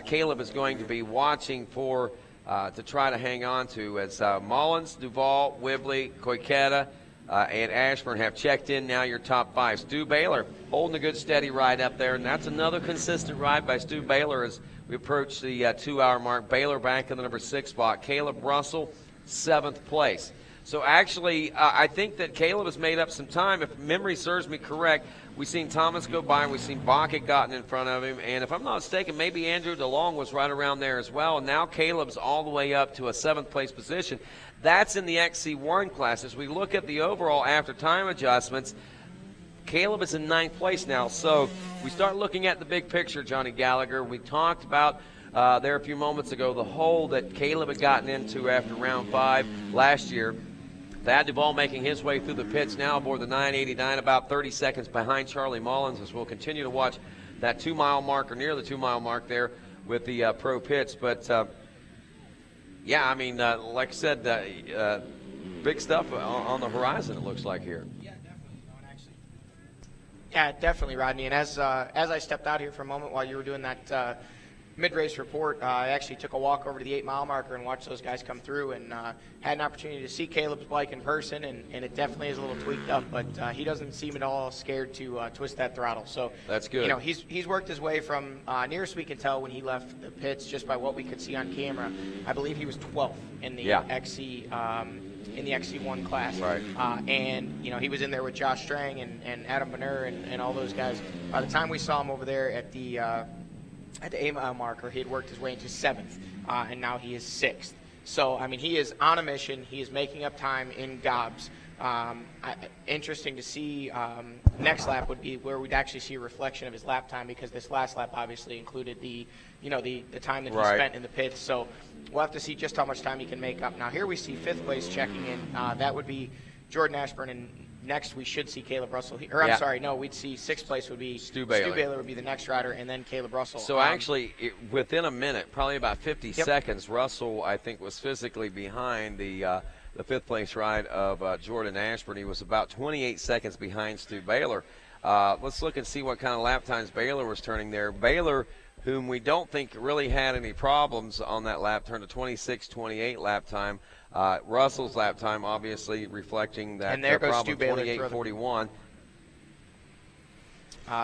Caleb is going to be watching for to try to hang on to, as Mullins, Duvall, Whibley, Koiketa, and Ashburn have checked in now, your top 5. Stu Baylor holding a good steady ride up there, and that's another consistent ride by Stu Baylor, as we approach the 2-hour mark. Baylor back in the number 6 spot. Caleb Russell, 7th place. So actually, I think that Caleb has made up some time. If memory serves me correct, we've seen Thomas go by, and we've seen Bach had gotten in front of him. And if I'm not mistaken, maybe Andrew DeLong was right around there as well. And now Caleb's all the way up to a 7th place position. That's in the XC1 class. As we look at the overall after time adjustments, Caleb is in 9th place now. So we start looking at the big picture, Johnny Gallagher. We talked about there a few moments ago the hole that Caleb had gotten into after round 5 last year. Thad Duvall making his way through the pits now aboard the 989, about 30 seconds behind Charlie Mullins, as we'll continue to watch that 2-mile mark or near the 2-mile mark there with the pro pits. But, yeah, I mean, like I said, big stuff on the horizon, it looks like here. Yeah, definitely, Rodney. And as I stepped out here for a moment while you were doing that mid-race report, I actually took a walk over to the 8-mile marker and watched those guys come through, and had an opportunity to see Caleb's bike in person, and it definitely is a little tweaked up, but he doesn't seem at all scared to twist that throttle. So that's good. You know, he's worked his way from nearest we can tell when he left the pits, just by what we could see on camera. I believe he was 12th in the in the XC1 class. Right. And, you know, he was in there with Josh Strang and Adam Bonner and all those guys. By the time we saw him over there at the 8-mile marker, he had worked his way into 7th, and now he is 6th. So, I mean, he is on a mission. He is making up time in gobs. Interesting to see. Next lap would be where we'd actually see a reflection of his lap time, because this last lap obviously included the time that he spent in the pits. So we'll have to see just how much time he can make up. Now here we see 5th place checking in. That would be Jordan Ashburn, and next we should see Caleb Russell. I'm sorry, no, we'd see 6th place would be Stu Baylor. Stu Baylor would be the next rider, and then Caleb Russell. So actually, within a minute, probably about 50 seconds, Russell, I think, was physically behind the 5th place ride of Jordan Ashburn. He was about 28 seconds behind Stu Baylor. Let's look and see what kind of lap times Baylor was turning there. Baylor, whom we don't think really had any problems on that lap, turned a 26-28 lap time. Russell's lap time obviously reflecting that and there goes problem, Stu Baylor 28-41.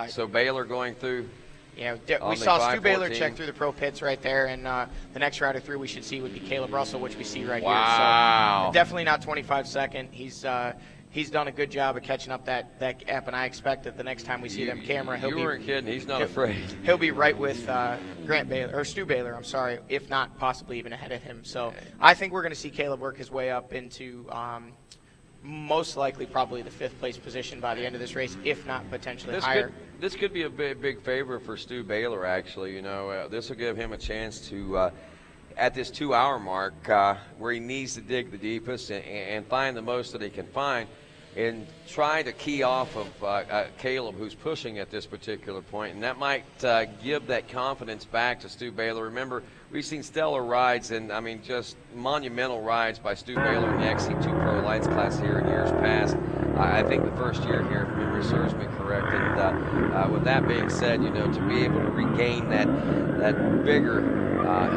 So Baylor going through. Yeah, we saw Stu Baylor check through the pro pits right there, and the next rider through we should see would be Caleb Russell, which we see right here. So definitely not 25 second. He's done a good job of catching up that gap, and I expect that the next time we see them camera, you weren't kidding. He's not afraid. He'll be right with Stu Baylor, I'm sorry, if not possibly even ahead of him. So I think we're going to see Caleb work his way up into most likely probably the 5th place position by the end of this race, if not potentially higher. This could be a big favor for Stu Baylor, actually. You know, this will give him a chance to, at this 2-hour mark, where he needs to dig the deepest and find the most that he can find, and try to key off of Caleb, who's pushing at this particular point. And that might give that confidence back to Stu Baylor. Remember, we've seen stellar rides, and I mean just monumental rides by Stu Baylor in the XC2 Pro Lights class here in years past. I think the first year here, if memory serves me correct. And with that being said, you know, to be able to regain that vigor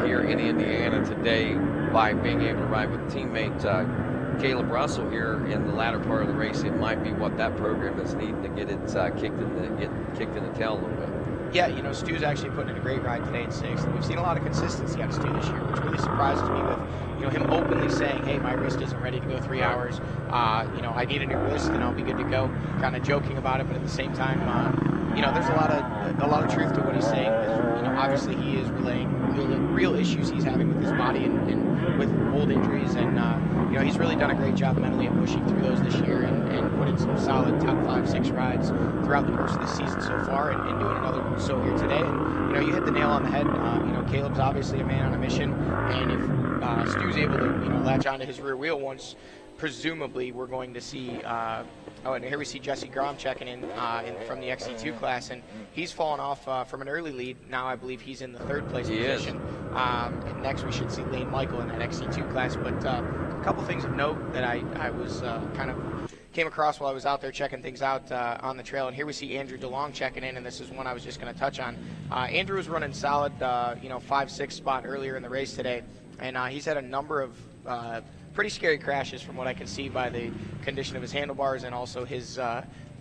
here in Indiana today by being able to ride with teammate Caleb Russell here in the latter part of the race, it might be what that program is needing to get it kicked in the tail a little bit. Yeah, you know, Stu's actually putting in a great ride today in 6th, and we've seen a lot of consistency out of Stu this year, which really surprises me with, you know, him openly saying, hey, my wrist isn't ready to go 3 hours. You know, I need a new wrist and I'll be good to go. Kind of joking about it, but at the same time, you know, there's a lot of truth to what he's saying. You know, obviously he is relaying real issues he's having with his body and with old injuries, and you know, he's really done a great job mentally of pushing through those this year and put in some solid top 5-6 rides throughout the course of the season so far, and doing another so here today. And you know, you hit the nail on the head. You know, Caleb's obviously a man on a mission, and if Stu's able to, you know, latch onto his rear wheel once, presumably we're going to see and here we see Jesse Grom checking in from the XC2 class, and he's fallen off from an early lead. Now I believe he's in the 3rd place position. And next we should see Lane Michael in that XC2 class. But a couple things of note that I was kind of came across while I was out there checking things out on the trail. And here we see Andrew DeLong checking in, and this is one I was just going to touch on. Andrew was running solid, 5-6 spot earlier in the race today, and he's had a number of pretty scary crashes from what I can see by the condition of his handlebars and also his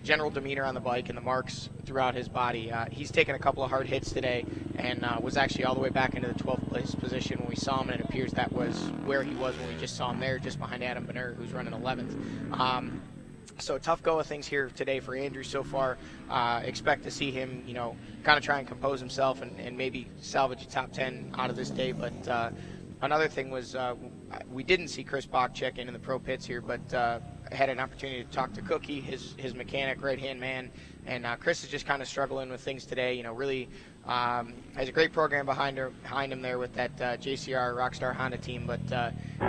general demeanor on the bike and the marks throughout his body. He's taken a couple of hard hits today and was actually all the way back into the 12th place position when we saw him, and it appears that was where he was when we just saw him there, just behind Adam Benner, who's running 11th. So tough go of things here today for Andrew so far. Expect to see him, kind of try and compose himself and maybe salvage a top 10 out of this day. But another thing was we didn't see Chris Bach check in the pro pits here, but had an opportunity to talk to Cookie, his mechanic, right-hand man. And Chris is just kind of struggling with things today. Really has a great program behind him there with that JCR Rockstar Honda team, but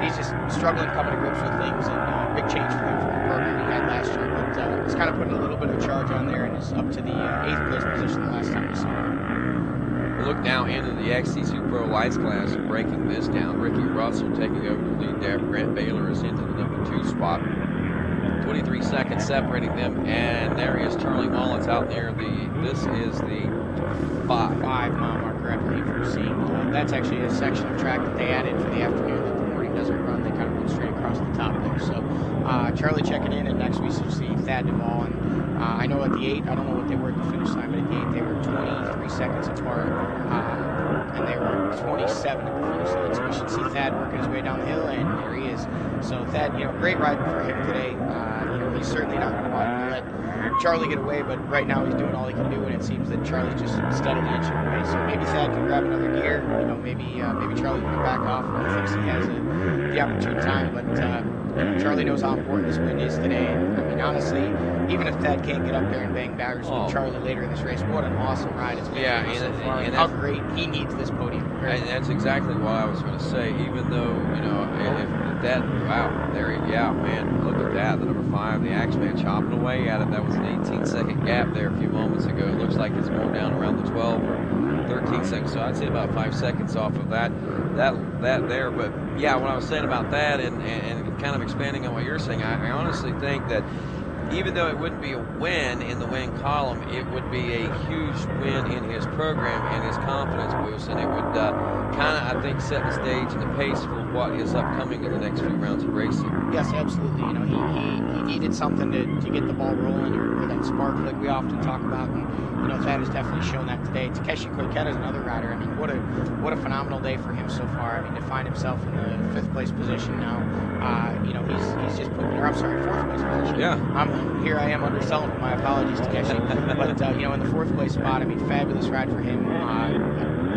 he's just struggling coming to grips with things, and big change for him from the program he had last year. But he's kind of putting a little bit of charge on there and is up to the 8th place position the last time we saw him. We'll look now into the XC2 Pro Lights class, breaking this down. Ricky Russell taking over the lead there. Grant Baylor is into the number 2 spot. 23 seconds separating them, and there is Charlie Mullins out there. This is the 5-mile marker, I believe we're seeing. That's actually a section of track that they added for the afternoon that the morning doesn't run. They kind of went straight across the top there. So Charlie checking in, and next we should see Thad Duvall. And I know at the 8, I don't know what they were at the finish line, but at the 8 they were 23 seconds apart, and they were 27 at the finish line. So we should see Thad working his way down the hill, and there he is. So Thad, great ride for him today. He's certainly not going to want to let Charlie get away, but right now he's doing all he can do, and it seems that Charlie's just steadily inching away. So maybe Thad can grab another gear. Maybe Charlie can back off when he thinks he has the opportune time. But Charlie knows how important this win is today. And, I mean, honestly, even if Thad can't get up there and bang batters with Charlie later in this race, what an awesome ride it's been so far. And how great he needs this podium. And that's exactly what I was going to say. Even though, if that, wow, there, yeah, man, look at that. The number 5, the Axeman chopping away at it. That was an 18-second gap there a few moments ago. It looks like it's going down around the 12 or 13 seconds. So I'd say about 5 seconds off of that there. But yeah, what I was saying about that and kind of expanding on what you're saying, I honestly think that even though it wouldn't be a win in the win column, it would be a huge win in his program and his confidence boost, and it would kind of, I think, set the stage and the pace for what is upcoming in the next few rounds of racing. Yes, absolutely. He needed something to get the ball rolling, or that spark like we often talk about, and Thad has definitely shown that today. Takeshi Koiketa is another rider. I mean, what a phenomenal day for him so far. I mean, to find himself in the 5th place position now, he's just putting, or I'm sorry, 4th place position. Yeah. Here I am underselling him. My apologies, Takeshi. But in the 4th place spot, I mean, fabulous ride for him.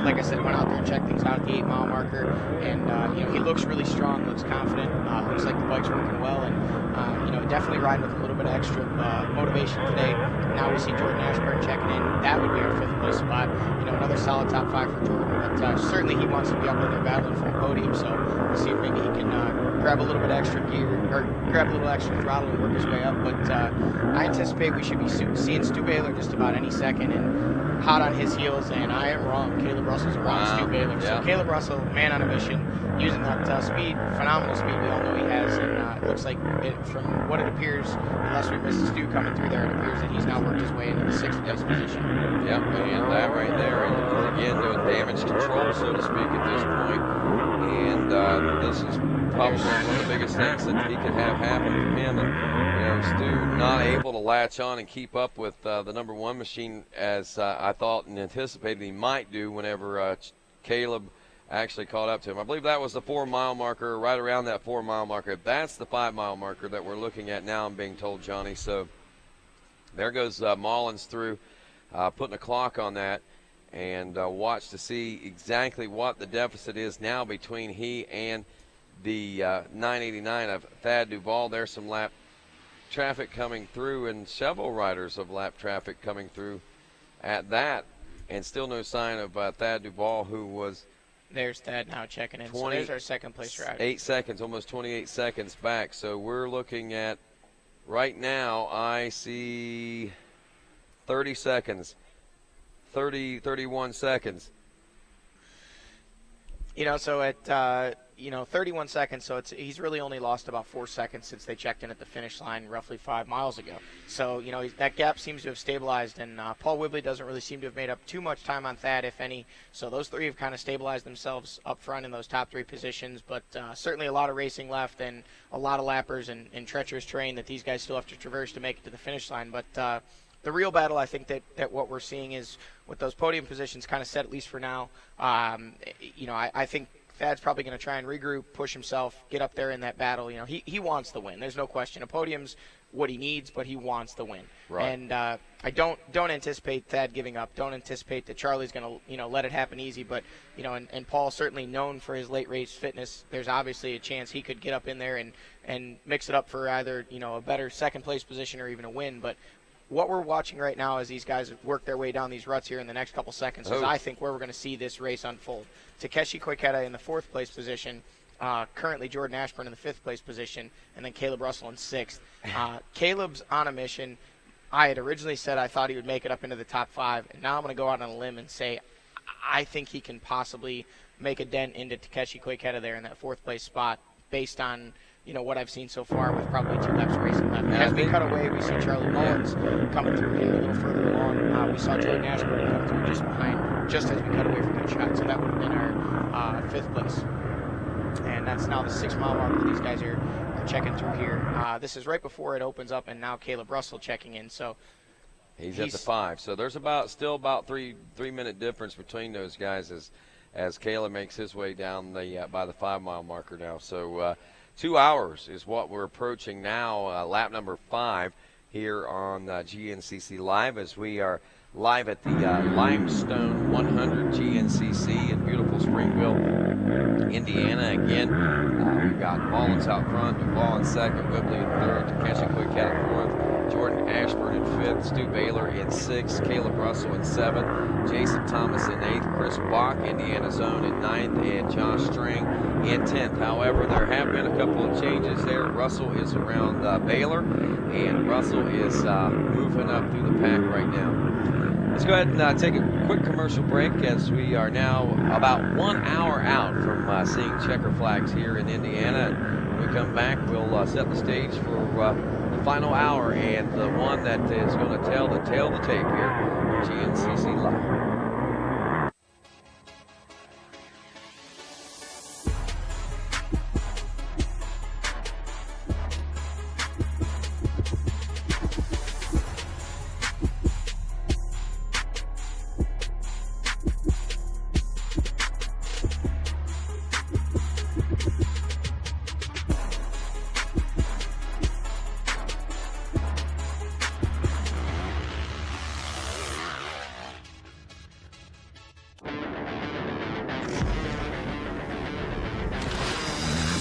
Like I said, went out there and checked things out at the 8-mile marker, and he looks really strong, looks confident, looks like the bike's working well, and definitely riding with a little bit of extra motivation today. Now we see Jordan Ashburn checking in. That would be our 5th place spot. Another solid top 5 for Jordan, but certainly he wants to be up in there battling for a podium. So we'll see if maybe he can grab a little bit extra gear or grab a little extra throttle and work his way up. But I anticipate we should be seeing Stu Baylor just about any second, and hot on his heels. And I am wrong. Caleb Russell's around Stu Baylor. So Caleb Russell, man on a mission, using that speed, phenomenal speed we all know he has, and it looks like from what it appears, unless we missed Stu coming through there, it appears that he's now worked his way into the 6th place position. Yep, and that right there, and again doing damage control, so to speak, at this point. And this is probably one of the biggest things that he could have happen for him. And Stu not able to latch on and keep up with the number 1 machine as I thought and anticipated he might do whenever Caleb actually caught up to him. I believe that was the 4-mile marker, right around that 4-mile marker. That's the 5-mile marker that we're looking at now, I'm being told, Johnny. So there goes Mullins through, putting a clock on that, and watch to see exactly what the deficit is now between he and the 989 of Thad Duvall. There's some lap traffic coming through, and several riders of lap traffic coming through at that, and still no sign of Thad Duvall, who was There's Thad now checking in. So there's our 2nd place rider. 8 seconds, almost 28 seconds back. So we're looking at, right now, I see 30 seconds, 31 seconds. So at, 31 seconds, so he's really only lost about 4 seconds since they checked in at the finish line roughly 5 miles ago. So, that gap seems to have stabilized, and Paul Whibley doesn't really seem to have made up too much time on Thad, if any. So those three have kind of stabilized themselves up front in those top three positions, but certainly a lot of racing left and a lot of lappers and treacherous terrain that these guys still have to traverse to make it to the finish line. But the real battle, I think that what we're seeing is with those podium positions kind of set, at least for now. I think Thad's probably going to try and regroup, push himself, get up there in that battle. He wants the win. There's no question. A podium's what he needs, but he wants the win. Right. And I don't anticipate Thad giving up. Don't anticipate that Charlie's going to let it happen easy. But and Paul's certainly known for his late race fitness. There's obviously a chance he could get up in there and mix it up for either a better second place position or even a win. But what we're watching right now as these guys work their way down these ruts here in the next couple seconds is, I think, where we're going to see this race unfold. Takeshi Koiketa in the 4th place position, currently Jordan Ashburn in the 5th place position, and then Caleb Russell in 6th. Caleb's on a mission. I had originally said I thought he would make it up into the top 5, and now I'm going to go out on a limb and say I think he can possibly make a dent into Takeshi Koiketa there in that 4th place spot based on what I've seen so far with probably 2 laps of racing left. As we cut away, we see Charlie Mullins coming through here a little further along. We saw Jordan Ashburn come through just behind, just as we cut away from that shot. So that would have been our 5th place. And that's now the 6-mile mark where these guys are checking through here. This is right before it opens up, and now Caleb Russell checking in. So he's at the 5. So there's still about 3-minute difference between those guys as Caleb makes his way down by the 5-mile marker now. So 2 hours is what we're approaching now, lap number 5 here on GNCC Live, as we are live at the Limestone 100 GNCC in beautiful Springville, Indiana. Again, we've got Mullins out front, Duvall in 2nd, Whibley in 3rd, Takeshi Koiketa 4th, Jordan Ashburn in 5th, Stu Baylor in 6th, Caleb Russell in 7th, Jason Thomas in 8th, Chris Bach, Indiana's own, in 9th, and Josh String in 10th. However, there have been a couple of changes there. Russell is around Baylor, and Russell is moving up through the pack right now. Let's go ahead and take a quick commercial break, as we are now about 1 hour out from seeing checker flags here in Indiana. And when we come back, we'll set the stage for the final hour and the one that is going to tell the tale of the tape here on GNCC Live.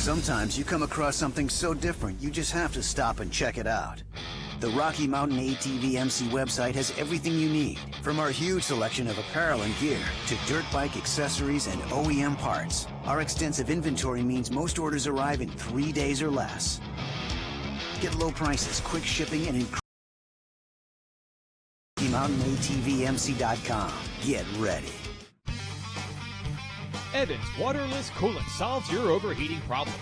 Sometimes you come across something so different, you just have to stop and check it out. The Rocky Mountain ATV MC website has everything you need, from our huge selection of apparel and gear to dirt bike accessories and OEM parts. Our extensive inventory means most orders arrive in 3 days or less. Get low prices, quick shipping, and RockyMountainATVMC.com. Get ready. Evans Waterless Coolant solves your overheating problems.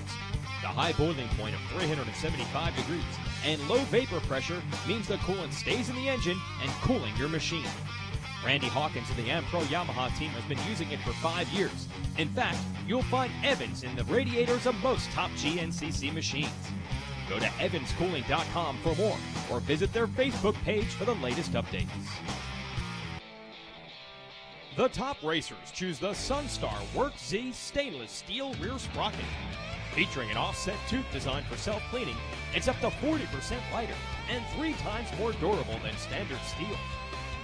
The high boiling point of 375 degrees and low vapor pressure means the coolant stays in the engine and cooling your machine. Randy Hawkins of the AmPro Yamaha team has been using it for 5 years. In fact, you'll find Evans in the radiators of most top GNCC machines. Go to evanscooling.com for more, or visit their Facebook page for the latest updates. The top racers choose the Sunstar Work Z stainless steel rear sprocket. Featuring an offset tooth designed for self-cleaning, it's up to 40% lighter and 3 times more durable than standard steel.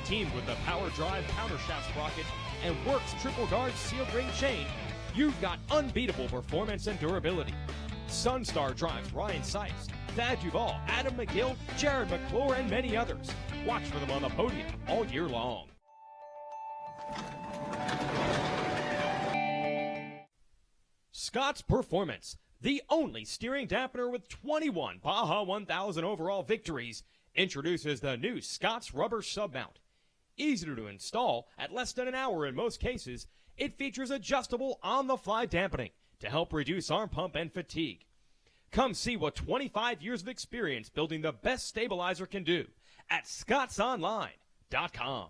Teamed with the Power Drive countershaft sprocket and Works Triple Guard Seal Ring chain, you've got unbeatable performance and durability. Sunstar drives Ryan Seitz, Thad Duvall, Adam McGill, Jared McClure, and many others. Watch for them on the podium all year long. Scott's Performance, the only steering dampener with 21 Baja 1000 overall victories, introduces the new Scott's Rubber Submount. Easy to install at less than an hour in most cases, it features adjustable on-the-fly dampening to to help reduce arm pump and fatigue. Come see what 25 years of experience building the best stabilizer can do at scottsonline.com.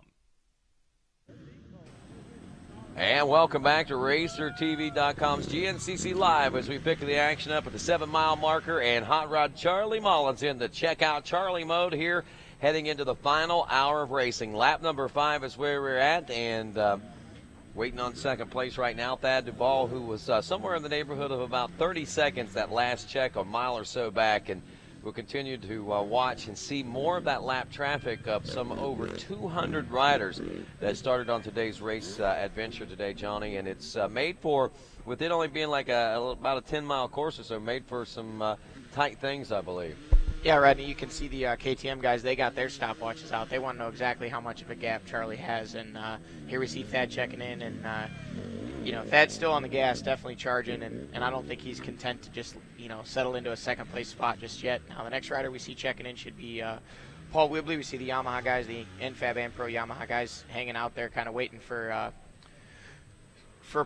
And welcome back to RacerTV.com's GNCC Live as we pick the action up at the 7-mile marker, and Hot Rod Charlie Mullins in the checkout Charlie mode here, heading into the final hour of racing. Lap number 5 is where we're at, and waiting on second place right now, Thad Duvall, who was somewhere in the neighborhood of about 30 seconds that last check, a mile or so back, and we'll continue to watch and see more of that lap traffic of some over 200 riders that started on today's race adventure today, Johnny, and it's made for, with it only being like about a 10-mile course or so, made for some tight things, I believe. Yeah, Rodney, you can see the KTM guys, they got their stopwatches out. They want to know exactly how much of a gap Charlie has, and here we see Thad checking in, and Thad's still on the gas, definitely charging, and I don't think he's content to just, settle into a second place spot just yet. Now, the next rider we see checking in should be Paul Wibley. We see the Yamaha guys, the NFAB and Pro Yamaha guys hanging out there, kind of waiting for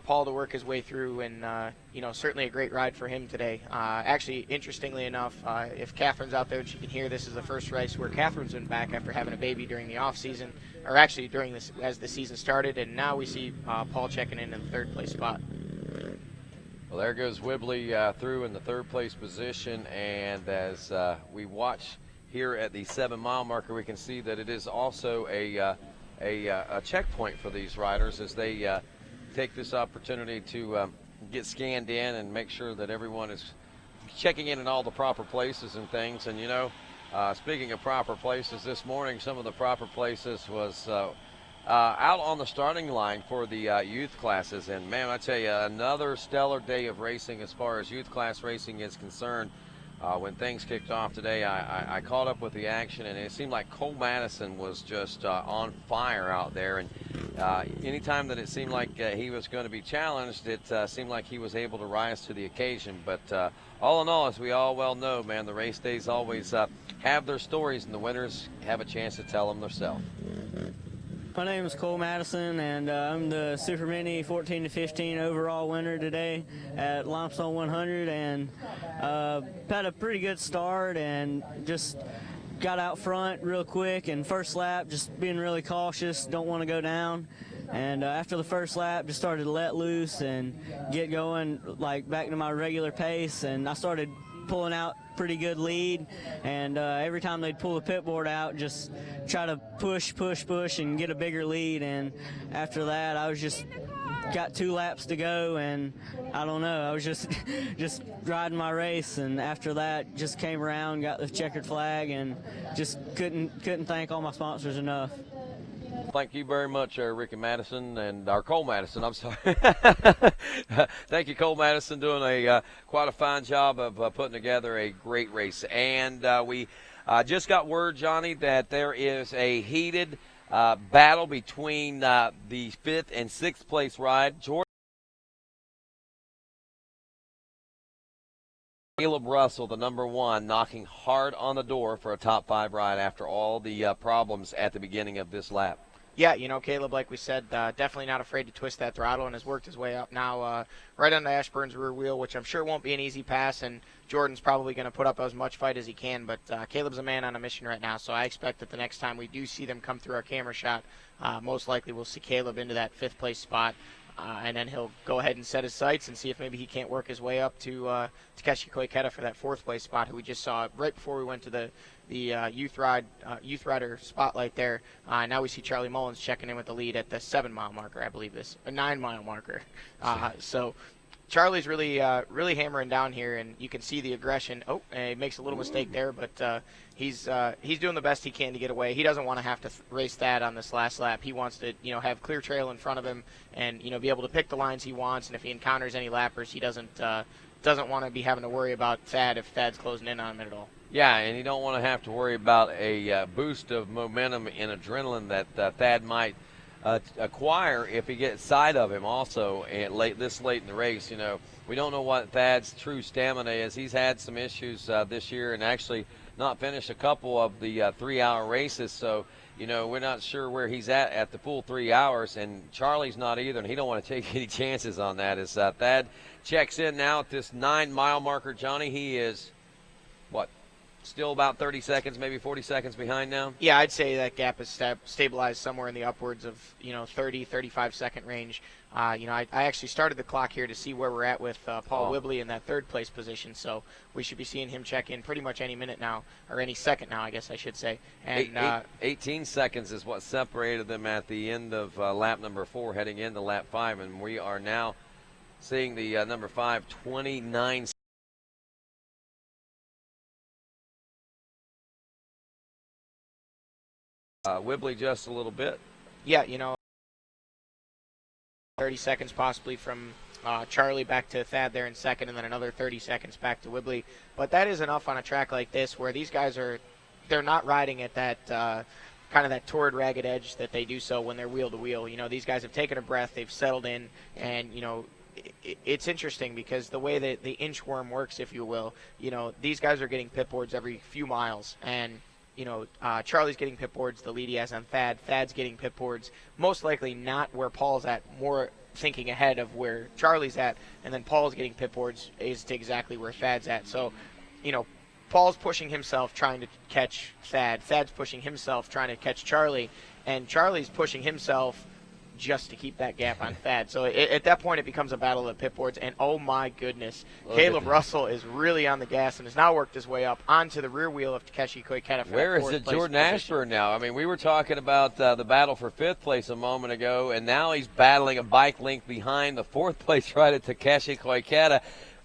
Paul to work his way through, and certainly a great ride for him today. Actually, interestingly enough, if Catherine's out there and she can hear, this is the first race where Catherine's been back after having a baby during the off season, or actually during this as the season started, and now we see Paul checking in the third place spot. Well, there goes Wibley through in the third place position, and as we watch here at the 7-mile marker, we can see that it is also a checkpoint for these riders as they take this opportunity to get scanned in and make sure that everyone is checking in all the proper places and things. And speaking of proper places, this morning some of the proper places was out on the starting line for the youth classes, and man, I tell you, another stellar day of racing as far as youth class racing is concerned. When things kicked off today, I caught up with the action, and it seemed like Cole Madison was just on fire out there. And anytime that it seemed like he was going to be challenged, it seemed like he was able to rise to the occasion. But all in all, as we all well know, man, the race days always have their stories, and the winners have a chance to tell them themselves. My name is Cole Madison, and I'm the Super Mini 14 to 15 overall winner today at Limestone 100, and had a pretty good start and just got out front real quick, and first lap just being really cautious, don't want to go down. And after the first lap, just started to let loose and get going like back to my regular pace, and I started pulling out pretty good lead, and every time they'd pull the pit board out, just try to push and get a bigger lead. And after that, I was just got 2 laps to go, and I don't know, I was just riding my race, and after that just came around, got the checkered flag, and just couldn't thank all my sponsors enough. Thank you very much, Ricky Madison, and Cole Madison, I'm sorry. Thank you, Cole Madison, doing quite a fine job of putting together a great race. And we just got word, Johnny, that there is a heated battle between the 5th and 6th place ride. Caleb Russell, the number 1, knocking hard on the door for a top 5 ride after all the problems at the beginning of this lap. Yeah, Caleb, like we said, definitely not afraid to twist that throttle, and has worked his way up now right on Ashburn's rear wheel, which I'm sure won't be an easy pass, and Jordan's probably going to put up as much fight as he can, but Caleb's a man on a mission right now, so I expect that the next time we do see them come through our camera shot, most likely we'll see Caleb into that 5th place spot, and then he'll go ahead and set his sights and see if maybe he can't work his way up to Takeshi Koiketa for that 4th place spot, who we just saw right before we went to the youth rider spotlight there. Now we see Charlie Mullins checking in with the lead at the 7-mile marker, I believe this, a 9-mile marker. So Charlie's really hammering down here, and you can see the aggression. Oh, and he makes a little mistake there, but he's doing the best he can to get away. He doesn't want to have to race that on this last lap. He wants to have clear trail in front of him, and be able to pick the lines he wants. And if he encounters any lappers, he doesn't want to be having to worry about Thad if Thad's closing in on him at all. Yeah, and you don't want to have to worry about a boost of momentum and adrenaline that Thad might acquire if he gets sight of him also this late in the race. You know, we don't know what Thad's true stamina is. He's had some issues this year and actually not finished a couple of the 3-hour races. So, you know, we're not sure where he's at the full 3 hours, and Charlie's not either, and he don't want to take any chances on that. As Thad checks in now at this 9-mile marker, Johnny, he is, what, still about 30 seconds, maybe 40 seconds behind now? Yeah, I'd say that gap is stabilized somewhere in the upwards of, 30, 35-second range. I actually started the clock here to see where we're at with Paul Whibley in that third-place position, so we should be seeing him check in pretty much any minute now, or any second now, I guess I should say. And 18 seconds is what separated them at the end of lap number 4 heading into lap 5, and we are now seeing the number 5, 29 Whibley just a little bit. Yeah, 30 seconds possibly from Charlie back to Thad there in second, and then another 30 seconds back to Whibley. But that is enough on a track like this where these guys they're not riding at that kind of that torrid, ragged edge that they do so when they're wheel to wheel. These guys have taken a breath, they've settled in, and, it's interesting because the way that the inchworm works, if you will, these guys are getting pit boards every few miles, and Charlie's getting pit boards, the lead he has on Thad. Thad's getting pit boards, most likely not where Paul's at, more thinking ahead of where Charlie's at, and then Paul's getting pit boards is to exactly where Thad's at. So, Paul's pushing himself trying to catch Thad. Thad's pushing himself trying to catch Charlie, and Charlie's pushing himself just to keep that gap on Thad. So at that point, it becomes a battle of the pit boards, and oh my goodness, Caleb Russell is really on the gas and has now worked his way up onto the rear wheel of Takeshi Koikata. Where is it Jordan Ashburn now? I mean, we were talking about the battle for 5th place a moment ago, and now he's battling a bike length behind the 4th place rider, Takeshi Koikata.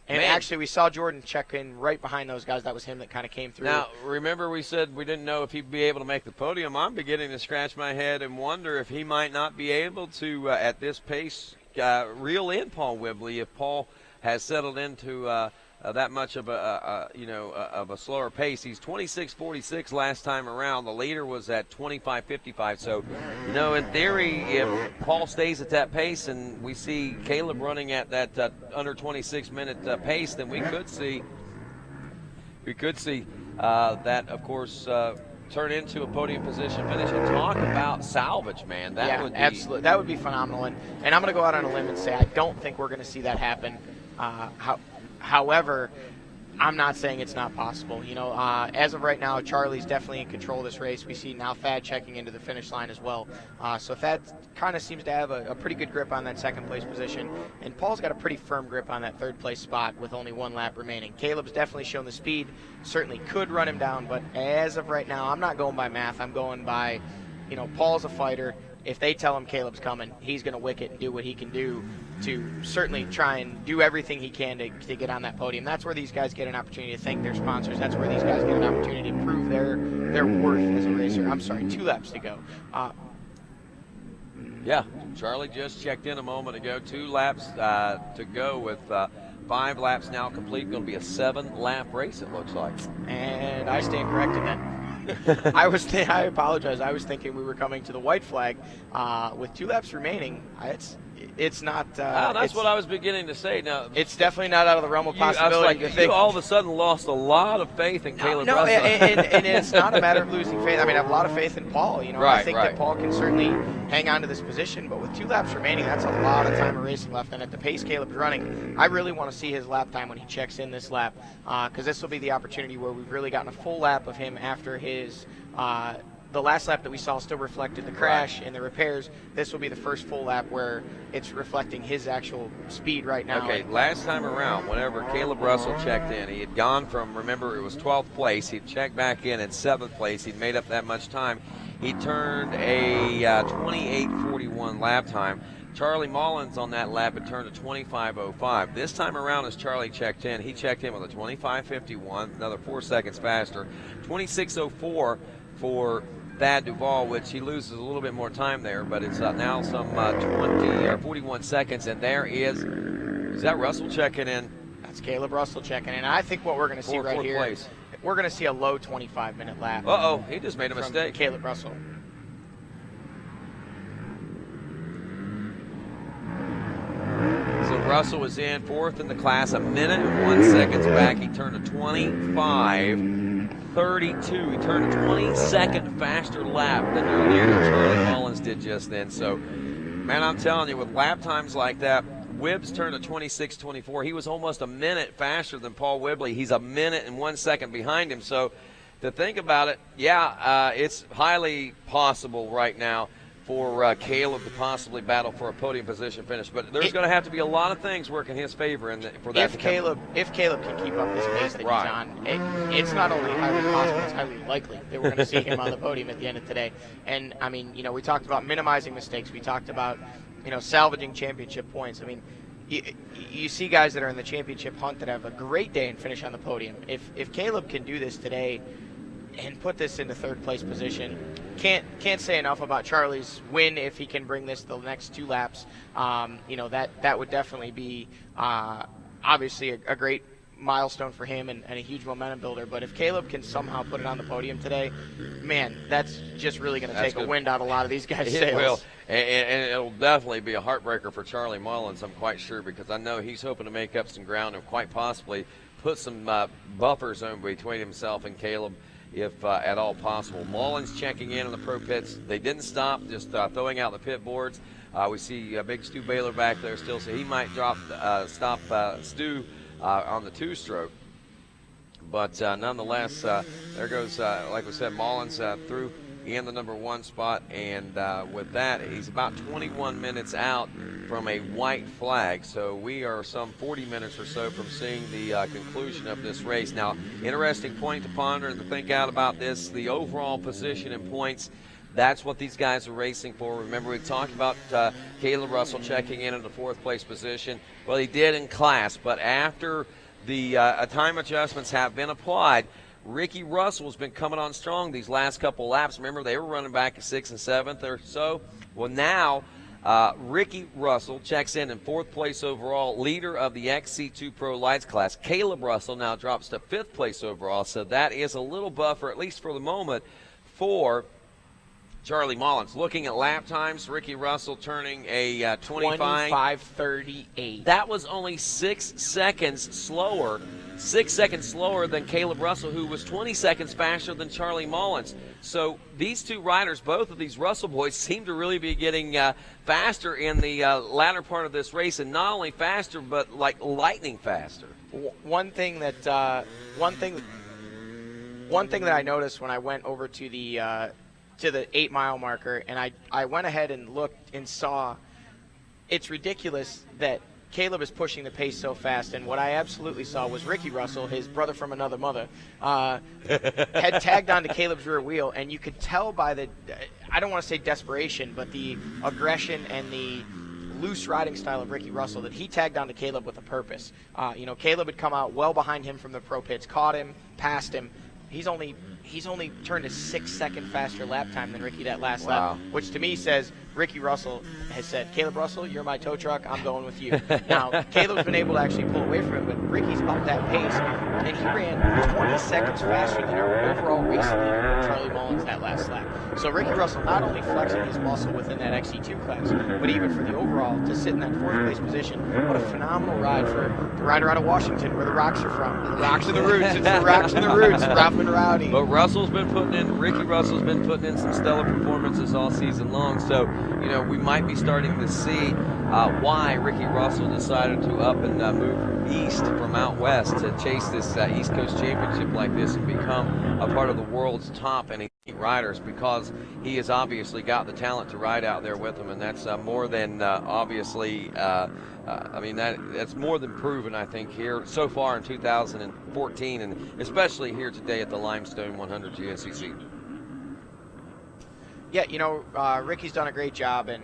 And actually, we saw Jordan check in right behind those guys. That was him that kind of came through. Now, remember we said we didn't know if he'd be able to make the podium. I'm beginning to scratch my head and wonder if he might not be able to, at this pace, reel in Paul Whibley if Paul has settled into that much of a slower pace. He's 26:46 last time around. The leader was at 25:55. So, in theory, if Paul stays at that pace and we see Caleb running at that under 26-minute pace, then we could see that, of course, turn into a podium position finish. And talk about salvage, man. That would be absolutely. That would be phenomenal. And I'm going to go out on a limb and say I don't think we're going to see that happen. However, I'm not saying it's not possible. As of right now, Charlie's definitely in control of this race. We see now Thad checking into the finish line as well. So Thad kind of seems to have a pretty good grip on that 2nd place position, and Paul's got a pretty firm grip on that 3rd place spot with only 1 lap remaining. Caleb's definitely shown the speed, certainly could run him down, but as of right now, I'm not going by math. I'm going by, Paul's a fighter. If they tell him Caleb's coming, he's going to wick it and do what he can do to certainly try and do everything he can to get on that podium. That's where these guys get an opportunity to thank their sponsors. That's where these guys get an opportunity to prove their worth as a racer. I'm sorry, 2 laps to go. Yeah, Charlie just checked in a moment ago. 2 laps to go with 5 laps now complete. Going to be a 7-lap race, it looks like. And I stand corrected then. I apologize. I was thinking we were coming to the white flag with 2 laps remaining. It's not. That's what I was beginning to say. Now, it's definitely not out of the realm of possibility. You all of a sudden lost a lot of faith in Caleb Russell. and it's not a matter of losing faith. I mean, I have a lot of faith in Paul. I think that Paul can certainly hang on to this position. But with 2 laps remaining, that's a lot of time of racing left. And at the pace Caleb's running, I really want to see his lap time when he checks in this lap, because this will be the opportunity where we've really gotten a full lap of him after his. The last lap that we saw still reflected the crash and the repairs. This will be the first full lap where it's reflecting his actual speed right now. Okay, last time around, whenever Caleb Russell checked in, he had gone from, remember, it was 12th place. He'd checked back in at 7th place. He'd made up that much time. He turned a 28:41 lap time. Charlie Mullins on that lap had turned a 25:05. This time around, as Charlie checked in, he checked in with a 25:51, another 4 seconds faster. 26:04 for Thad Duvall, which he loses a little bit more time there, but it's now some 41 seconds, and there is that Russell checking in? That's Caleb Russell checking in. I think what we're going to see right here, we're going to see a low 25-minute lap. He just made a mistake. Caleb Russell. Russell was in fourth in the class, a minute and 1 second back. He turned a 25:32. He turned a 20-second faster lap than your leader, Charlie Mullins, did just then. So, man, I'm telling you, with lap times like that, Wibbs turned a 26:24. He was almost a minute faster than Paul Whibley. He's a minute and 1 second behind him. So, to think about it, yeah, it's highly possible right now for Caleb to possibly battle for a podium position finish. But there's going to have to be a lot of things working his favor for that to come. If Caleb can keep up this pace that he's on, it's not only highly possible, it's highly likely that we're going to see him on the podium at the end of today. And, I mean, you know, we talked about minimizing mistakes. We talked about, you know, salvaging championship points. I mean, you see guys that are in the championship hunt that have a great day and finish on the podium. If Caleb can do this today and put this into third place position, can't say enough about Charlie's win if he can bring this the next 2 laps. You know, that would definitely be obviously a great milestone for him and a huge momentum builder. But if Caleb can somehow put it on the podium today, man, that's just really going to take a wind out of a lot of these guys' sails. It will, and it'll definitely be a heartbreaker for Charlie Mullins, I'm quite sure, because I know he's hoping to make up some ground and quite possibly put some buffer zone between himself and Caleb, if at all possible. Mullins checking in on the pro pits. They didn't stop, just throwing out the pit boards. We see Big Stu Baylor back there still, so he might stop Stu on the 2-stroke. But nonetheless, there goes, like we said, Mullins through in the number 1 spot, and with that, he's about 21 minutes out from a white flag. So we are some 40 minutes or so from seeing the conclusion of this race. Now, interesting point to ponder and to think out about this, the overall position and points. That's what these guys are racing for. Remember, we talked about Caleb Russell checking in the 4th place position. Well, he did in class, but after the time adjustments have been applied, Ricky Russell's been coming on strong these last couple laps. Remember, they were running back at 6th and 7th or so. Well, now Ricky Russell checks in 4th place overall, leader of the XC2 Pro Lights class. Caleb Russell now drops to 5th place overall, so that is a little buffer, at least for the moment, for Charlie Mullins. Looking at lap times, Ricky Russell turning a 25:38. That was only 6 seconds slower. 6 seconds slower than Caleb Russell, who was 20 seconds faster than Charlie Mullins. So these two riders, both of these Russell boys, seem to really be getting faster in the latter part of this race, and not only faster, but like lightning faster. One thing that I noticed when I went over to the 8-mile marker, and I went ahead and looked and saw, it's ridiculous that Caleb is pushing the pace so fast, and what I absolutely saw was Ricky Russell, his brother from another mother, had tagged onto Caleb's rear wheel, and you could tell by the, I don't want to say desperation, but the aggression and the loose riding style of Ricky Russell, that he tagged onto Caleb with a purpose. You know, Caleb had come out well behind him from the pro pits, caught him, passed him. He's only turned a 6-second faster lap time than Ricky that last lap, which to me says Ricky Russell has said, Caleb Russell, you're my tow truck, I'm going with you. Now, Caleb's been able to actually pull away from him, but Ricky's upped that pace, and he ran 20 seconds faster than our overall race leader, Charlie Mullins, that last lap. So Ricky Russell not only flexing his muscle within that XC2 class, but even for the overall, to sit in that 4th place position, what a phenomenal ride for the rider out of Washington, where the rocks are from. The rocks are the roots. It's the rocks and the roots, rough and rowdy. But Ricky Russell's been putting in some stellar performances all season long. So, you know, we might be starting to see why Ricky Russell decided to up and move east from out west to chase this East Coast Championship like this and become a part of the world's top and elite riders, because he has obviously got the talent to ride out there with them, and that's more than obviously. I mean, that's more than proven, I think, here so far in 2014, and especially here today at the Limestone 100 GNCC. Yeah, you know, Ricky's done a great job, and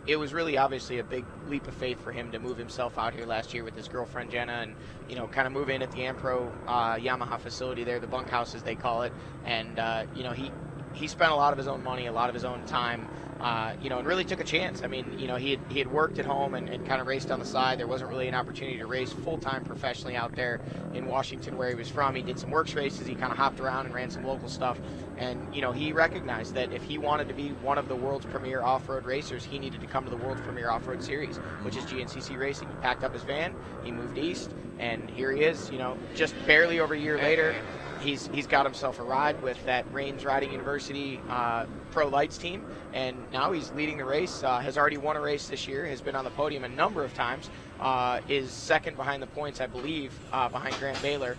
it was really obviously a big leap of faith for him to move himself out here last year with his girlfriend Jenna, and, you know, kind of move in at the Ampro Yamaha facility there, the bunkhouse as they call it, and, you know, he spent a lot of his own money, a lot of his own time, and really took a chance. I mean, he had worked at home and kind of raced on the side. There wasn't really an opportunity to race full-time professionally out there in Washington where he was from. He did some works races. He kind of hopped around and ran some local stuff. And, he recognized that if he wanted to be one of the world's premier off-road racers, he needed to come to the world's premier off-road series, which is GNCC Racing. He packed up his van, he moved east, and here he is, just barely over a year later. He's got himself a ride with that Rains Riding University Pro Lights team, and now he's leading the race, has already won a race this year, has been on the podium a number of times, is second behind the points, I believe, behind Grant Baylor,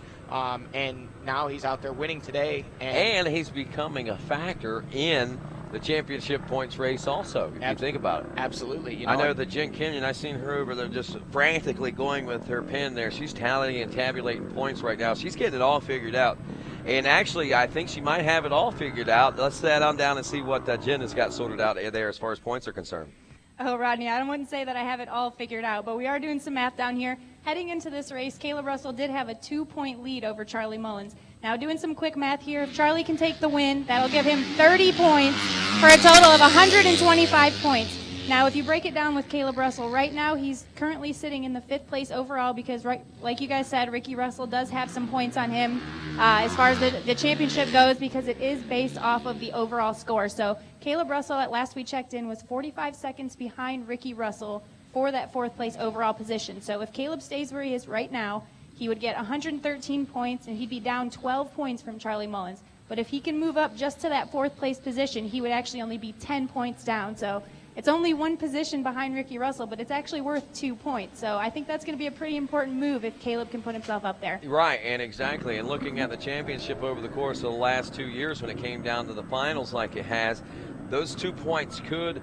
and now he's out there winning today. And he's becoming a factor in the championship points race also, if you think about it. Absolutely. I know that Jen Kenyon, I've seen her over there just frantically going with her pen there. She's tallying and tabulating points right now. She's getting it all figured out. And actually, I think she might have it all figured out. Let's sit on down and see what Jen has got sorted out there as far as points are concerned. Oh, Rodney, I wouldn't say that I have it all figured out, but we are doing some math down here. Heading into this race, Caleb Russell did have a 2-point lead over Charlie Mullins. Now, doing some quick math here, if Charlie can take the win, that'll give him 30 points for a total of 125 points. Now, if you break it down with Caleb Russell, right now he's currently sitting in the 5th place overall because, like you guys said, Ricky Russell does have some points on him as far as the championship goes because it is based off of the overall score. So Caleb Russell, at last we checked in, was 45 seconds behind Ricky Russell for that 4th place overall position. So if Caleb stays where he is right now, he would get 113 points, and he'd be down 12 points from Charlie Mullins. But if he can move up just to that 4th place position, he would actually only be 10 points down. So it's only one position behind Ricky Russell, but it's actually worth 2 points. So I think that's going to be a pretty important move if Caleb can put himself up there. Right, and exactly. And looking at the championship over the course of the last 2 years when it came down to the finals like it has, those 2 points could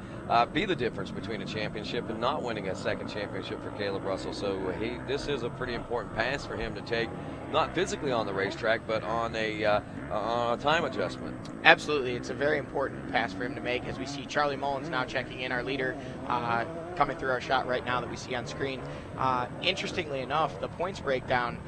be the difference between a championship and not winning a second championship for Caleb Russell. So this is a pretty important pass for him to take, not physically on the racetrack, but on a time adjustment. Absolutely. It's a very important pass for him to make as we see Charlie Mullins now checking in, our leader, coming through our shot right now that we see on screen. Interestingly enough, the points breakdown,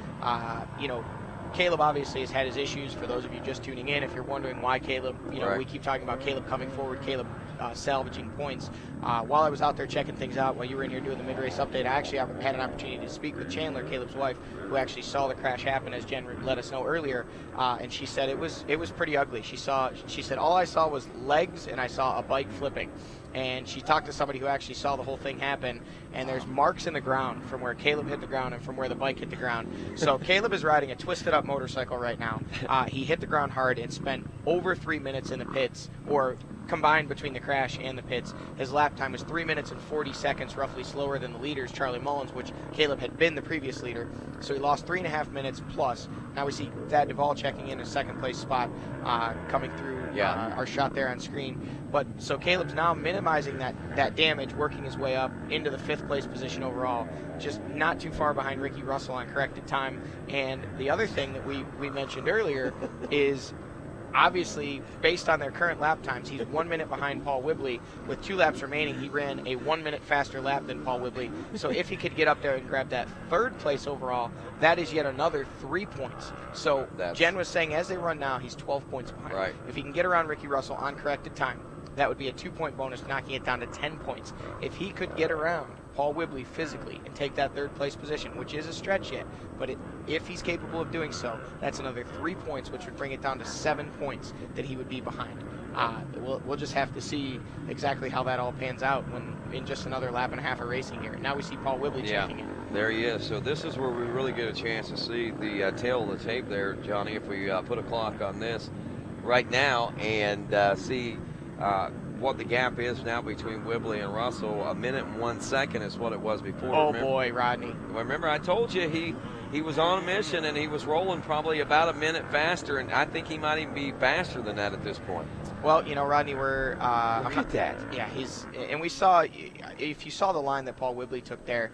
Caleb obviously has had his issues. For those of you just tuning in, if you're wondering why Caleb, right. We keep talking about Caleb coming forward, Caleb salvaging points. While I was out there checking things out, while you were in here doing the mid-race update, I actually had an opportunity to speak with Chandler, Caleb's wife, who actually saw the crash happen, as Jen let us know earlier, and she said it was pretty ugly. She said all I saw was legs and I saw a bike flipping. And she talked to somebody who actually saw the whole thing happen, and there's marks in the ground from where Caleb hit the ground and from where the bike hit the ground. So Caleb is riding a twisted-up motorcycle right now. He hit the ground hard and spent over 3 minutes in the pits, or combined between the crash and the pits. His lap time was 3 minutes and 40 seconds, roughly slower than the leaders, Charlie Mullins, which Caleb had been the previous leader. So he lost 3.5 minutes plus. Now we see Thad Duvall checking in a second-place spot, coming through our shot there on screen. But so Caleb's now minimizing that damage, working his way up into the 5th place position overall, just not too far behind Ricky Russell on corrected time. And the other thing that we mentioned earlier is obviously, based on their current lap times, he's 1 minute behind Paul Whibley. With 2 laps remaining, he ran a 1 minute faster lap than Paul Whibley. So if he could get up there and grab that 3rd place overall, that is yet another 3 points. So Jen was saying as they run now, he's 12 points behind. Right. If he can get around Ricky Russell on corrected time, that would be a 2-point bonus, knocking it down to 10 points. If he could get around Paul Whibley physically and take that 3rd place position, which is a stretch yet, but if he's capable of doing so, that's another 3 points, which would bring it down to 7 points that he would be behind. We'll just have to see exactly how that all pans out when in just another lap and a half of racing here. Now we see Paul Whibley checking in. There he is. So this is where we really get a chance to see the tail of the tape there, Johnny, if we put a clock on this right now and see what the gap is now between Whibley and Russell. 1 minute and 1 second is what it was before. Oh, boy, Rodney. Remember, I told you he was on a mission and he was rolling probably about a minute faster, and I think he might even be faster than that at this point. Well, Rodney, we're look at that. Yeah, and we saw, if you saw the line that Paul Whibley took there,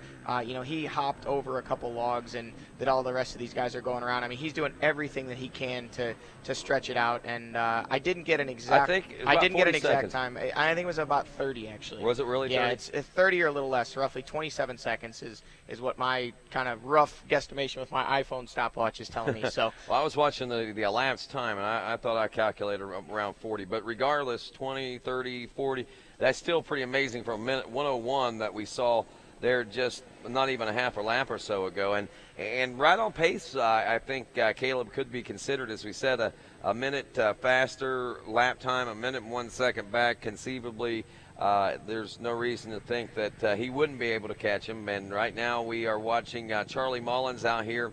he hopped over a couple logs, and that all the rest of these guys are going around. I mean, he's doing everything that he can to stretch it out, and I didn't get an exact. I didn't get an exact time. I think it was about 30 actually. Was it really 30? Yeah, it's 30 or a little less. Roughly 27 seconds is what my kind of rough guesstimation with my iPhone stopwatch is telling me. So. Well, I was watching the elapsed time, and I thought I calculated around 40. But but regardless, 20, 30, 40, that's still pretty amazing for a minute 101 that we saw there just not even a half a lap or so ago. And right on pace, I think Caleb could be considered, as we said, a minute faster lap time, a minute and 1 second back. Conceivably, there's no reason to think that he wouldn't be able to catch him. And right now we are watching Charlie Mullins out here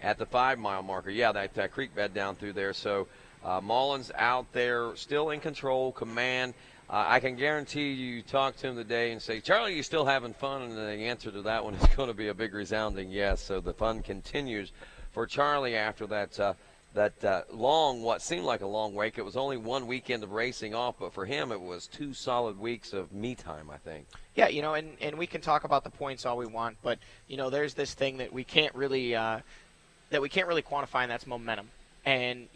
at the 5 mile marker. Yeah, that creek bed down through there. So Mullins out there still in control, command. I can guarantee you talk to him today and say, Charlie, you still having fun? And the answer to that one is going to be a big resounding yes. So the fun continues for Charlie after that long, what seemed like a long wait. It was only 1 weekend of racing off, but for him it was 2 solid weeks of me time, I think. Yeah, and we can talk about the points all we want, but, there's this thing that we can't really quantify, and that's momentum. And,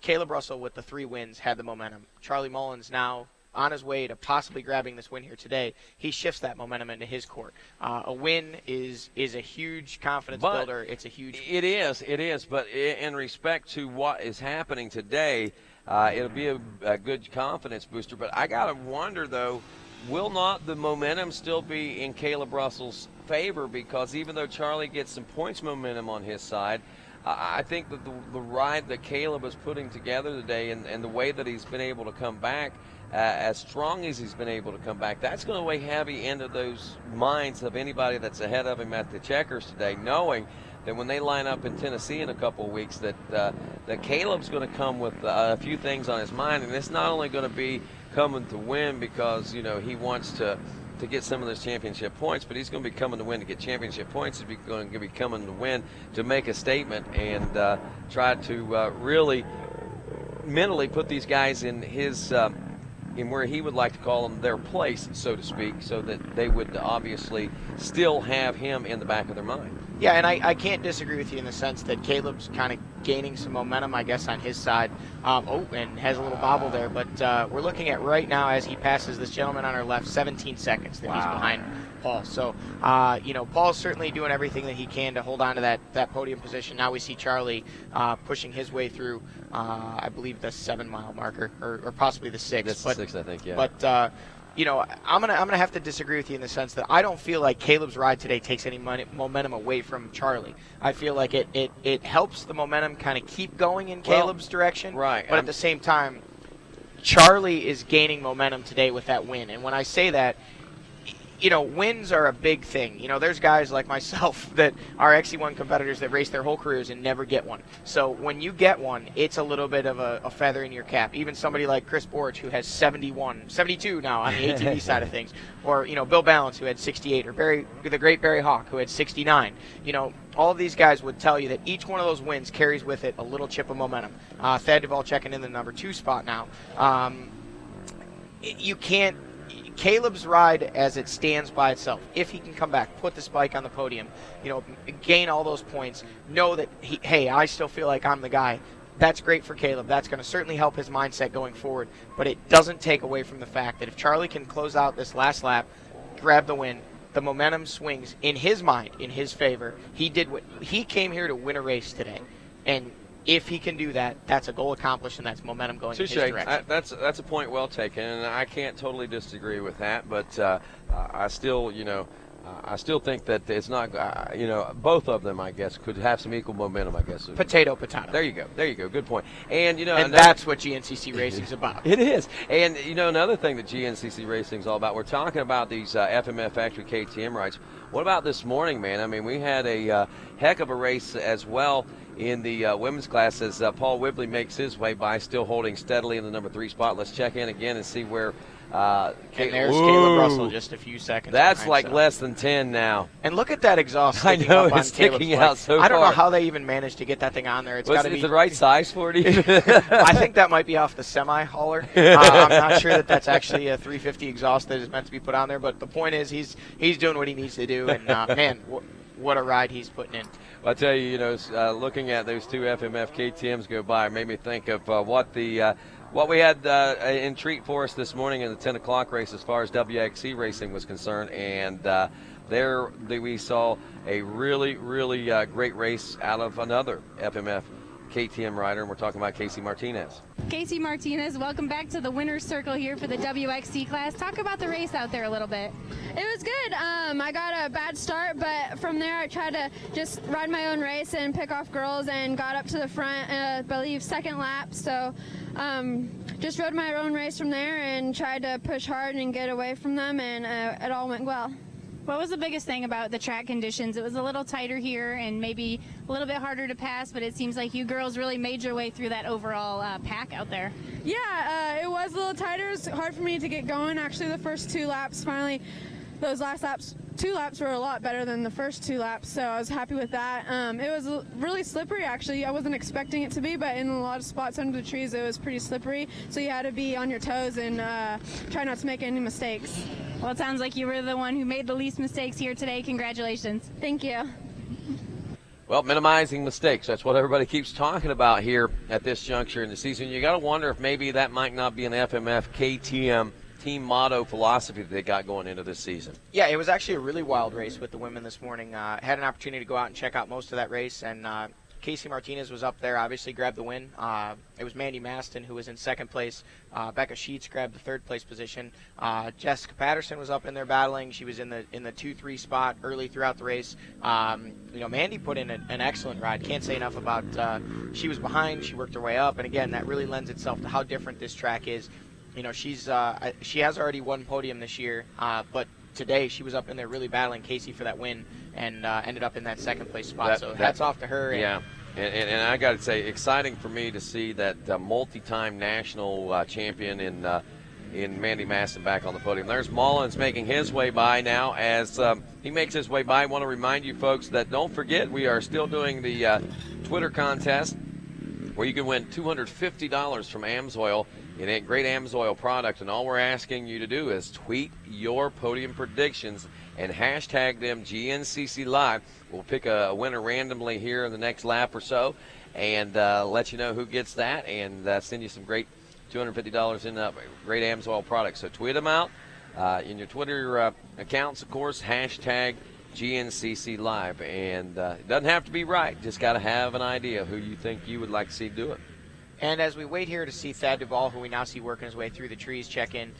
Caleb Russell with the 3 wins had the momentum. Charlie Mullins now on his way to possibly grabbing this win here today, he shifts that momentum into his court. A win is a huge confidence builder. It's a huge. It is. But in respect to what is happening today, it'll be a good confidence booster. But I gotta wonder though, will not the momentum still be in Caleb Russell's favor? Because even though Charlie gets some points momentum on his side, I think that the ride that Caleb is putting together today and the way that he's been able to come back, as strong as he's been able to come back, that's going to weigh heavy into those minds of anybody that's ahead of him at the checkers today, knowing that when they line up in Tennessee in a couple of weeks, that Caleb's going to come with a few things on his mind, and it's not only going to be coming to win because he wants to get some of those championship points, but he's going to be coming to win to get championship points. He's going to be coming to win to make a statement and try to really mentally put these guys in his in where he would like to call them their place, so to speak, so that they would obviously still have him in the back of their mind. Yeah, and I can't disagree with you in the sense that Caleb's kind of gaining some momentum, I guess, on his side. And has a little bobble there. But we're looking at right now as he passes this gentleman on our left, 17 seconds that he's behind Paul. So, Paul's certainly doing everything that he can to hold on to that podium position. Now we see Charlie pushing his way through, I believe, the 7 mile marker, or possibly the 6. That's the 6, I think, yeah. But, I'm gonna have to disagree with you in the sense that I don't feel like Caleb's ride today takes any momentum away from Charlie. I feel like it helps the momentum kind of keep going in Caleb's direction. Right. But at the same time, Charlie is gaining momentum today with that win. And when I say that, wins are a big thing. There's guys like myself that are XC1 competitors that race their whole careers and never get one. So when you get one, it's a little bit of a feather in your cap. Even somebody like Chris Borich, who has 72 now on the ATV side of things, or Bill Balance, who had 68, or the great Barry Hawk, who had 69. All of these guys would tell you that each one of those wins carries with it a little chip of momentum. Thad Duvall checking in the number 2 spot now. You can't. Caleb's ride as it stands by itself, if he can come back, put this bike on the podium, gain all those points, know that, I still feel like I'm the guy. That's great for Caleb. That's going to certainly help his mindset going forward, but it doesn't take away from the fact that if Charlie can close out this last lap, grab the win, the momentum swings in his mind, in his favor. He came here to win a race today, and if he can do that, that's a goal accomplished, and that's momentum going in his direction. That's a point well taken, and I can't totally disagree with that. But I still, I still think that it's not, both of them, I guess, could have some equal momentum, I guess. Potato. There you go. Good point. And, and that's what GNCC Racing's about. It is. And, another thing that GNCC Racing's all about, we're talking about these FMF factory KTM rides. What about this morning, man? I mean, we had a heck of a race as well in the women's class as Paul Whibley makes his way by, still holding steadily in the number 3 spot. Let's check in again and see where and there's Caleb Russell just a few seconds. That's like less than 10 now. And look at that exhaust. I know, it's sticking out so far. I don't know how they even managed to get that thing on there. It's got to be the right size for it even. I think that might be off the semi-hauler. I'm not sure that that's actually a 350 exhaust that is meant to be put on there, but the point is he's doing what he needs to do, and man, what a ride he's putting in. Well, I tell you, looking at those 2 FMF KTMs go by made me think of what we had in treat for us this morning in the 10 o'clock race as far as WXC racing was concerned, and we saw a really, really great race out of another FMF KTM rider, and we're talking about Casey Martinez. Casey Martinez, welcome back to the winner's circle here for the WXC class. Talk about the race out there a little bit. It was good. I got a bad start, but from there I tried to just ride my own race and pick off girls and got up to the front, I believe, second lap. So just rode my own race from there and tried to push hard and get away from them, and it all went well. What was the biggest thing about the track conditions? It was a little tighter here and maybe a little bit harder to pass, but it seems like you girls really made your way through that overall pack out there. Yeah, it was a little tighter. It was hard for me to get going. Actually, the first 2 laps, finally, those last laps, 2 laps were a lot better than the first 2 laps, so I was happy with that. It was really slippery, actually. I wasn't expecting it to be, but in a lot of spots under the trees, it was pretty slippery, so you had to be on your toes and try not to make any mistakes. Well, it sounds like you were the one who made the least mistakes here today. Congratulations. Thank you. Well, minimizing mistakes, that's what everybody keeps talking about here at this juncture in the season. You got to wonder if maybe that might not be an FMF KTM team motto philosophy that they got going into this season. Yeah, it was actually a really wild race with the women this morning. Had an opportunity to go out and check out most of that race, and Casey Martinez was up there, obviously grabbed the win. It was Mandy Maston who was in second place. Becca Sheets grabbed the third place position. Jessica Patterson was up in there battling. She was in the 2-3 spot early throughout the race. Mandy put in an excellent ride. Can't say enough about. She was behind. She worked her way up, and again, that really lends itself to how different this track is. She has already won podium this year, but today she was up in there really battling Casey for that win and ended up in that second place spot. So hats off to her. Yeah. And I got to say, exciting for me to see that multi-time national champion in Mandy Maston back on the podium. There's Mullins making his way by now. As he makes his way by, I want to remind you folks that don't forget we are still doing the Twitter contest where you can win $250 from AMSOIL in a great AMSOIL product. And all we're asking you to do is tweet your podium predictions and hashtag them GNCC Live. We'll pick a winner randomly here in the next lap or so and let you know who gets that and send you some great $250 in great AMSOIL products. So tweet them out in your Twitter accounts, of course, hashtag GNCC Live. And it doesn't have to be right. Just got to have an idea who you think you would like to see do it. And as we wait here to see Thad Duvall, who we now see working his way through the trees, check in,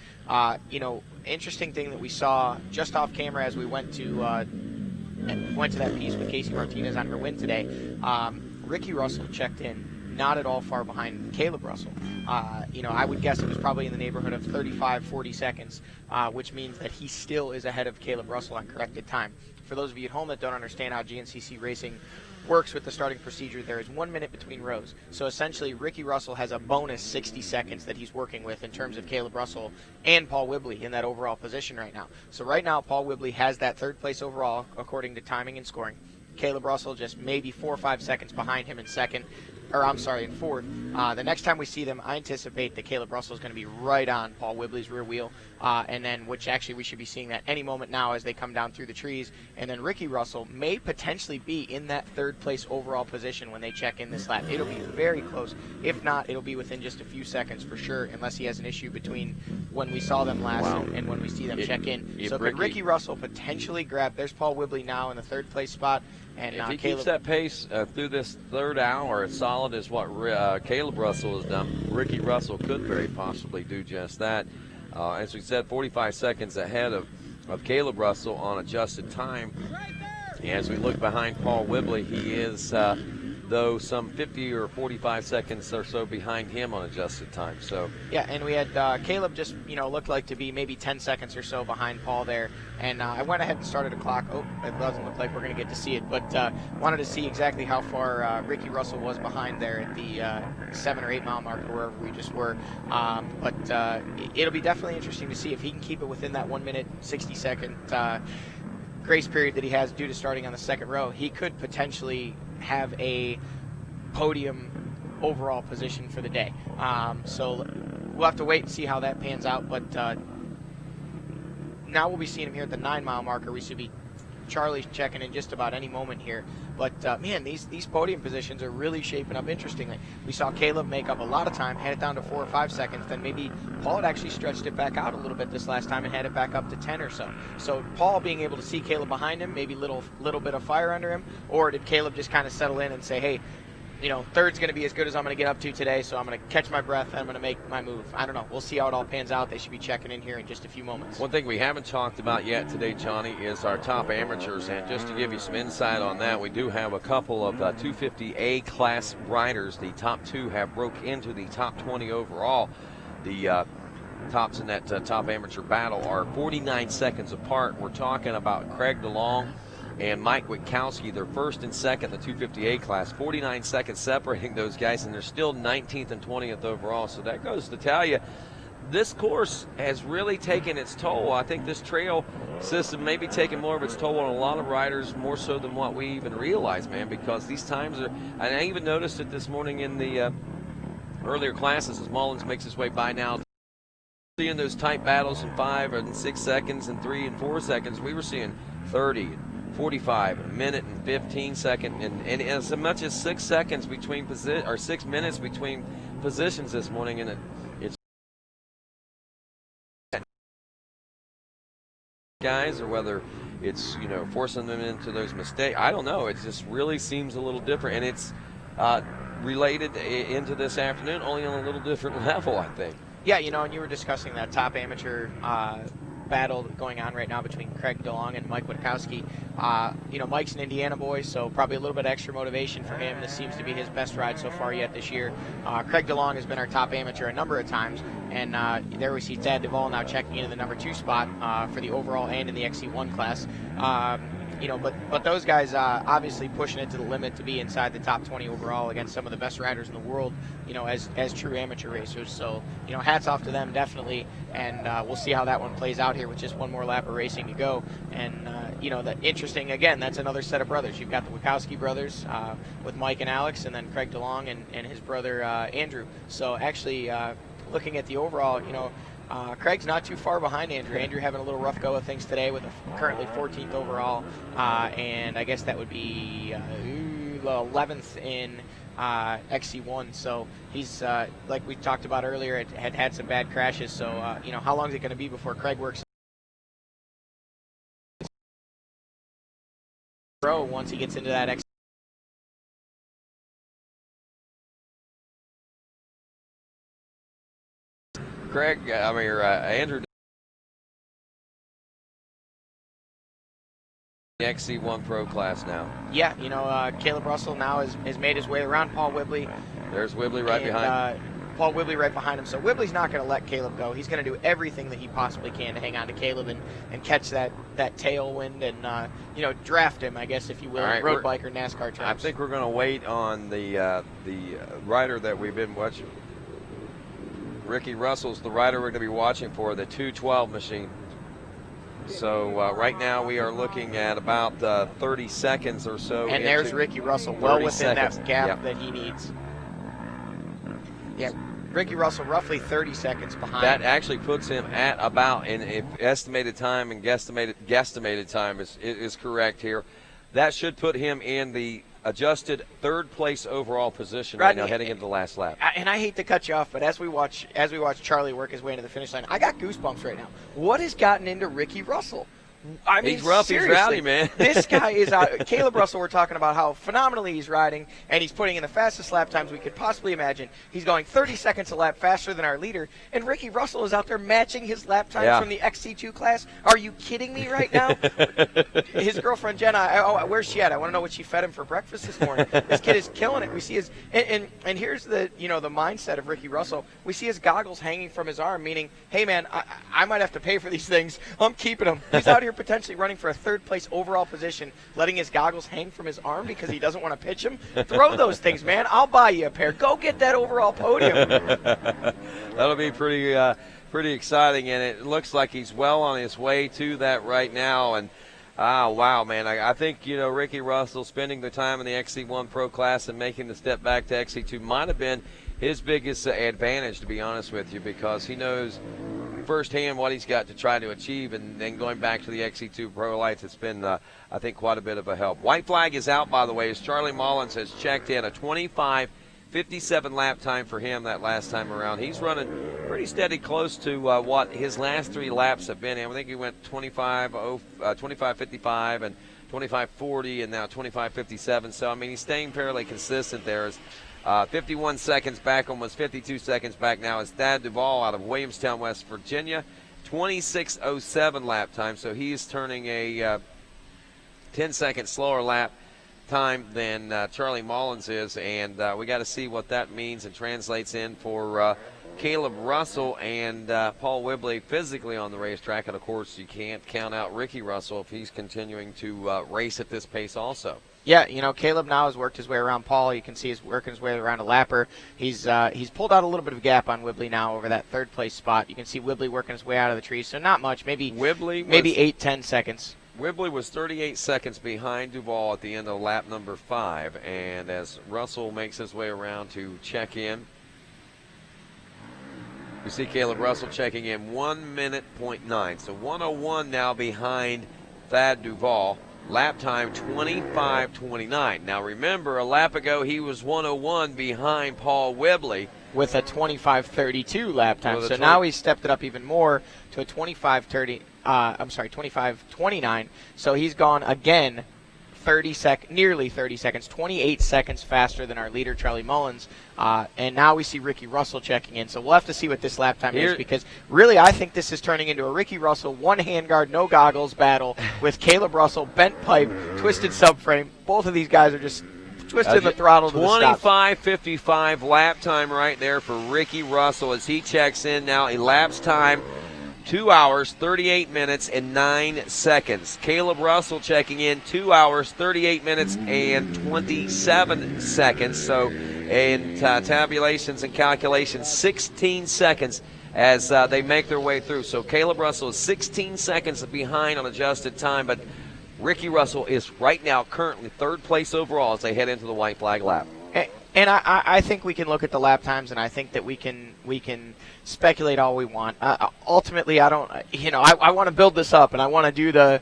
interesting thing that we saw just off camera as we went to that piece with Casey Martinez on her win today, Ricky Russell checked in not at all far behind Caleb Russell. I would guess it was probably in the neighborhood of 35-40 seconds, which means that he still is ahead of Caleb Russell on corrected time. For those of you at home that don't understand how GNCC racing works with the starting procedure, there is 1 minute between rows. So essentially, Ricky Russell has a bonus 60 seconds that he's working with in terms of Caleb Russell and Paul Whibley in that overall position right now. So right now, Paul Whibley has that third place overall according to timing and scoring. Caleb Russell just maybe 4 or 5 seconds behind him in in fourth. The next time we see them, I anticipate that Caleb Russell is going to be right on Paul Whibley's rear wheel, and then which actually we should be seeing that any moment now as they come down through the trees. And then Ricky Russell may potentially be in that third place overall position when they check in this lap. It'll be very close. If not, it'll be within just a few seconds for sure, unless he has an issue between when we saw them last and when we see them check in. So could Ricky Russell potentially grab? There's Paul Whibley now in the third place spot. And if he keeps that pace through this third hour as solid as what Caleb Russell has done, Ricky Russell could very possibly do just that. As we said, 45 seconds ahead of Caleb Russell on adjusted time. As we look behind Paul Whibley, he is, though, some 50 or 45 seconds or so behind him on adjusted time. So yeah, and we had Caleb just looked like to be maybe 10 seconds or so behind Paul there. And I went ahead and started a clock. Oh, it doesn't look like we're going to get to see it, but wanted to see exactly how far Ricky Russell was behind there at the 7 or 8 mile marker wherever we just were. But it'll be definitely interesting to see if he can keep it within that 1 minute 60 second grace period that he has due to starting on the second row. He could potentially have a podium overall position for the day. So we'll have to wait and see how that pans out. But now we'll be seeing him here at the 9 mile marker. We should be Charlie's checking in just about any moment here. But man, these podium positions are really shaping up interestingly. We saw Caleb make up a lot of time, had it down to 4 or 5 seconds. Then maybe Paul had actually stretched it back out a little bit this last time and had it back up to 10 or so. So Paul being able to see Caleb behind him, maybe little bit of fire under him, or did Caleb just kind of settle in and say, hey, third's going to be as good as I'm going to get up to today, so I'm going to catch my breath and I'm going to make my move. I don't know. We'll see how it all pans out. They should be checking in here in just a few moments. One thing we haven't talked about yet today, Johnny, is our top amateurs, and just to give you some insight on that, we do have a couple of 250A class riders. The top 2 have broke into the top 20 overall. The tops in that top amateur battle are 49 seconds apart. We're talking about Craig DeLong and Mike Witkowski. They're first and second in the 250A class, 49 seconds separating those guys, and they're still 19th and 20th overall. So that goes to tell you this course has really taken its toll. I think this trail system may be taking more of its toll on a lot of riders, more so than what we even realize, man, because these times are, and I even noticed it this morning in the earlier classes as Mullins makes his way by now. Seeing those tight battles in 5 and 6 seconds and 3 and 4 seconds, we were seeing 30, 45, a minute and 15 seconds, and as much as 6 seconds between 6 minutes between positions this morning, and it's guys, or whether it's forcing them into those mistakes. I don't know. It just really seems a little different, and it's related into this afternoon, only on a little different level, I think. Yeah, and you were discussing that top amateur battle going on right now between Craig DeLong and Mike Witkowski. Mike's an Indiana boy, so probably a little bit extra motivation for him. This seems to be his best ride so far yet this year. Craig DeLong has been our top amateur a number of times, and there we see Thad Duvall now checking into the number 2 spot for the overall and in the XC1 class. But those guys obviously pushing it to the limit to be inside the top 20 overall against some of the best riders in the world, as true amateur racers. So, hats off to them, definitely, and we'll see how that one plays out here with just one more lap of racing to go. And, the interesting, again, that's another set of brothers. You've got the Witkowski brothers with Mike and Alex, and then Craig DeLong and his brother Andrew. So, actually, looking at the overall, Craig's not too far behind Andrew. Andrew having a little rough go of things today with currently 14th overall, and I guess that would be 11th in XC1. So he's, like we talked about earlier, had some bad crashes. So, how long is it going to be before Craig works once he gets into that XC? Andrew, the XC1 Pro class now. Yeah, Caleb Russell now has made his way around Paul Whibley. There's Whibley right behind. Paul Whibley right behind him. So Whibley's not going to let Caleb go. He's going to do everything that he possibly can to hang on to Caleb and catch that tailwind and draft him, I guess, if you will, right, road bike or NASCAR terms. I think we're going to wait on the rider that we've been watching. Ricky Russell's the rider we're going to be watching for, the 212 machine. So right now we are looking at about 30 seconds or so. And there's Ricky Russell, well within that gap that he needs. Yeah, Ricky Russell roughly 30 seconds behind. That actually puts him at about, and if estimated time and guesstimated time is correct here, that should put him in the adjusted 3rd place overall position right now heading into the last lap. And I hate to cut you off, but as we watch Charlie work his way into the finish line, I got goosebumps right now. What has gotten into Ricky Russell? I mean, he's rough, seriously, he's rowdy, man. This guy is out. Caleb Russell, we're talking about how phenomenally he's riding, and he's putting in the fastest lap times we could possibly imagine. He's going 30 seconds a lap faster than our leader, and Ricky Russell is out there matching his lap times from the XC2 class. Are you kidding me right now? His girlfriend, Jenna, where's she at? I want to know what she fed him for breakfast this morning. This kid is killing it. We see his, and here's the mindset of Ricky Russell. We see his goggles hanging from his arm, meaning, hey, man, I might have to pay for these things. I'm keeping them. He's out here potentially running for a 3rd place overall position, letting his goggles hang from his arm because he doesn't want to pitch them. Throw those things, man. I'll buy you a pair. Go get that overall podium. That'll be pretty exciting, and it looks like he's well on his way to that right now. And wow, man, I think Ricky Russell spending the time in the XC1 Pro class and making the step back to XC2 might have been his biggest advantage, to be honest with you, because he knows firsthand what he's got to try to achieve, and then going back to the XC2 Pro Lights, it's been, I think, quite a bit of a help. White flag is out, by the way, as Charlie Mullins has checked in a 25:57 lap time for him that last time around. He's running pretty steady, close to what his last 3 laps have been. I think he went 25:55 and 25:40, and now 25:57. So, I mean, he's staying fairly consistent there. 51 seconds back, almost 52 seconds back now is Thad Duvall out of Williamstown, West Virginia. 26:07 lap time, so he's turning a 10-second slower lap time than Charlie Mullins is, and we got to see what that means and translates in for Caleb Russell and Paul Whibley physically on the racetrack. And, of course, you can't count out Ricky Russell if he's continuing to race at this pace also. Yeah, you know, Caleb now has worked his way around Paul. You can see he's working his way around a lapper. He's pulled out a little bit of a gap on Whibley now over that third-place spot. You can see Whibley working his way out of the trees, so not much, maybe 8-10 seconds. Whibley was 38 seconds behind Duvall at the end of lap number 5, and as Russell makes his way around to check in, we see Caleb Russell checking in 1:09. So 1:01 now behind Thad Duvall. Lap time 25:29. Now remember, a lap ago he was 1:01 behind Paul Whibley with a 25:32 lap time. So now he's stepped it up even more to a 25:29. So he's gone again nearly 30 seconds, 28 seconds faster than our leader, Charlie Mullins. And now we see Ricky Russell checking in. So we'll have to see what this lap time is, because really I think this is turning into a Ricky Russell one handguard, no goggles battle with Caleb Russell, bent pipe, twisted subframe. Both of these guys are just twisting the throttle to the stop. 25:55 lap time right there for Ricky Russell as he checks in now. Elapsed time 2 hours, 38 minutes, and 9 seconds. Caleb Russell checking in 2 hours, 38 minutes, and 27 seconds. So in tabulations and calculations, 16 seconds as they make their way through. So Caleb Russell is 16 seconds behind on adjusted time, but Ricky Russell is right now currently third place overall as they head into the white flag lap. And I think we can look at the lap times, and I think that we can speculate all we want. Ultimately, I don't, I want to build this up, and I want to do the,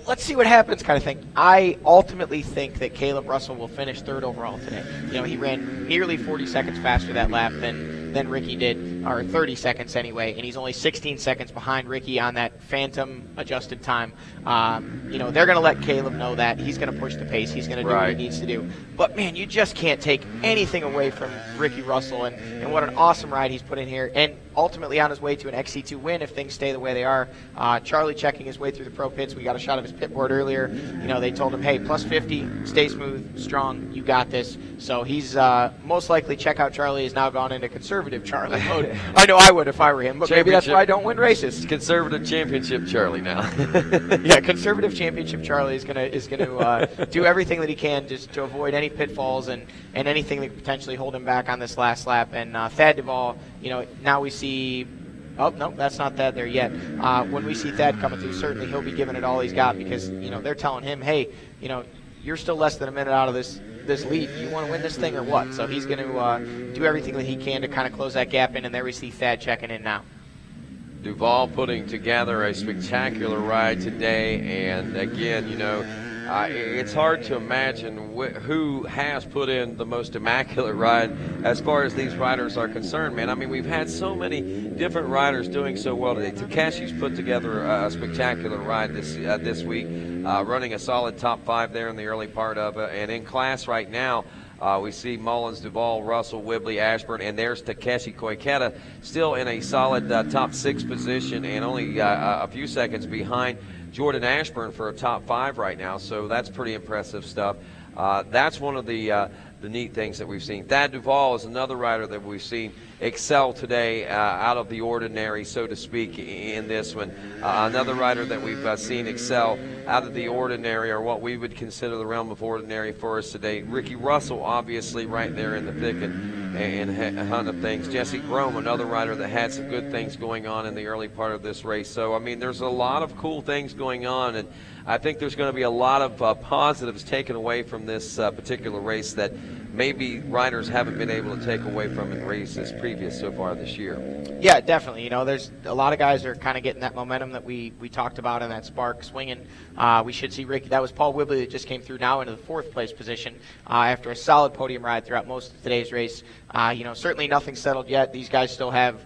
let's see what happens kind of thing. I ultimately think that Caleb Russell will finish third overall today. He ran nearly 40 seconds faster that lap than Ricky did, or 30 seconds anyway, and he's only 16 seconds behind Ricky on that phantom adjusted time. They're going to let Caleb know that. He's going to push the pace. He's going to do what he needs to do. But, man, you just can't take anything away from Ricky Russell and what an awesome ride he's put in here. And ultimately on his way to an XC2 win if things stay the way they are. Charlie checking his way through the pro pits. We got a shot of his pit board earlier. They told him, hey, plus 50, stay smooth, strong, you got this. So he's most likely, check out Charlie, has now gone into conservative Charlie mode. I know I would if I were him, but maybe that's why I don't win races. Conservative championship Charlie now. Yeah, conservative championship Charlie is gonna do everything that he can just to avoid any pitfalls and anything that could potentially hold him back on this last lap. And Thad Duvall, now we see, oh, no, that's not Thad there yet. When we see Thad coming through, certainly he'll be giving it all he's got, because, they're telling him, hey, you're still less than a minute out of this lead. You want to win this thing or what? So he's going to do everything that he can to kind of close that gap in, and there we see Thad checking in now. Duvall putting together a spectacular ride today, and again, it's hard to imagine who has put in the most immaculate ride as far as these riders are concerned, man. I mean, we've had so many different riders doing so well today. Takeshi's put together a spectacular ride this week, running a solid top 5 there in the early part of it. And in class right now, we see Mullins, Duvall, Russell, Whibley, Ashburn, and there's Takeshi Koiketa still in a solid top 6 position, and only a few seconds behind Jordan Ashburn for a top 5 right now. So that's pretty impressive stuff. That's one of the neat things that we've seen. Thad Duvall is another rider that we've seen excel today, out of the ordinary, so to speak, in this one. Another rider that we've seen excel out of the ordinary, or what we would consider the realm of ordinary for us today. Ricky Russell, obviously, right there in the thick and hunt of things. Jesse Grome, another rider that had some good things going on in the early part of this race. So, I mean, there's a lot of cool things going on, and I think there's going to be a lot of positives taken away from this particular race that maybe riders haven't been able to take away from in races previous so far this year. Yeah, definitely. There's a lot of guys that are kind of getting that momentum that we talked about, and that spark swinging. We should see Ricky. That was Paul Whibley that just came through now into the 4th place position after a solid podium ride throughout most of today's race. Certainly nothing settled yet. These guys still have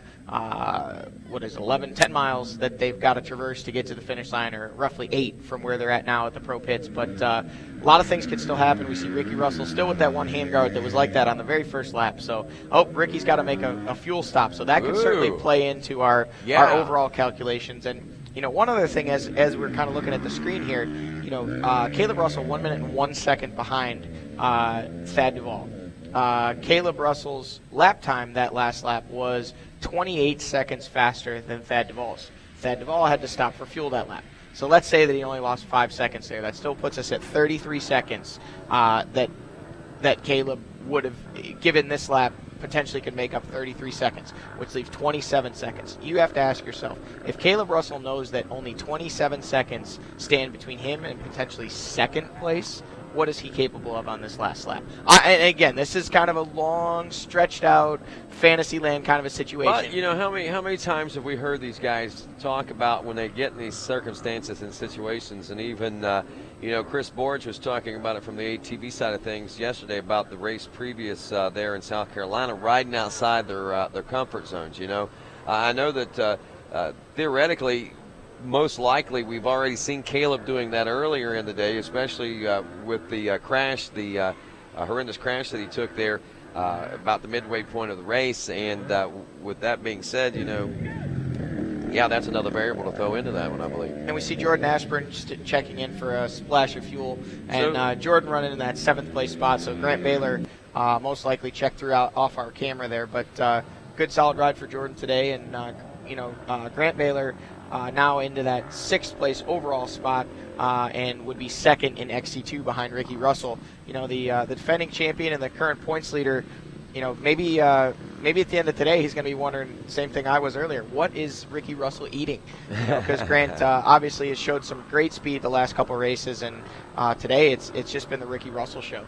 what is it, 10 miles that they've got to traverse to get to the finish line, or roughly 8 from where they're at now at the pro pits. But a lot of things could still happen. We see Ricky Russell still with that one handguard that was like that on the very first lap. So, Ricky's got to make a fuel stop. So that could certainly play into our overall calculations. And, one other thing as we're kind of looking at the screen here, Caleb Russell 1 minute and 1 second behind Thad Duvall. Caleb Russell's lap time that last lap was 28 seconds faster than Thad Duvall's. Thad Duvall had to stop for fuel that lap. So let's say that he only lost 5 seconds there. That still puts us at 33 seconds that Caleb would have given this lap. Potentially could make up 33 seconds, which leaves 27 seconds. You have to ask yourself, if Caleb Russell knows that only 27 seconds stand between him and potentially second place, what is he capable of on this last lap? And again, this is kind of a long, stretched out, fantasy land kind of a situation. But, how many times have we heard these guys talk about when they get in these circumstances and situations, and even, Chris Borge was talking about it from the ATV side of things yesterday about the race previous there in South Carolina, riding outside their comfort zones, I know that theoretically, most likely we've already seen Caleb doing that earlier in the day, especially with the crash, the horrendous crash that he took there about the midway point of the race. And with that being said, that's another variable to throw into that one, I believe. And we see Jordan Ashburn just checking in for a splash of fuel, and Jordan running in that 7th place spot. So Grant Baylor most likely checked off our camera there, but good solid ride for Jordan today. And Grant Baylor now into that 6th place overall spot, and would be second in XC2 behind Ricky Russell. The defending champion and the current points leader. Maybe at the end of today he's going to be wondering the same thing I was earlier. What is Ricky Russell eating? Because Grant obviously has showed some great speed the last couple races, and today it's just been the Ricky Russell show.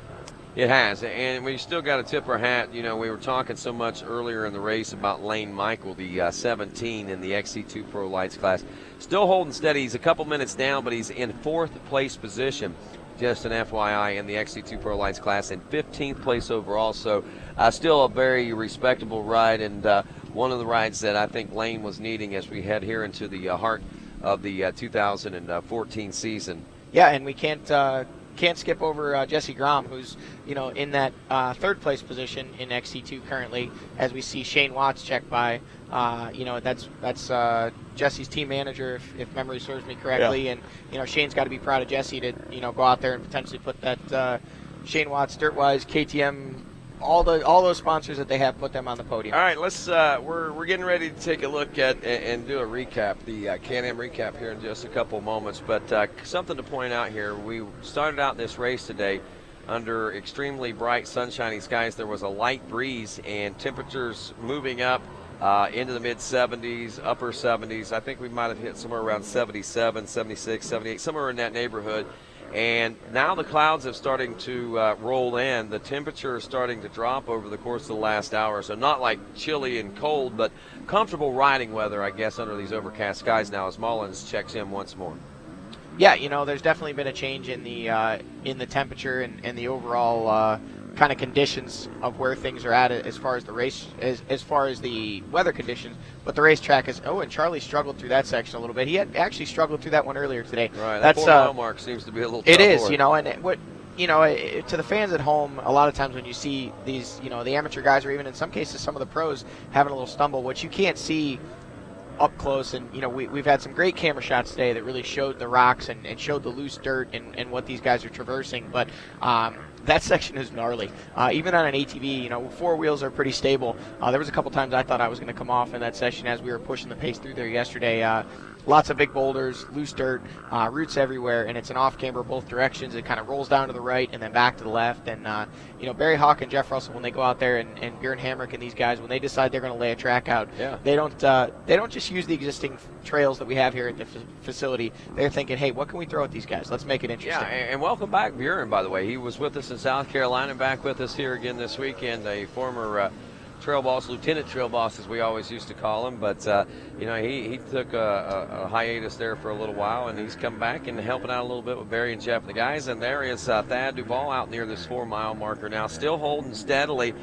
It has, and we still got to tip our hat. We were talking so much earlier in the race about Lane Michael, the 17 in the XC2 Pro Lights class. Still holding steady. He's a couple minutes down, but he's in 4th place position, just an FYI, in the XC2 Pro Lights class, and 15th place overall. So still a very respectable ride, and one of the rides that I think Lane was needing as we head here into the heart of the 2014 season. Yeah, and we can't skip over Jesse Grom, who's in that 3rd place position in XC2 currently, as we see Shane Watts check by. That's Jesse's team manager, if memory serves me correctly. Yeah. And Shane's got to be proud of Jesse to go out there and potentially put that Shane Watts, Dirtwise, KTM, all those sponsors that they have, put them on the podium. All right, let's we're getting ready to take a look at and do a recap, the Can-Am recap here in just a couple of moments. But something to point out here: we started out this race today under extremely bright, sunshiny skies. There was a light breeze and temperatures moving up into the mid-70s, upper 70s. I think we might have hit somewhere around 77, 76, 78, somewhere in that neighborhood. And now the clouds have starting to roll in. The temperature is starting to drop over the course of the last hour. So not like chilly and cold, but comfortable riding weather, I guess, under these overcast skies now as Mullins checks in once more. Yeah, there's definitely been a change in the temperature and the overall kind of conditions of where things are at as far as the race, as far as the weather conditions. But the racetrack is, and Charlie struggled through that section a little bit. He had actually struggled through that one earlier today. Right, that 4 mile mark seems to be a little tough. It is, and what, to the fans at home, a lot of times when you see these, the amateur guys, or even in some cases some of the pros having a little stumble, which you can't see up close, and we've had some great camera shots today that really showed the rocks and showed the loose dirt and what these guys are traversing, but that section is gnarly. Even on an ATV, 4 wheels are pretty stable. There was a couple times I thought I was going to come off in that section as we were pushing the pace through there yesterday. Lots of big boulders, loose dirt, roots everywhere, and it's an off-camber both directions. It kind of rolls down to the right and then back to the left. And, Barry Hawk and Jeff Russell, when they go out there, and Bjorn Hamrick and these guys, when they decide they're going to lay a track out, they don't just use the existing trails that we have here at the facility. They're thinking, hey, what can we throw at these guys? Let's make it interesting. Yeah, and welcome back, Bjorn, by the way. He was with us in South Carolina, back with us here again this weekend, a former trail boss, lieutenant trail boss, as we always used to call him. But he took a hiatus there for a little while, and he's come back and helping out a little bit with Barry and Jeff, the guys. And there is Thad Duvall out near this 4 mile marker now, still holding steadily.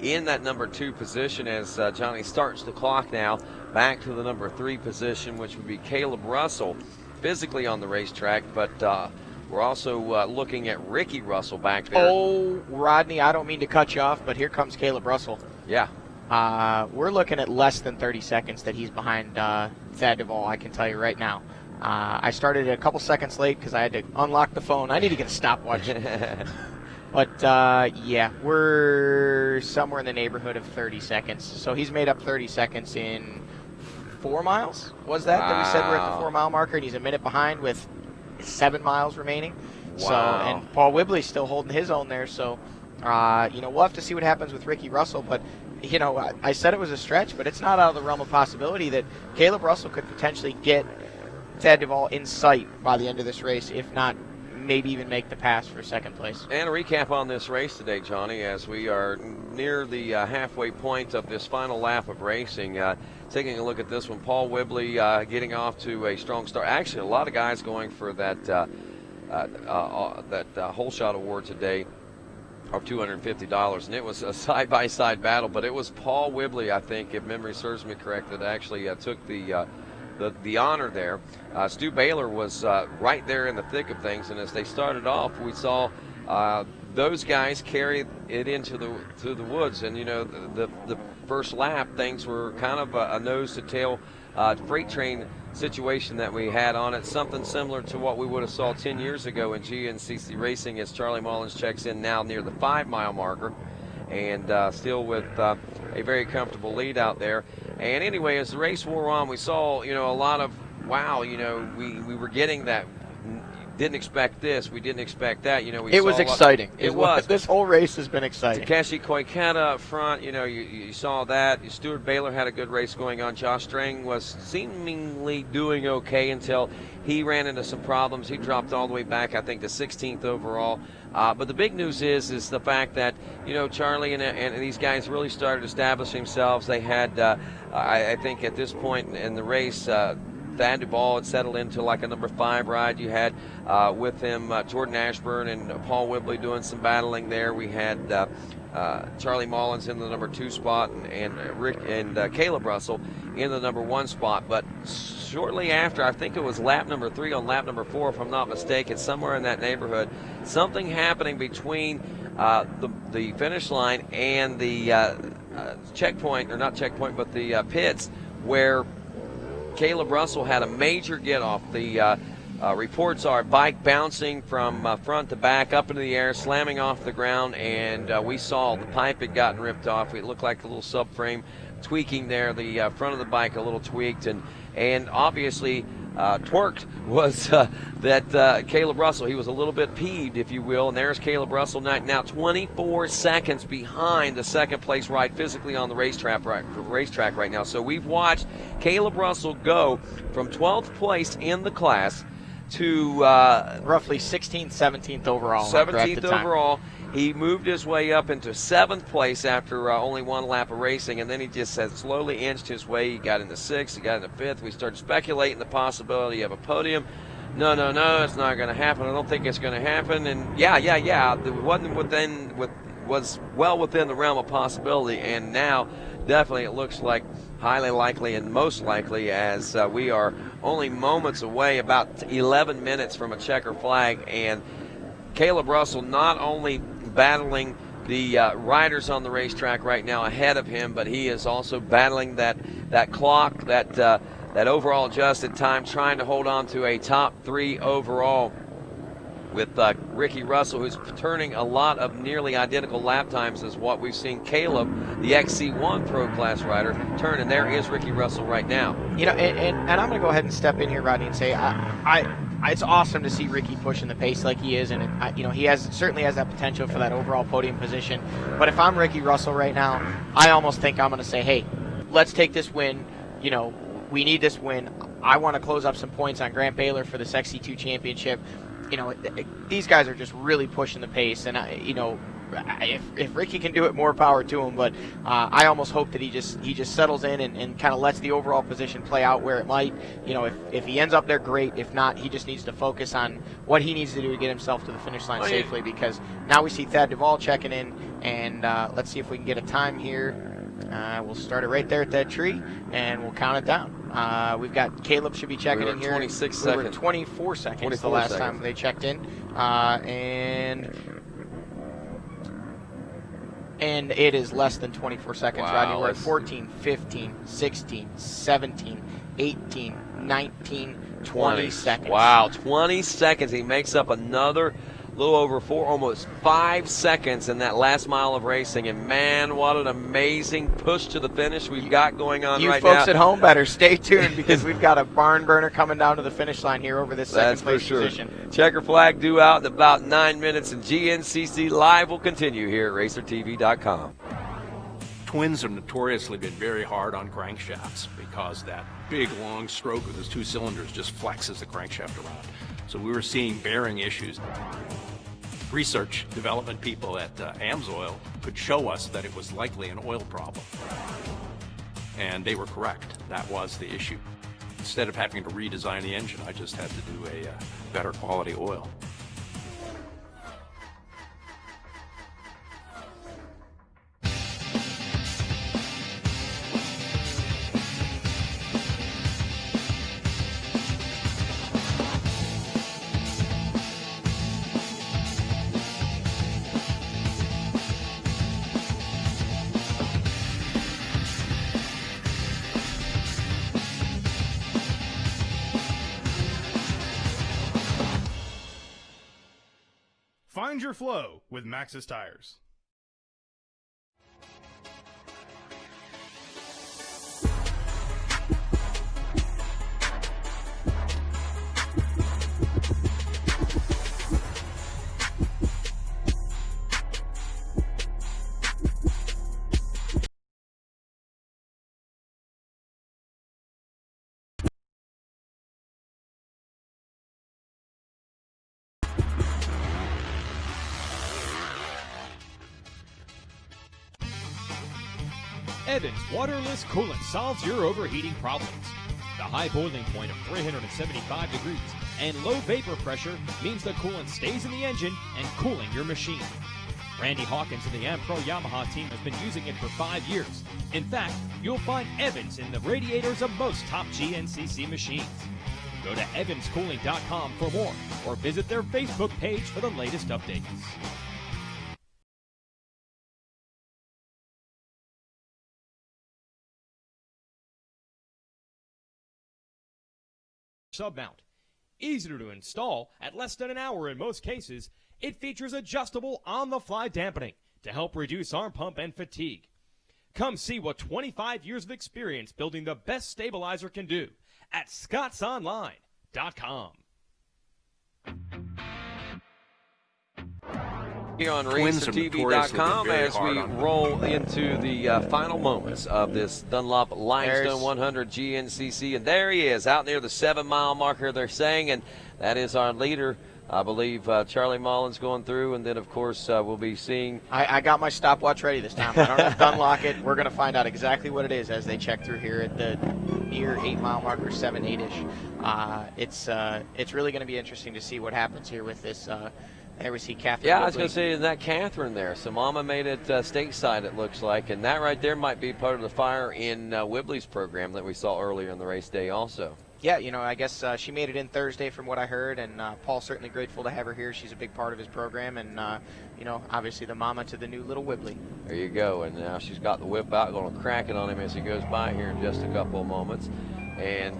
in that number 2 position as Johnny starts the clock now back to the number 3 position, which would be Caleb Russell, physically on the racetrack, but we're also looking at Ricky Russell back there. Oh, Rodney, I don't mean to cut you off, but here comes Caleb Russell. Yeah. We're looking at less than 30 seconds that he's behind Thad Duvall, I can tell you right now. I started a couple seconds late because I had to unlock the phone. I need to get a stopwatch. But, yeah, we're somewhere in the neighborhood of 30 seconds. So he's made up 30 seconds in 4 miles, was that? Wow. That we said we're at the 4-mile marker, and he's a minute behind with 7 miles remaining. Wow. So, and Paul Whibley's still holding his own there. So, we'll have to see what happens with Ricky Russell. But, I said it was a stretch, but it's not out of the realm of possibility that Caleb Russell could potentially get Thad Duvall in sight by the end of this race, if not maybe even make the pass for second place. And a recap on this race today, Johnny, as we are near the halfway point of this final lap of racing. Taking a look at this one, Paul Whibley getting off to a strong start. Actually, a lot of guys going for that whole shot award today of $250, and it was a side-by-side battle, but it was Paul Whibley, I think, if memory serves me correct, that actually took the honor there. Stu Baylor was right there in the thick of things, and as they started off, we saw those guys carry it into the woods. And the first lap, things were kind of a nose-to-tail freight train situation that we had on it, something similar to what we would have saw 10 years ago in GNCC racing, as Charlie Mullins checks in now near the 5-mile marker, and still with a very comfortable lead out there. And anyway, as the race wore on, we saw, a lot of, wow, we were getting that. Didn't expect this. We didn't expect that. It was exciting. It was. This whole race has been exciting. Takeshi Koikata up front. You saw that. Stuart Baylor had a good race going on. Josh Strang was seemingly doing okay until he ran into some problems. He dropped all the way back, I think, to 16th overall. But the big news is the fact that, Charlie and these guys really started establishing themselves. They had, I think, at this point in the race, Thad Duvall had settled into like a number 5 ride. You had with him Jordan Ashburn and Paul Whibley doing some battling there. We had Charlie Mullins in the number 2 spot, and Caleb Russell in the number 1 spot. But shortly after, I think it was lap number 3 on lap number 4, if I'm not mistaken, somewhere in that neighborhood, something happening between the finish line and the checkpoint, or not checkpoint, but the pits, where Caleb Russell had a major get-off. The reports are bike bouncing from front to back, up into the air, slamming off the ground, and we saw the pipe had gotten ripped off. It looked like a little subframe tweaking there. The front of the bike a little tweaked, and obviously twerked was that Caleb Russell. He was a little bit peeved, if you will, and there's Caleb Russell now 24 seconds behind the second-place ride physically on the racetrack right now. So we've watched Caleb Russell go from 12th place in the class to roughly 16th, 17th overall. 17th overall. He moved his way up into 7th place after only 1 lap of racing, and then he just has slowly inched his way. He got into 6th, he got into 5th. We started speculating the possibility of a podium. No, it's not going to happen. I don't think it's going to happen. And yeah, it was well within the realm of possibility, and now definitely it looks like highly likely and most likely, as we are only moments away, about 11 minutes from a checker flag, and Caleb Russell not only battling the riders on the racetrack right now ahead of him, but he is also battling that clock, that overall adjusted time, trying to hold on to a top 3 overall with Ricky Russell, who's turning a lot of nearly identical lap times as what we've seen Caleb, the XC1 Pro Class rider, turn, and there is Ricky Russell right now. And I'm going to go ahead and step in here, Rodney, and say it's awesome to see Ricky pushing the pace like he is, and he certainly has that potential for that overall podium position. But if I'm Ricky Russell right now, I almost think I'm going to say, hey, let's take this win. We need this win. I want to close up some points on Grant Baylor for this XC2 championship. These guys are just really pushing the pace, and if Ricky can do it, more power to him. But I almost hope that he just settles in and kind of lets the overall position play out where it might. If he ends up there, great. If not, he just needs to focus on what he needs to do to get himself to the finish line safely, because now we see Thad Duvall checking in, And let's see if we can get a time here. We'll start it right there at that tree, and we'll count it down. We've got Caleb should be checking in here. 26 we were seconds. 24 seconds 24 the last seconds. time they checked in. And it is less than 24 seconds, Wow, Rodney. We're at that's- 14, 15, 16, 17, 18, 19, 20 seconds. Wow, 20 seconds. He makes up another little over almost 5 seconds in that last mile of racing. And man, what an amazing push to the finish we've got going on You right now. folks at home better stay tuned because we've got a barn burner coming down to the finish line here over this second That's for place sure. position. Checker flag due out in about 9 minutes, and GNCC Live will continue here at RacerTV.com. Twins have notoriously been very hard on crankshafts because that big long stroke with those 2 cylinders just flexes the crankshaft around. So we were seeing bearing issues. Research development people at AMSOIL could show us that it was likely an oil problem. And they were correct. That was the issue. Instead of having to redesign the engine, I just had to do a better quality oil. Find your flow with Maxxis tires. Evans waterless coolant solves your overheating problems. The high boiling point of 375 degrees and low vapor pressure means the coolant stays in the engine and cooling your machine. Randy Hawkins and the AmPro Yamaha team has been using it for 5 years. In fact, you'll find Evans in the radiators of most top GNCC machines. Go to evanscooling.com for more or visit their Facebook page for the latest updates. Submount. Easy to install at less than an hour in most cases, it features adjustable on-the-fly dampening to help reduce arm pump and fatigue. Come see what 25 years of experience building the best stabilizer can do at scottsonline.com. Here on Twins have notoriously RacerTV.com been very as we hard on roll into the final moments of this Dunlop Limestone There's- 100 GNCC. And there he is, out near the 7-mile marker, they're saying, and that is our leader. I believe Charlie Mullins going through, and then, of course, we'll be seeing... I got my stopwatch ready this time. I don't have to unlock it. We're going to find out exactly what it is as they check through here at the near 8-mile marker, 7-8-ish. It's really going to be interesting to see what happens here with this. There we see Catherine. Yeah, I was Woodley. going to say, is that Catherine there? So Mama made it stateside, it looks like, and that right there might be part of the fire in Whibley's program that we saw earlier in the race day also. Yeah, you know, I guess she made it in Thursday from what I heard, and Paul's certainly grateful to have her here. She's a big part of his program, and, you know, obviously the mama to the new little Whibley. There you go, and now she's got the whip out, going to crack it on him as he goes by here in just a couple of moments. And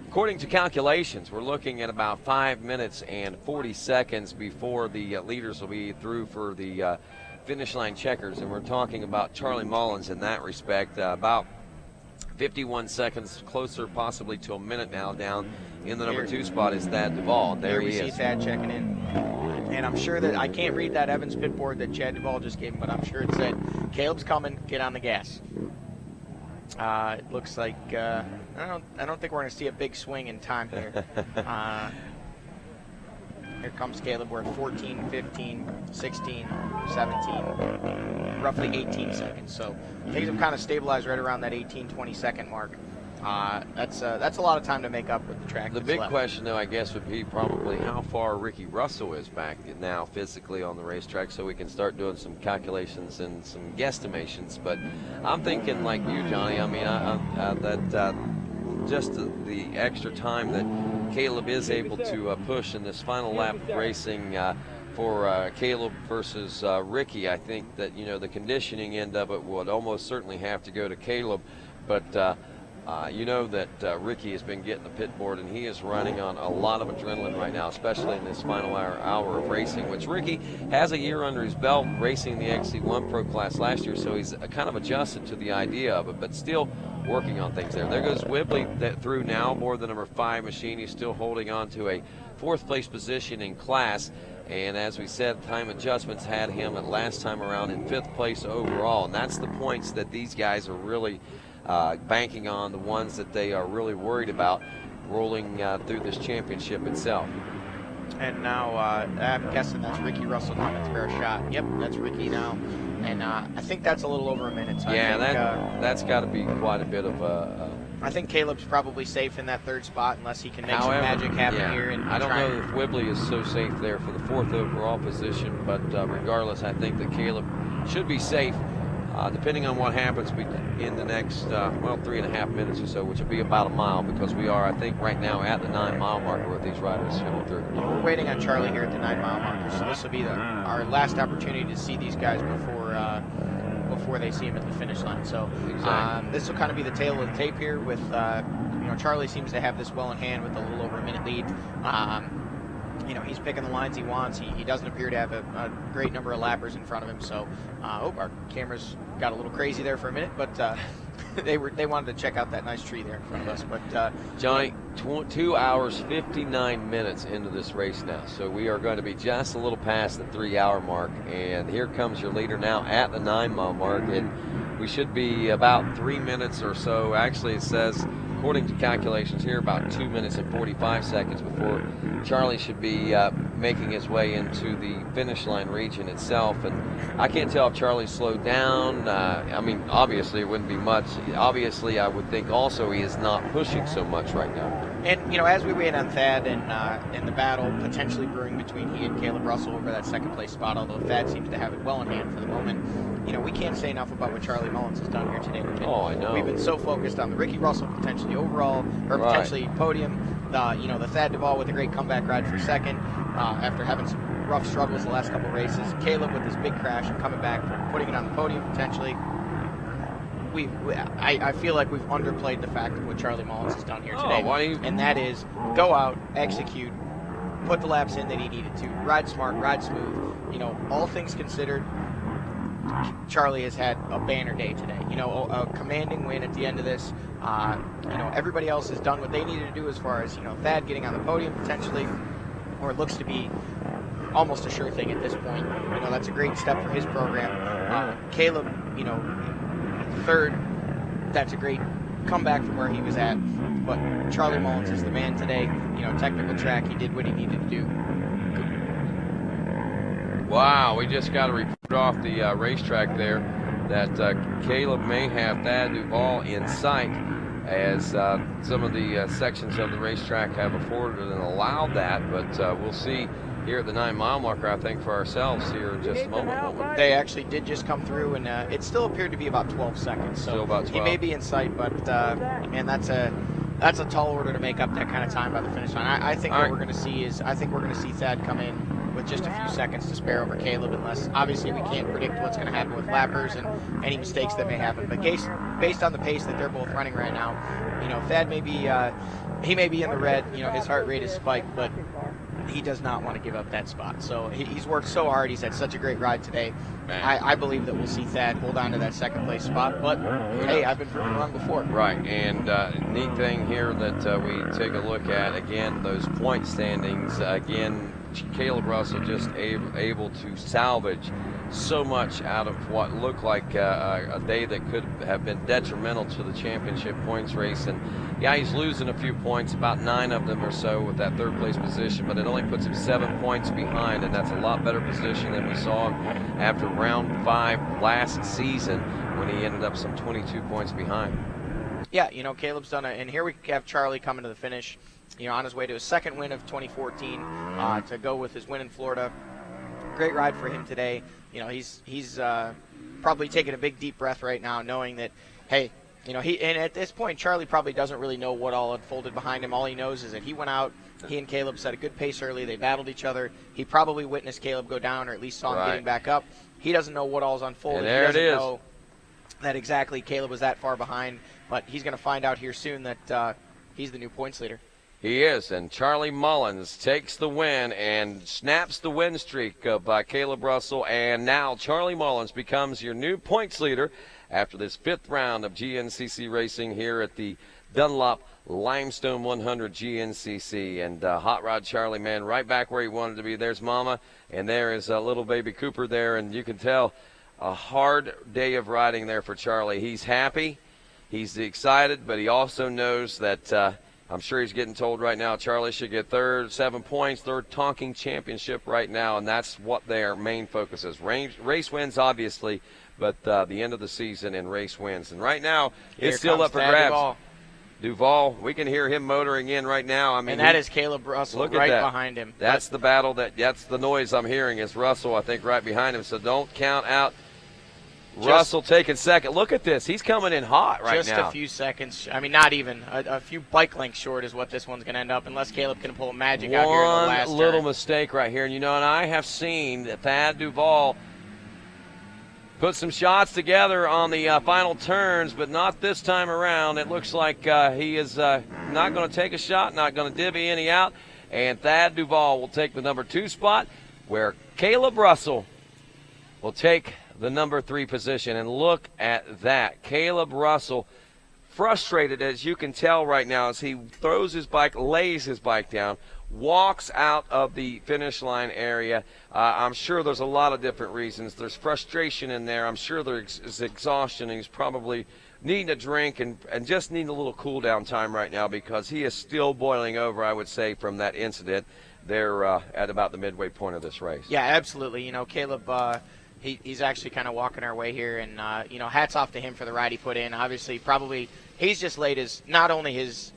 according to calculations, we're looking at about 5 minutes and 40 seconds before the leaders will be through for the finish line checkers, and we're talking about Charlie Mullins in that respect, about 51 seconds, closer possibly to a minute now down in the number 2 spot is Thad Duvall. There we he see is. Thad checking in. And I'm sure that, I can't read that Evans pit board that Chad Duvall just gave him, but I'm sure it said, Caleb's coming, get on the gas. It looks like, I don't think we're going to see a big swing in time here. Here comes Caleb. We're at 14, 15, 16, 17, roughly 18 seconds. So things have kind of stabilized right around that 18, 20 second mark. that's a lot of time to make up with the track. The big question, though, I guess, would be probably how far Ricky Russell is back now physically on the racetrack, so we can start doing some calculations and some guesstimations. But I'm thinking like you, Johnny. I mean, that just the extra time that Caleb is able to push in this final lap of racing for Caleb versus Ricky, I think that, you know, the conditioning end of it would almost certainly have to go to Caleb. But you know that Ricky has been getting the pit board, and he is running on a lot of adrenaline right now, especially in this final hour of racing, which Ricky has a year under his belt racing the XC1 Pro Class last year, so he's kind of adjusted to the idea of it, but still working on things there. There goes Whibley through now, aboard the number 5 machine. He's still holding on to a 4th place position in class, and as we said, time adjustments had him at last time around in 5th place overall, and that's the points that these guys are really banking on, the ones that they are really worried about rolling through this championship itself. And now I'm guessing that's Ricky Russell coming for a shot. Yep, that's Ricky now. And I think that's a little over a minute. So yeah, I think, that's got to be quite a bit of I think Caleb's probably safe in that 3rd spot unless he can make some magic happen here. And I don't know if Whibley is so safe there for the 4th overall position, but regardless, I think that Caleb should be safe. Depending on what happens in the next, 3.5 minutes or so, which will be about a mile, because we are, I think, right now at the 9-mile marker with these riders coming through. We're waiting on Charlie here at the 9-mile marker, so this will be our last opportunity to see these guys before they see him at the finish line. So this will kind of be the tail of the tape here. With Charlie seems to have this well in hand with a little over a minute lead. He's picking the lines he wants. He doesn't appear to have a great number of lappers in front of him. So, our cameras got a little crazy there for a minute, but they wanted to check out that nice tree there in front of us. But Johnny, 2 hours 59 minutes into this race now, so we are going to be just a little past the 3-hour mark. And here comes your leader now at the 9-mile mark, and we should be about 3 minutes or so. Actually, it says, according to calculations here, about 2 minutes and 45 seconds before Charlie should be making his way into the finish line region itself. And I can't tell if Charlie slowed down. I mean, obviously it wouldn't be much. Obviously, I would think also he is not pushing so much right now. And, as we wait on Thad and the battle potentially brewing between he and Caleb Russell over that 2nd place spot, although Thad seems to have it well in hand for the moment, we can't say enough about what Charlie Mullins has done here today. I know. We've been so focused on the Ricky Russell potentially overall, or potentially podium, the Thad Duvall with a great comeback ride for 2nd after having some rough struggles the last couple races. Caleb with his big crash and coming back, putting it on the podium potentially. I feel like we've underplayed the fact of what Charlie Mullins has done here today. And that is go out, execute, put the laps in that he needed to, ride smart, ride smooth. All things considered, Charlie has had a banner day today. A commanding win at the end of this. Everybody else has done what they needed to do as far as, Thad getting on the podium potentially, or it looks to be almost a sure thing at this point. That's a great step for his program. Caleb, 3rd, that's a great comeback from where he was at. But Charlie Mullins is the man today. Technical track, he did what he needed to do. Wow, we just got a report off the racetrack there that Caleb may have Thad Duvall in sight, as some of the sections of the racetrack have afforded and allowed that, but we'll see here at the 9-mile marker, I think, for ourselves here in just a moment. They actually did just come through, and it still appeared to be about 12 seconds. So still about 12. He may be in sight, but man, that's a tall order to make up that kind of time by the finish line. I think what we're going to see is Thad come in with just a few seconds to spare over Caleb, unless obviously we can't predict what's going to happen with lappers and any mistakes that may happen. But based on the pace that they're both running right now, Thad may be he may be in the red. His heart rate is spiked, but he does not want to give up that spot. So he's worked so hard. He's had such a great ride today. I believe that we'll see Thad hold on to that 2nd place spot. But hey, I've been proven wrong before. Right, and neat thing here that we take a look at, again, those point standings. Again, Caleb Russell just able to salvage so much out of what looked like a day that could have been detrimental to the championship points race. And yeah, he's losing a few points, about 9 of them or so with that 3rd place position, but it only puts him 7 points behind, and that's a lot better position than we saw after round 5 last season when he ended up some 22 points behind. Yeah, you know, Caleb's done it, and here we have Charlie coming to the finish, you know, on his way to his second win of 2014 to go with his win in Florida. Great ride for him today. You know, he's probably taking a big deep breath right now, knowing that, hey, you know, and at this point, Charlie probably doesn't really know what all unfolded behind him. All he knows is that he went out, he and Caleb set a good pace early, they battled each other. He probably witnessed Caleb go down, or at least saw him getting back up. He doesn't know what all's unfolded. And there he doesn't it is. know that exactly Caleb was that far behind, but he's going to find out here soon that he's the new points leader. He is, and Charlie Mullins takes the win and snaps the win streak by Caleb Russell, and now Charlie Mullins becomes your new points leader after this 5th round of GNCC racing here at the Dunlop Limestone 100 GNCC. And Hot Rod Charlie, man, right back where he wanted to be. There's Mama, and there is little baby Cooper there, and you can tell a hard day of riding there for Charlie. He's happy, he's excited, but he also knows that I'm sure he's getting told right now Charlie should get third, 7 points, third Tonking Championship right now, and that's what their main focus is. Race wins, obviously, but the end of the season and race wins. And right now, it's still up for grabs. Duval, we can hear him motoring in right now. I mean, and that is Caleb Russell right behind him. That's the battle. That's the noise I'm hearing is Russell, I think, right behind him. So don't count out Russell taking second. Look at this. He's coming in hot right now. Just a few seconds. I mean, not even. A few bike lengths short is what this one's going to end up, unless Caleb can pull a magic out here in the last One little turn. mistake right here. And, you know, and I have seen that Thad Duval put some shots together on the final turns, but not this time around. It looks like he is not going to take a shot, not going to divvy any out. And Thad Duval will take the number 2 spot, where Caleb Russell will take the number 3 position. And look at that. Caleb Russell, frustrated as you can tell right now, as he throws his bike, lays his bike down, walks out of the finish line area. I'm sure there's a lot of different reasons. There's frustration in there. I'm sure there's exhaustion. He's probably needing a drink and just needing a little cool down time right now, because he is still boiling over, I would say, from that incident there at about the midway point of this race. Yeah, absolutely. You know, Caleb, he's actually kind of walking our way here, and, you know, hats off to him for the ride he put in. Obviously, probably he's just laid his, not only his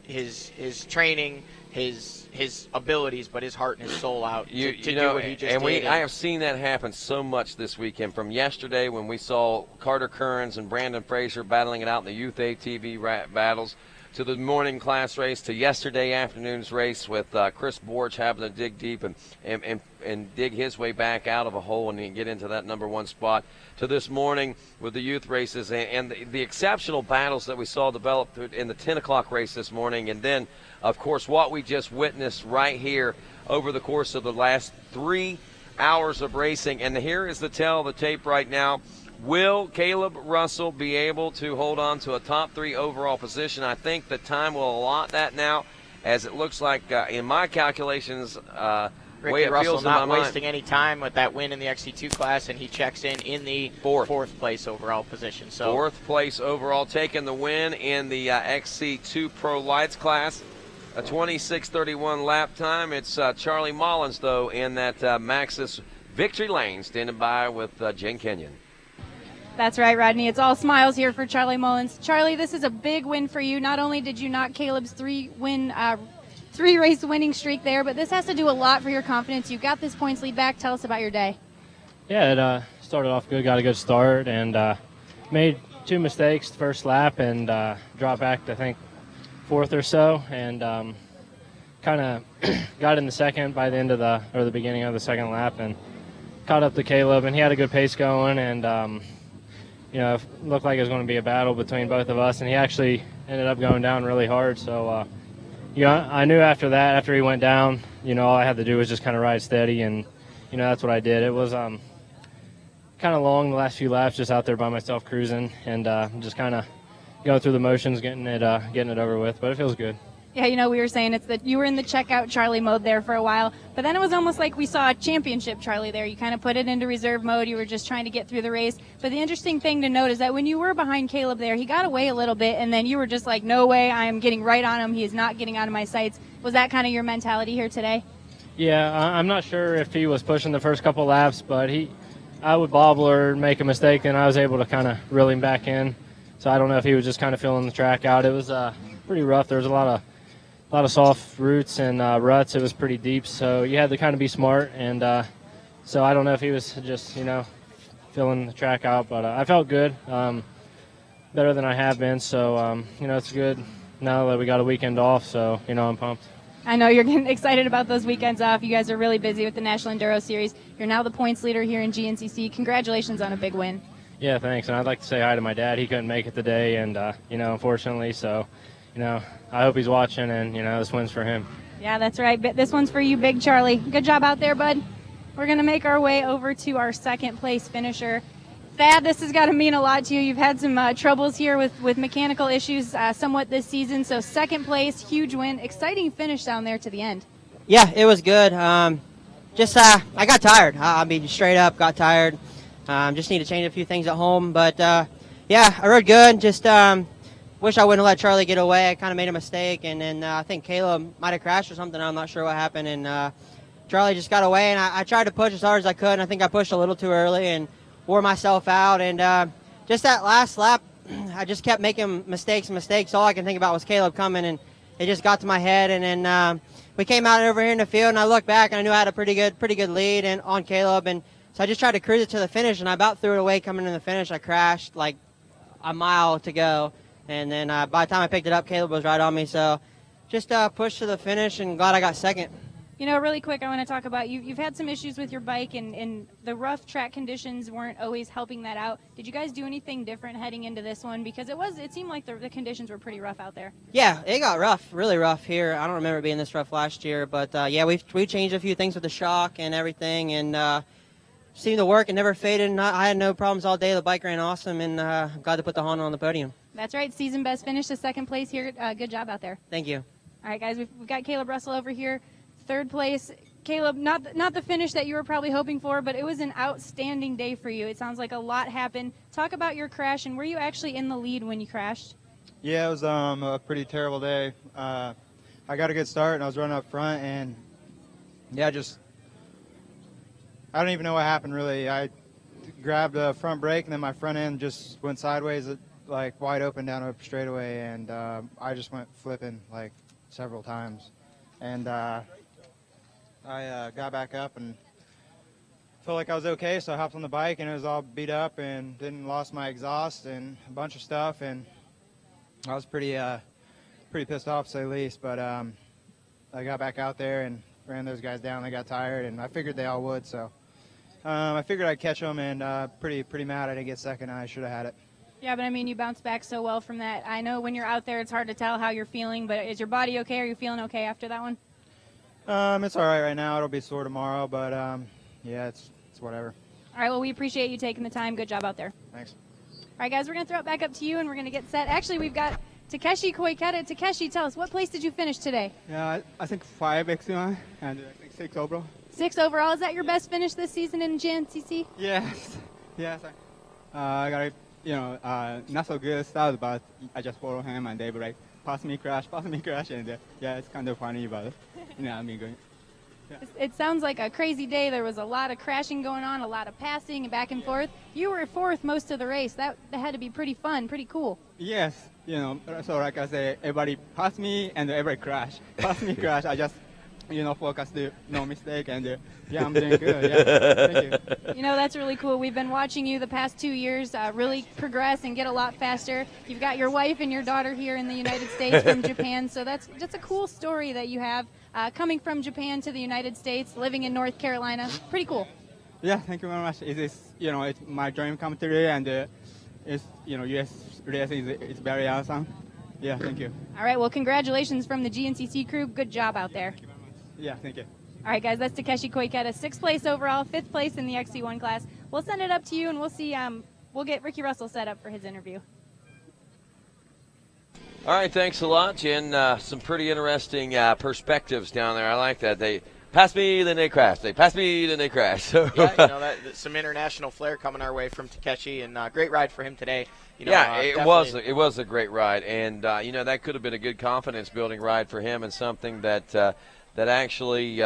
training, his abilities, but his heart and his soul out to do what he just did. I have seen that happen so much this weekend, from yesterday when we saw Carter Kearns and Brandon Fraser battling it out in the youth ATV battles, to the morning class race, to yesterday afternoon's race with Chris Borch having to dig deep and dig his way back out of a hole and get into that number 1 spot, to this morning with the youth races and the exceptional battles that we saw develop in the 10 o'clock race this morning. And then, of course, what we just witnessed right here over the course of the last 3 hours of racing. And here is the tell of the tape right now. Will Caleb Russell be able to hold on to a top 3 overall position? I think the time will allot that now, as it looks like in my calculations, Ricky Russell not wasting any time with that win in the XC2 class, and he checks in the fourth place overall position. So 4th place overall, taking the win in the XC2 Pro Lights class. A 26:31 lap time. It's Charlie Mullins, though, in that Maxxis victory lane, standing by with Jen Kenyon. That's right, Rodney. It's all smiles here for Charlie Mullins. Charlie, this is a big win for you. Not only did you knock Caleb's 3-race winning streak there, but this has to do a lot for your confidence. You got this points lead back. Tell us about your day. Yeah, it started off good, got a good start, and made 2 mistakes the first lap and dropped back to, I think, 4th or so, and kind of got in the second by the end of the beginning of the second lap, and caught up to Caleb, and he had a good pace going, and you know, it looked like it was going to be a battle between both of us, and he actually ended up going down really hard. So, you know, I knew after that, after he went down, you know, all I had to do was just kind of ride steady, and, you know, that's what I did. It was kind of long the last few laps, just out there by myself cruising, and just kind of going through the motions, getting it over with, but it feels good. Yeah, you know, we were saying it's that you were in the checkout Charlie mode there for a while, but then it was almost like we saw a championship Charlie there. You kind of put it into reserve mode. You were just trying to get through the race. But the interesting thing to note is that when you were behind Caleb there, he got away a little bit, and then you were just like, no way, I am getting right on him. He is not getting out of my sights. Was that kind of your mentality here today? Yeah, I'm not sure if he was pushing the first couple laps, but I would bobble or make a mistake, and I was able to kind of reel him back in. So I don't know if he was just kind of feeling the track out. It was pretty rough. There was a lot of soft roots and ruts. It was pretty deep, so you had to kind of be smart. And so I don't know if he was just, feeling the track out, but I felt good, better than I have been. So, it's good now that we got a weekend off, so, I'm pumped. I know you're getting excited about those weekends off. You guys are really busy with the National Enduro Series. You're now the points leader here in GNCC. Congratulations on a big win. Yeah, thanks. And I'd like to say hi to my dad. He couldn't make it today, and, unfortunately, so, I hope he's watching, and, this win's for him. Yeah, that's right. This one's for you, Big Charlie. Good job out there, bud. We're going to make our way over to our second place finisher. Thad, this has got to mean a lot to you. You've had some troubles here with mechanical issues somewhat this season. So second place, huge win, exciting finish down there to the end. Yeah, it was good. I got tired. I mean, straight up got tired. Just need to change a few things at home. But, yeah, I rode good. Just wish I wouldn't have let Charlie get away. I kind of made a mistake. And then I think Caleb might have crashed or something. I'm not sure what happened. And Charlie just got away. And I tried to push as hard as I could. And I think I pushed a little too early and wore myself out. And just that last lap, I just kept making mistakes. All I can think about was Caleb coming. And it just got to my head. And then we came out over here in the field. And I looked back. And I knew I had a pretty good lead and on Caleb. And so I just tried to cruise it to the finish, and I about threw it away coming in the finish. I crashed like a mile to go, and then by the time I picked it up, Caleb was right on me. So just pushed to the finish, and glad I got second. Really quick, I want to talk about you've had some issues with your bike, and the rough track conditions weren't always helping that out. Did you guys do anything different heading into this one? Because it seemed like the conditions were pretty rough out there. Yeah, it got rough, really rough here. I don't remember it being this rough last year, but yeah, we changed a few things with the shock and everything, and seemed to work and never faded. And I had no problems all day. The bike ran awesome, and glad to put the Honda on the podium. That's right. Season best finish to second place here. Good job out there. Thank you. All right, guys, we've got Caleb Russell over here, third place. Caleb, not the finish that you were probably hoping for, but it was an outstanding day for you. It sounds like a lot happened. Talk about your crash, and were you actually in the lead when you crashed? Yeah, it was a pretty terrible day. I got a good start, and I was running up front, and yeah, I don't even know what happened, really. I grabbed a front brake, and then my front end just went sideways, like wide open down a straightaway, and I just went flipping like several times. And I got back up and felt like I was okay, so I hopped on the bike, and it was all beat up and then lost my exhaust and a bunch of stuff, and I was pretty pissed off, to say the least. But I got back out there and ran those guys down. They got tired, and I figured they all would, so I figured I'd catch them, and pretty mad I didn't get second. I should have had it. Yeah, but I mean, you bounced back so well from that. I know when you're out there, it's hard to tell how you're feeling, but is your body okay? Are you feeling okay after that one? It's all right now. It'll be sore tomorrow, but yeah, it's whatever. All right, well, we appreciate you taking the time. Good job out there. Thanks. All right, guys, we're going to throw it back up to you, and we're going to get set. Actually, we've got Takeshi Koikata. Takeshi, tell us, what place did you finish today? Yeah, I think 5 XC1 and I think 6 overall. 6 overall. Is that your best finish this season in GNCC? Yes. I got not so good start, but I just follow him, and they like pass me, crash, and yeah, it's kind of funny, but I mean, going. Yeah. It sounds like a crazy day. There was a lot of crashing going on, a lot of passing and back and forth. You were fourth most of the race. That had to be pretty fun, pretty cool. Yes, so like I say, everybody pass me and everybody crash. Pass me, crash. I just, focus, no mistake, and yeah, I'm doing good. Yeah, thank you. That's really cool. We've been watching you the past 2 years really progress and get a lot faster. You've got your wife and your daughter here in the United States from Japan, so that's just a cool story that you have. Coming from Japan to the United States, living in North Carolina, pretty cool. Yeah, thank you very much. It is, it's my dream come true, and it's, U.S. racing is very awesome. Yeah, thank you. All right, well, congratulations from the GNCC crew. Good job out there. Thank you very much. Yeah, thank you. All right, guys, that's Takeshi Koikata, 6th place overall, 5th place in the XC1 class. We'll send it up to you, and we'll see. We'll get Ricky Russell set up for his interview. All right, thanks a lot, Jen. Some pretty interesting perspectives down there. I like that. They pass me, then they crash. They pass me, then they crash. So yeah, some international flair coming our way from Takeshi, and great ride for him today. It was a great ride, and that could have been a good confidence-building ride for him, and something that actually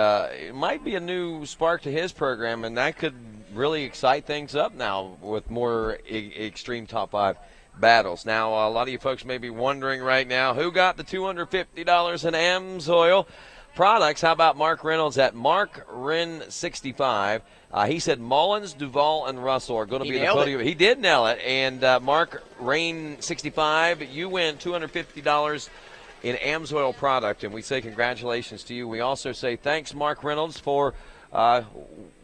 might be a new spark to his program, and that could really excite things up now with more extreme top 5 battles. Now, a lot of you folks may be wondering right now, who got the $250 in AMSOIL products? How about Mark Reynolds at Mark Ren 65? He said Mullins, Duvall, and Russell are going to be the podium. He did nail it. And Mark Rain 65, you win $250 in AMSOIL product, and we say congratulations to you. We also say thanks, Mark Reynolds, for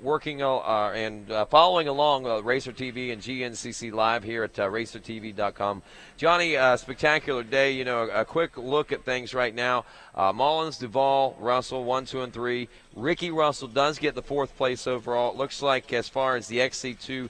working and following along RacerTV and GNCC Live here at RacerTV.com. Johnny, spectacular day. You know, a quick look at things right now. Mullins, Duvall, Russell, 1, 2, and 3. Ricky Russell does get the 4th place overall. It looks like as far as the XC2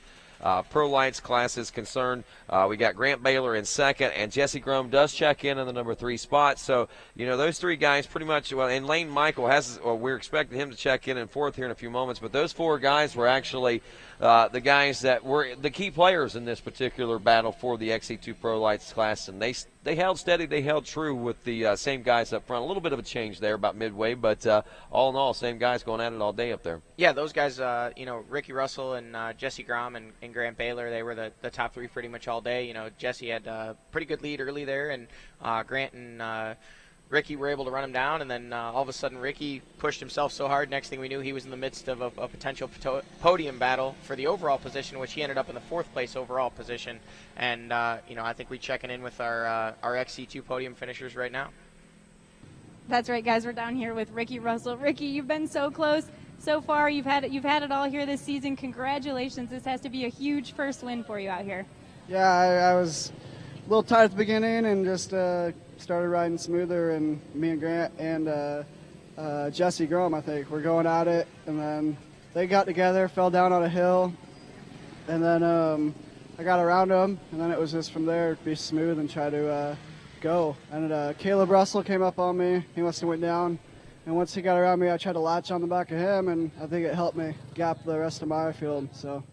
Pro Lights class is concerned, we got Grant Baylor in 2nd, and Jesse Grom does check in the number 3 spot. So, you know, those 3 guys pretty much, well, and Lane Michael we're expecting him to check in 4th here in a few moments, but those 4 guys were actually the guys that were the key players in this particular battle for the XC2 Pro Lights class, and they held steady, they held true with the same guys up front. A little bit of a change there about midway, but all in all, same guys going at it all day up there. Yeah, those guys, you know, Ricky Russell and Jesse Grom and Grant Baylor, they were the top 3 pretty much all day. You know, Jesse had a pretty good lead early there, and Grant and Ricky were able to run him down, and then all of a sudden Ricky pushed himself so hard, next thing we knew he was in the midst of a potential podium battle for the overall position, which he ended up in the 4th place overall position. And, you know, I think we're checking in with our XC2 podium finishers right now. That's right, guys. We're down here with Ricky Russell. Ricky, you've been so close so far. You've had it all here this season. Congratulations. This has to be a huge first win for you out here. Yeah, I was a little tight at the beginning and just started riding smoother, and me and Grant and Jesse Grom, I think, were going at it, and then they got together, fell down on a hill, and then I got around them, and then it was just from there, be smooth and try to go. And Caleb Russell came up on me. He must have went down, and once he got around me, I tried to latch on the back of him, and I think it helped me gap the rest of my field. So.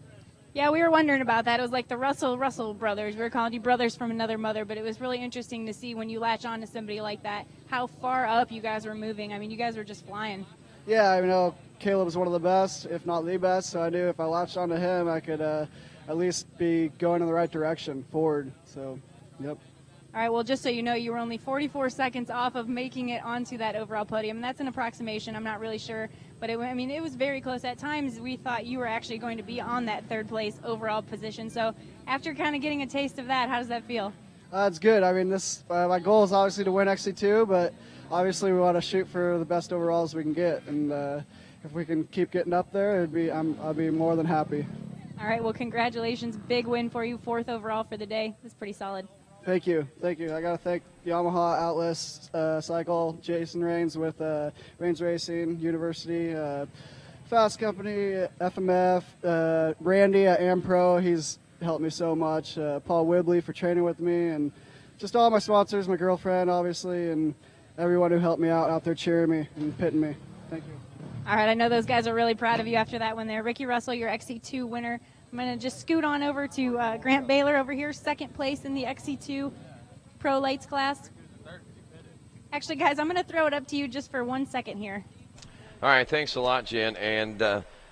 Yeah, we were wondering about that. It was like the Russell brothers. We were calling you brothers from another mother, but it was really interesting to see when you latch on to somebody like that, how far up you guys were moving. I mean, you guys were just flying. Yeah, I know Caleb was one of the best, if not the best, so I knew if I latched onto him, I could at least be going in the right direction, forward. So, yep. All right, well, just so you know, you were only 44 seconds off of making it onto that overall podium. And that's an approximation. I'm not really sure. But, it was very close. At times, we thought you were actually going to be on that 3rd place overall position. So after kind of getting a taste of that, how does that feel? It's good. I mean, my goal is obviously to win XC2, but obviously we want to shoot for the best overalls we can get. And if we can keep getting up there, I'll be more than happy. All right, well, congratulations. Big win for you, 4th overall for the day. That's pretty solid. Thank you. I got to thank Yamaha, Atlas, Cycle, Jason Rains with Rains Racing, University, Fast Company, FMF, Randy at AmPro. He's helped me so much. Paul Wibley for training with me, and just all my sponsors, my girlfriend, obviously, and everyone who helped me out there cheering me and pitting me. Thank you. All right, I know those guys are really proud of you after that one there. Ricky Russell, your XC2 winner. I'm going to just scoot on over to Grant Baylor over here, 2nd place in the XC2 Pro Lights class. Actually, guys, I'm going to throw it up to you just for 1 second here. All right, thanks a lot, Jen. And,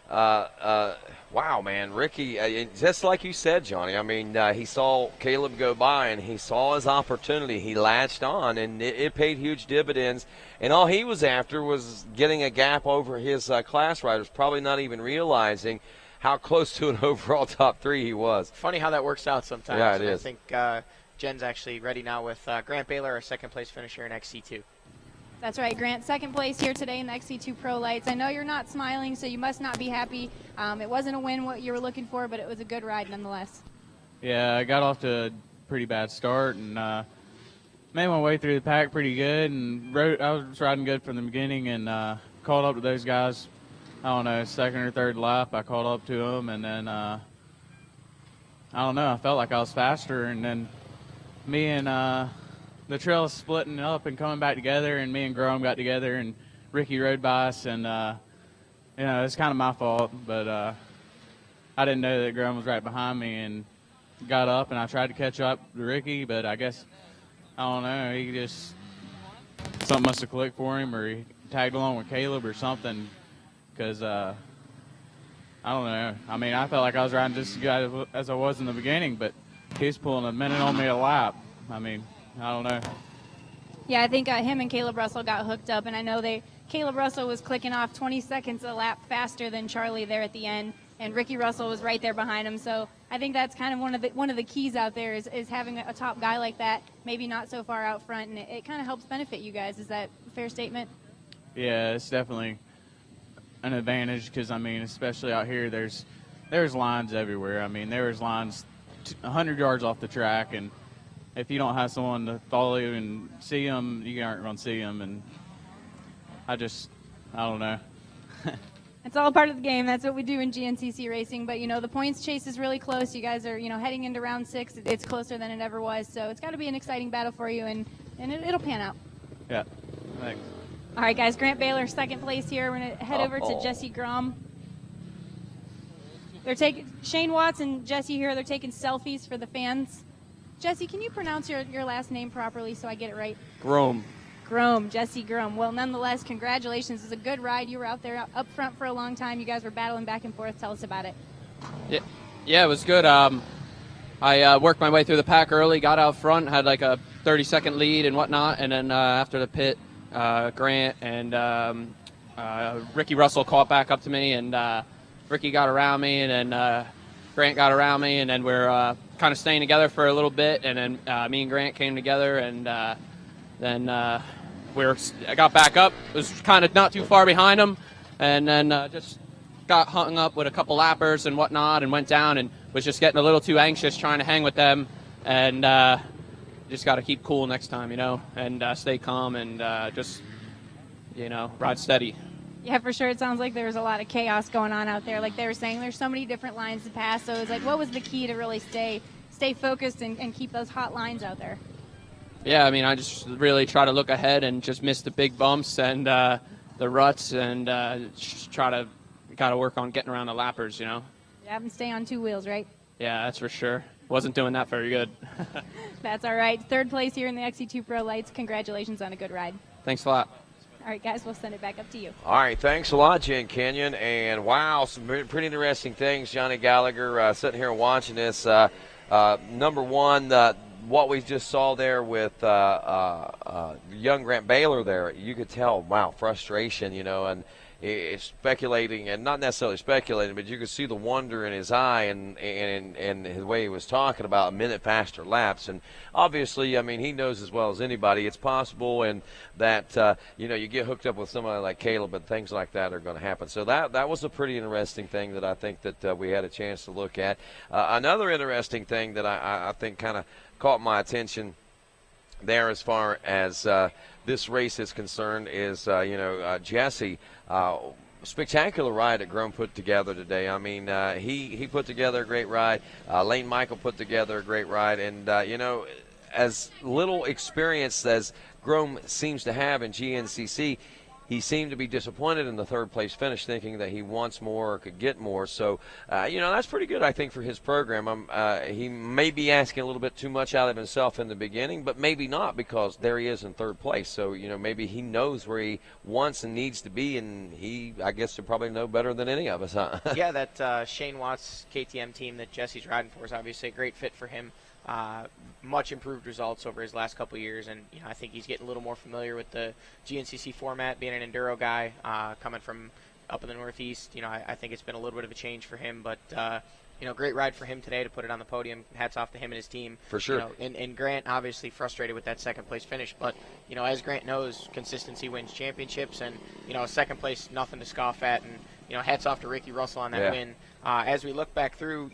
wow, man, Ricky, just like you said, Johnny, I mean, he saw Caleb go by, and he saw his opportunity. He latched on, and it paid huge dividends. And all he was after was getting a gap over his class riders, probably not even realizing how close to an overall top 3 he was. Funny how that works out sometimes. Yeah, it is. I think Jen's actually ready now with Grant Baylor, our 2nd place finisher in XC2. That's right, Grant, 2nd place here today in the XC2 Pro Lights. I know you're not smiling, so you must not be happy. It wasn't a win what you were looking for, but it was a good ride nonetheless. Yeah, I got off to a pretty bad start and made my way through the pack pretty good, and I was riding good from the beginning, and caught up to those guys. I don't know, 2nd or 3rd lap, I caught up to them, and then, I don't know, I felt like I was faster, and then me and the trail splitting up and coming back together, and me and Grom got together, and Ricky rode by us, and, it's kind of my fault, but I didn't know that Grom was right behind me, and got up, and I tried to catch up to Ricky, but I guess, I don't know, something must have clicked for him, or he tagged along with Caleb or something. Because, I don't know. I mean, I felt like I was riding just as good as I was in the beginning, but he's pulling a minute on me a lap. I mean, I don't know. Yeah, I think him and Caleb Russell got hooked up, and I know Caleb Russell was clicking off 20 seconds a lap faster than Charlie there at the end, and Ricky Russell was right there behind him. So I think that's kind of one of the keys out there is having a top guy like that, maybe not so far out front, and it kind of helps benefit you guys. Is that a fair statement? Yeah, it's definitely an advantage because, I mean, especially out here, there's lines everywhere. I mean, there's lines 100 yards off the track, and if you don't have someone to follow you and see them, you aren't going to see them. And I don't know. It's all part of the game. That's what we do in GNCC racing. But, the points chase is really close. You guys are, heading into round 6. It's closer than it ever was. So it's got to be an exciting battle for you, and it'll pan out. Yeah, thanks. All right, guys, Grant Baylor, second place here. We're going to head over to Jesse Grom. They're taking Shane Watts and Jesse here. They're taking selfies for the fans. Jesse, can you pronounce your last name properly so I get it right? Grom. Grom, Jesse Grom. Well, nonetheless, congratulations. It was a good ride. You were out there up front for a long time. You guys were battling back and forth. Tell us about it. Yeah, it was good. I worked my way through the pack early, got out front, had like a 30-second lead and whatnot, and then after the pit, Grant and Ricky Russell caught back up to me, and Ricky got around me, and then Grant got around me, and then we're kind of staying together for a little bit, and then me and Grant came together, and then I got back up. It was kind of not too far behind him, and then just got hung up with a couple lappers and whatnot, and went down and was just getting a little too anxious trying to hang with them, and just got to keep cool next time, and stay calm and just, ride steady. Yeah, for sure. It sounds like there was a lot of chaos going on out there. Like they were saying, there's so many different lines to pass. So it was like, what was the key to really stay focused and keep those hot lines out there? Yeah, I mean, I just really try to look ahead and just miss the big bumps and the ruts, and just got to work on getting around the lappers, Yeah, and stay on two wheels, right? Yeah, that's for sure. Wasn't doing that very good. That's all right. Third place here in the XC2 Pro Lights. Congratulations on a good ride. Thanks a lot. All right, guys, we'll send it back up to you. All right, thanks a lot, Jen Kenyon. And, wow, some pretty interesting things. Johnny Gallagher sitting here watching this. Number one, what we just saw there with young Grant Baylor there, you could tell, wow, frustration, and it's speculating, and not necessarily speculating, but you could see the wonder in his eye and the way he was talking about a minute faster laps. And obviously, I mean, he knows as well as anybody it's possible, and that you get hooked up with somebody like Caleb, and things like that are going to happen. So that was a pretty interesting thing that I think that we had a chance to look at. Another interesting thing that I think kind of caught my attention there as far as this race is concerned is, Jesse, spectacular ride that Grom put together today. I mean, he put together a great ride. Lane Michael put together a great ride. And, as little experience as Grom seems to have in GNCC, he seemed to be disappointed in the third-place finish, thinking that he wants more or could get more. So, that's pretty good, I think, for his program. He may be asking a little bit too much out of himself in the beginning, but maybe not, because there he is in third place. So, maybe he knows where he wants and needs to be, and he, I guess, should probably know better than any of us, huh? Yeah, that Shane Watts KTM team that Jesse's riding for is obviously a great fit for him. Much improved results over his last couple of years, and I think he's getting a little more familiar with the GNCC format, being an enduro guy, coming from up in the Northeast. I think it's been a little bit of a change for him, but great ride for him today to put it on the podium. Hats off to him and his team. For sure. And Grant obviously frustrated with that second place finish, but as Grant knows, consistency wins championships, and second place, nothing to scoff at, and hats off to Ricky Russell on that win. As we look back through,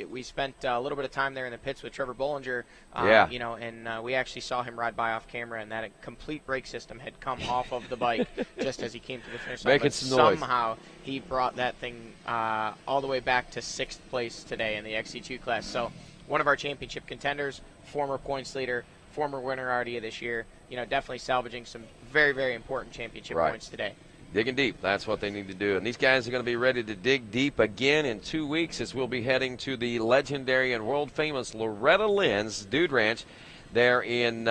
we spent a little bit of time there in the pits with Trevor Bollinger, and we actually saw him ride by off camera, and that complete brake system had come off of the bike just as he came to the finish line. Making some noise. Somehow he brought that thing all the way back to 6th place today in the XC2 class. So one of our championship contenders, former points leader, former winner already this year, definitely salvaging some very, very important championship points today. Digging deep. That's what they need to do. And these guys are going to be ready to dig deep again in 2 weeks, as we'll be heading to the legendary and world-famous Loretta Lynn's Dude Ranch there in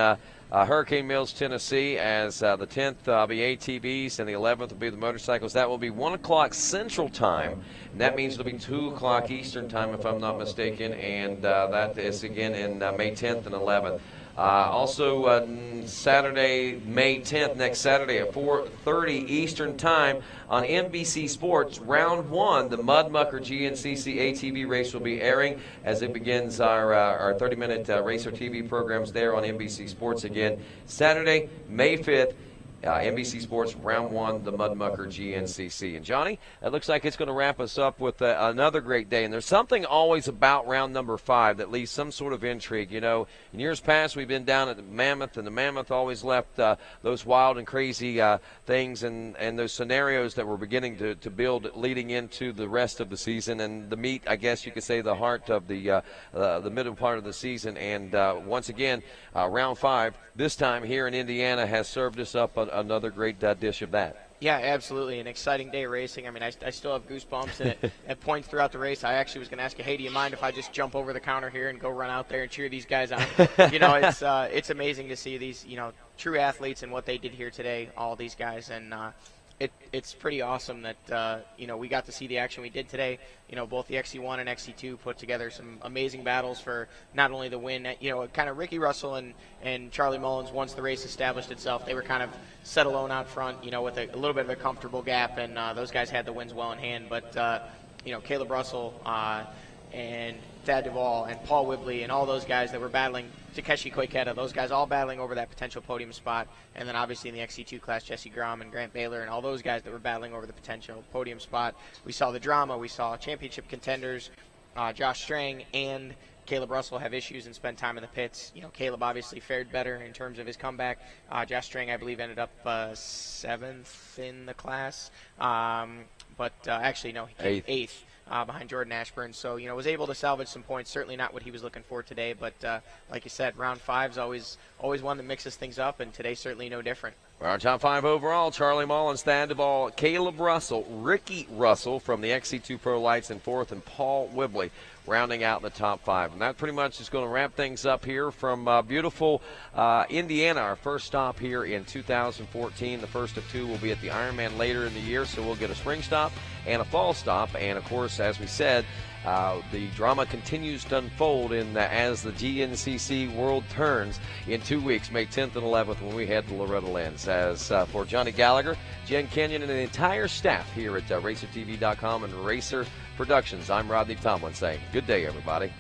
Hurricane Mills, Tennessee, as the 10th will be ATVs and the 11th will be the motorcycles. That will be 1 o'clock Central Time. And that means it'll be 2 o'clock Eastern Time, if I'm not mistaken, and that is again in May 10th and 11th. Also, Saturday, May 10th, next Saturday at 4:30 Eastern Time on NBC Sports, Round 1, the Mudmucker GNCC ATV race will be airing as it begins our 30-minute RacerTV programs there on NBC Sports again. Saturday, May 5th. NBC Sports, Round 1, the Mudmucker GNCC. And, Johnny, it looks like it's going to wrap us up with another great day. And there's something always about round number 5 that leaves some sort of intrigue. You know, in years past, we've been down at the Mammoth, and the Mammoth always left those wild and crazy things and those scenarios that we're beginning to build leading into the rest of the season. And the meat, I guess you could say, the heart of the middle part of the season. And once again, round 5, this time here in Indiana, has served us up another great dish of that. Yeah, absolutely. An exciting day of racing. I mean, I still have goosebumps, and at points throughout the race, I actually was going to ask you, hey, do you mind if I just jump over the counter here and go run out there and cheer these guys on? You know, it's amazing to see these, you know, true athletes and what they did here today, all these guys, and it's pretty awesome that, you know, we got to see the action we did today. You know, both the XC1 and XC2 put together some amazing battles for not only the win, you know, kind of Ricky Russell and Charlie Mullins, once the race established itself, they were kind of set alone out front, you know, with a little bit of a comfortable gap, and those guys had the wins well in hand. But, you know, Caleb Russell and Thad Duvall and Paul Whibley and all those guys that were battling, Takeshi Koiketa, those guys all battling over that potential podium spot. And then obviously in the XC2 class, Jesse Grom and Grant Baylor and all those guys that were battling over the potential podium spot. We saw the drama. We saw championship contenders, Josh Strang and Caleb Russell have issues and spend time in the pits. You know, Caleb obviously fared better in terms of his comeback. Josh Strang, I believe, ended up 7th in the class. But actually, no, he came 8th. Behind Jordan Ashburn, so, you know, was able to salvage some points. Certainly not what he was looking for today, but like you said, round 5's always one that mixes things up, and today's certainly no different. Our top 5 overall: Charlie Mullins, Thad Duvall, Caleb Russell, Ricky Russell from the XC2 Pro Lights in 4th, and Paul Whibley rounding out the top 5. And that pretty much is going to wrap things up here from beautiful Indiana, our first stop here in 2014. The first of 2 will be at the Ironman later in the year, so we'll get a spring stop and a fall stop. And, of course, as we said, the drama continues to unfold as the GNCC world turns in 2 weeks, May 10th and 11th, when we head to Loretta Lynn's. As for Johnny Gallagher, Jen Kenyon, and the entire staff here at RacerTV.com and Racer Productions, I'm Rodney Tomlin saying good day, everybody.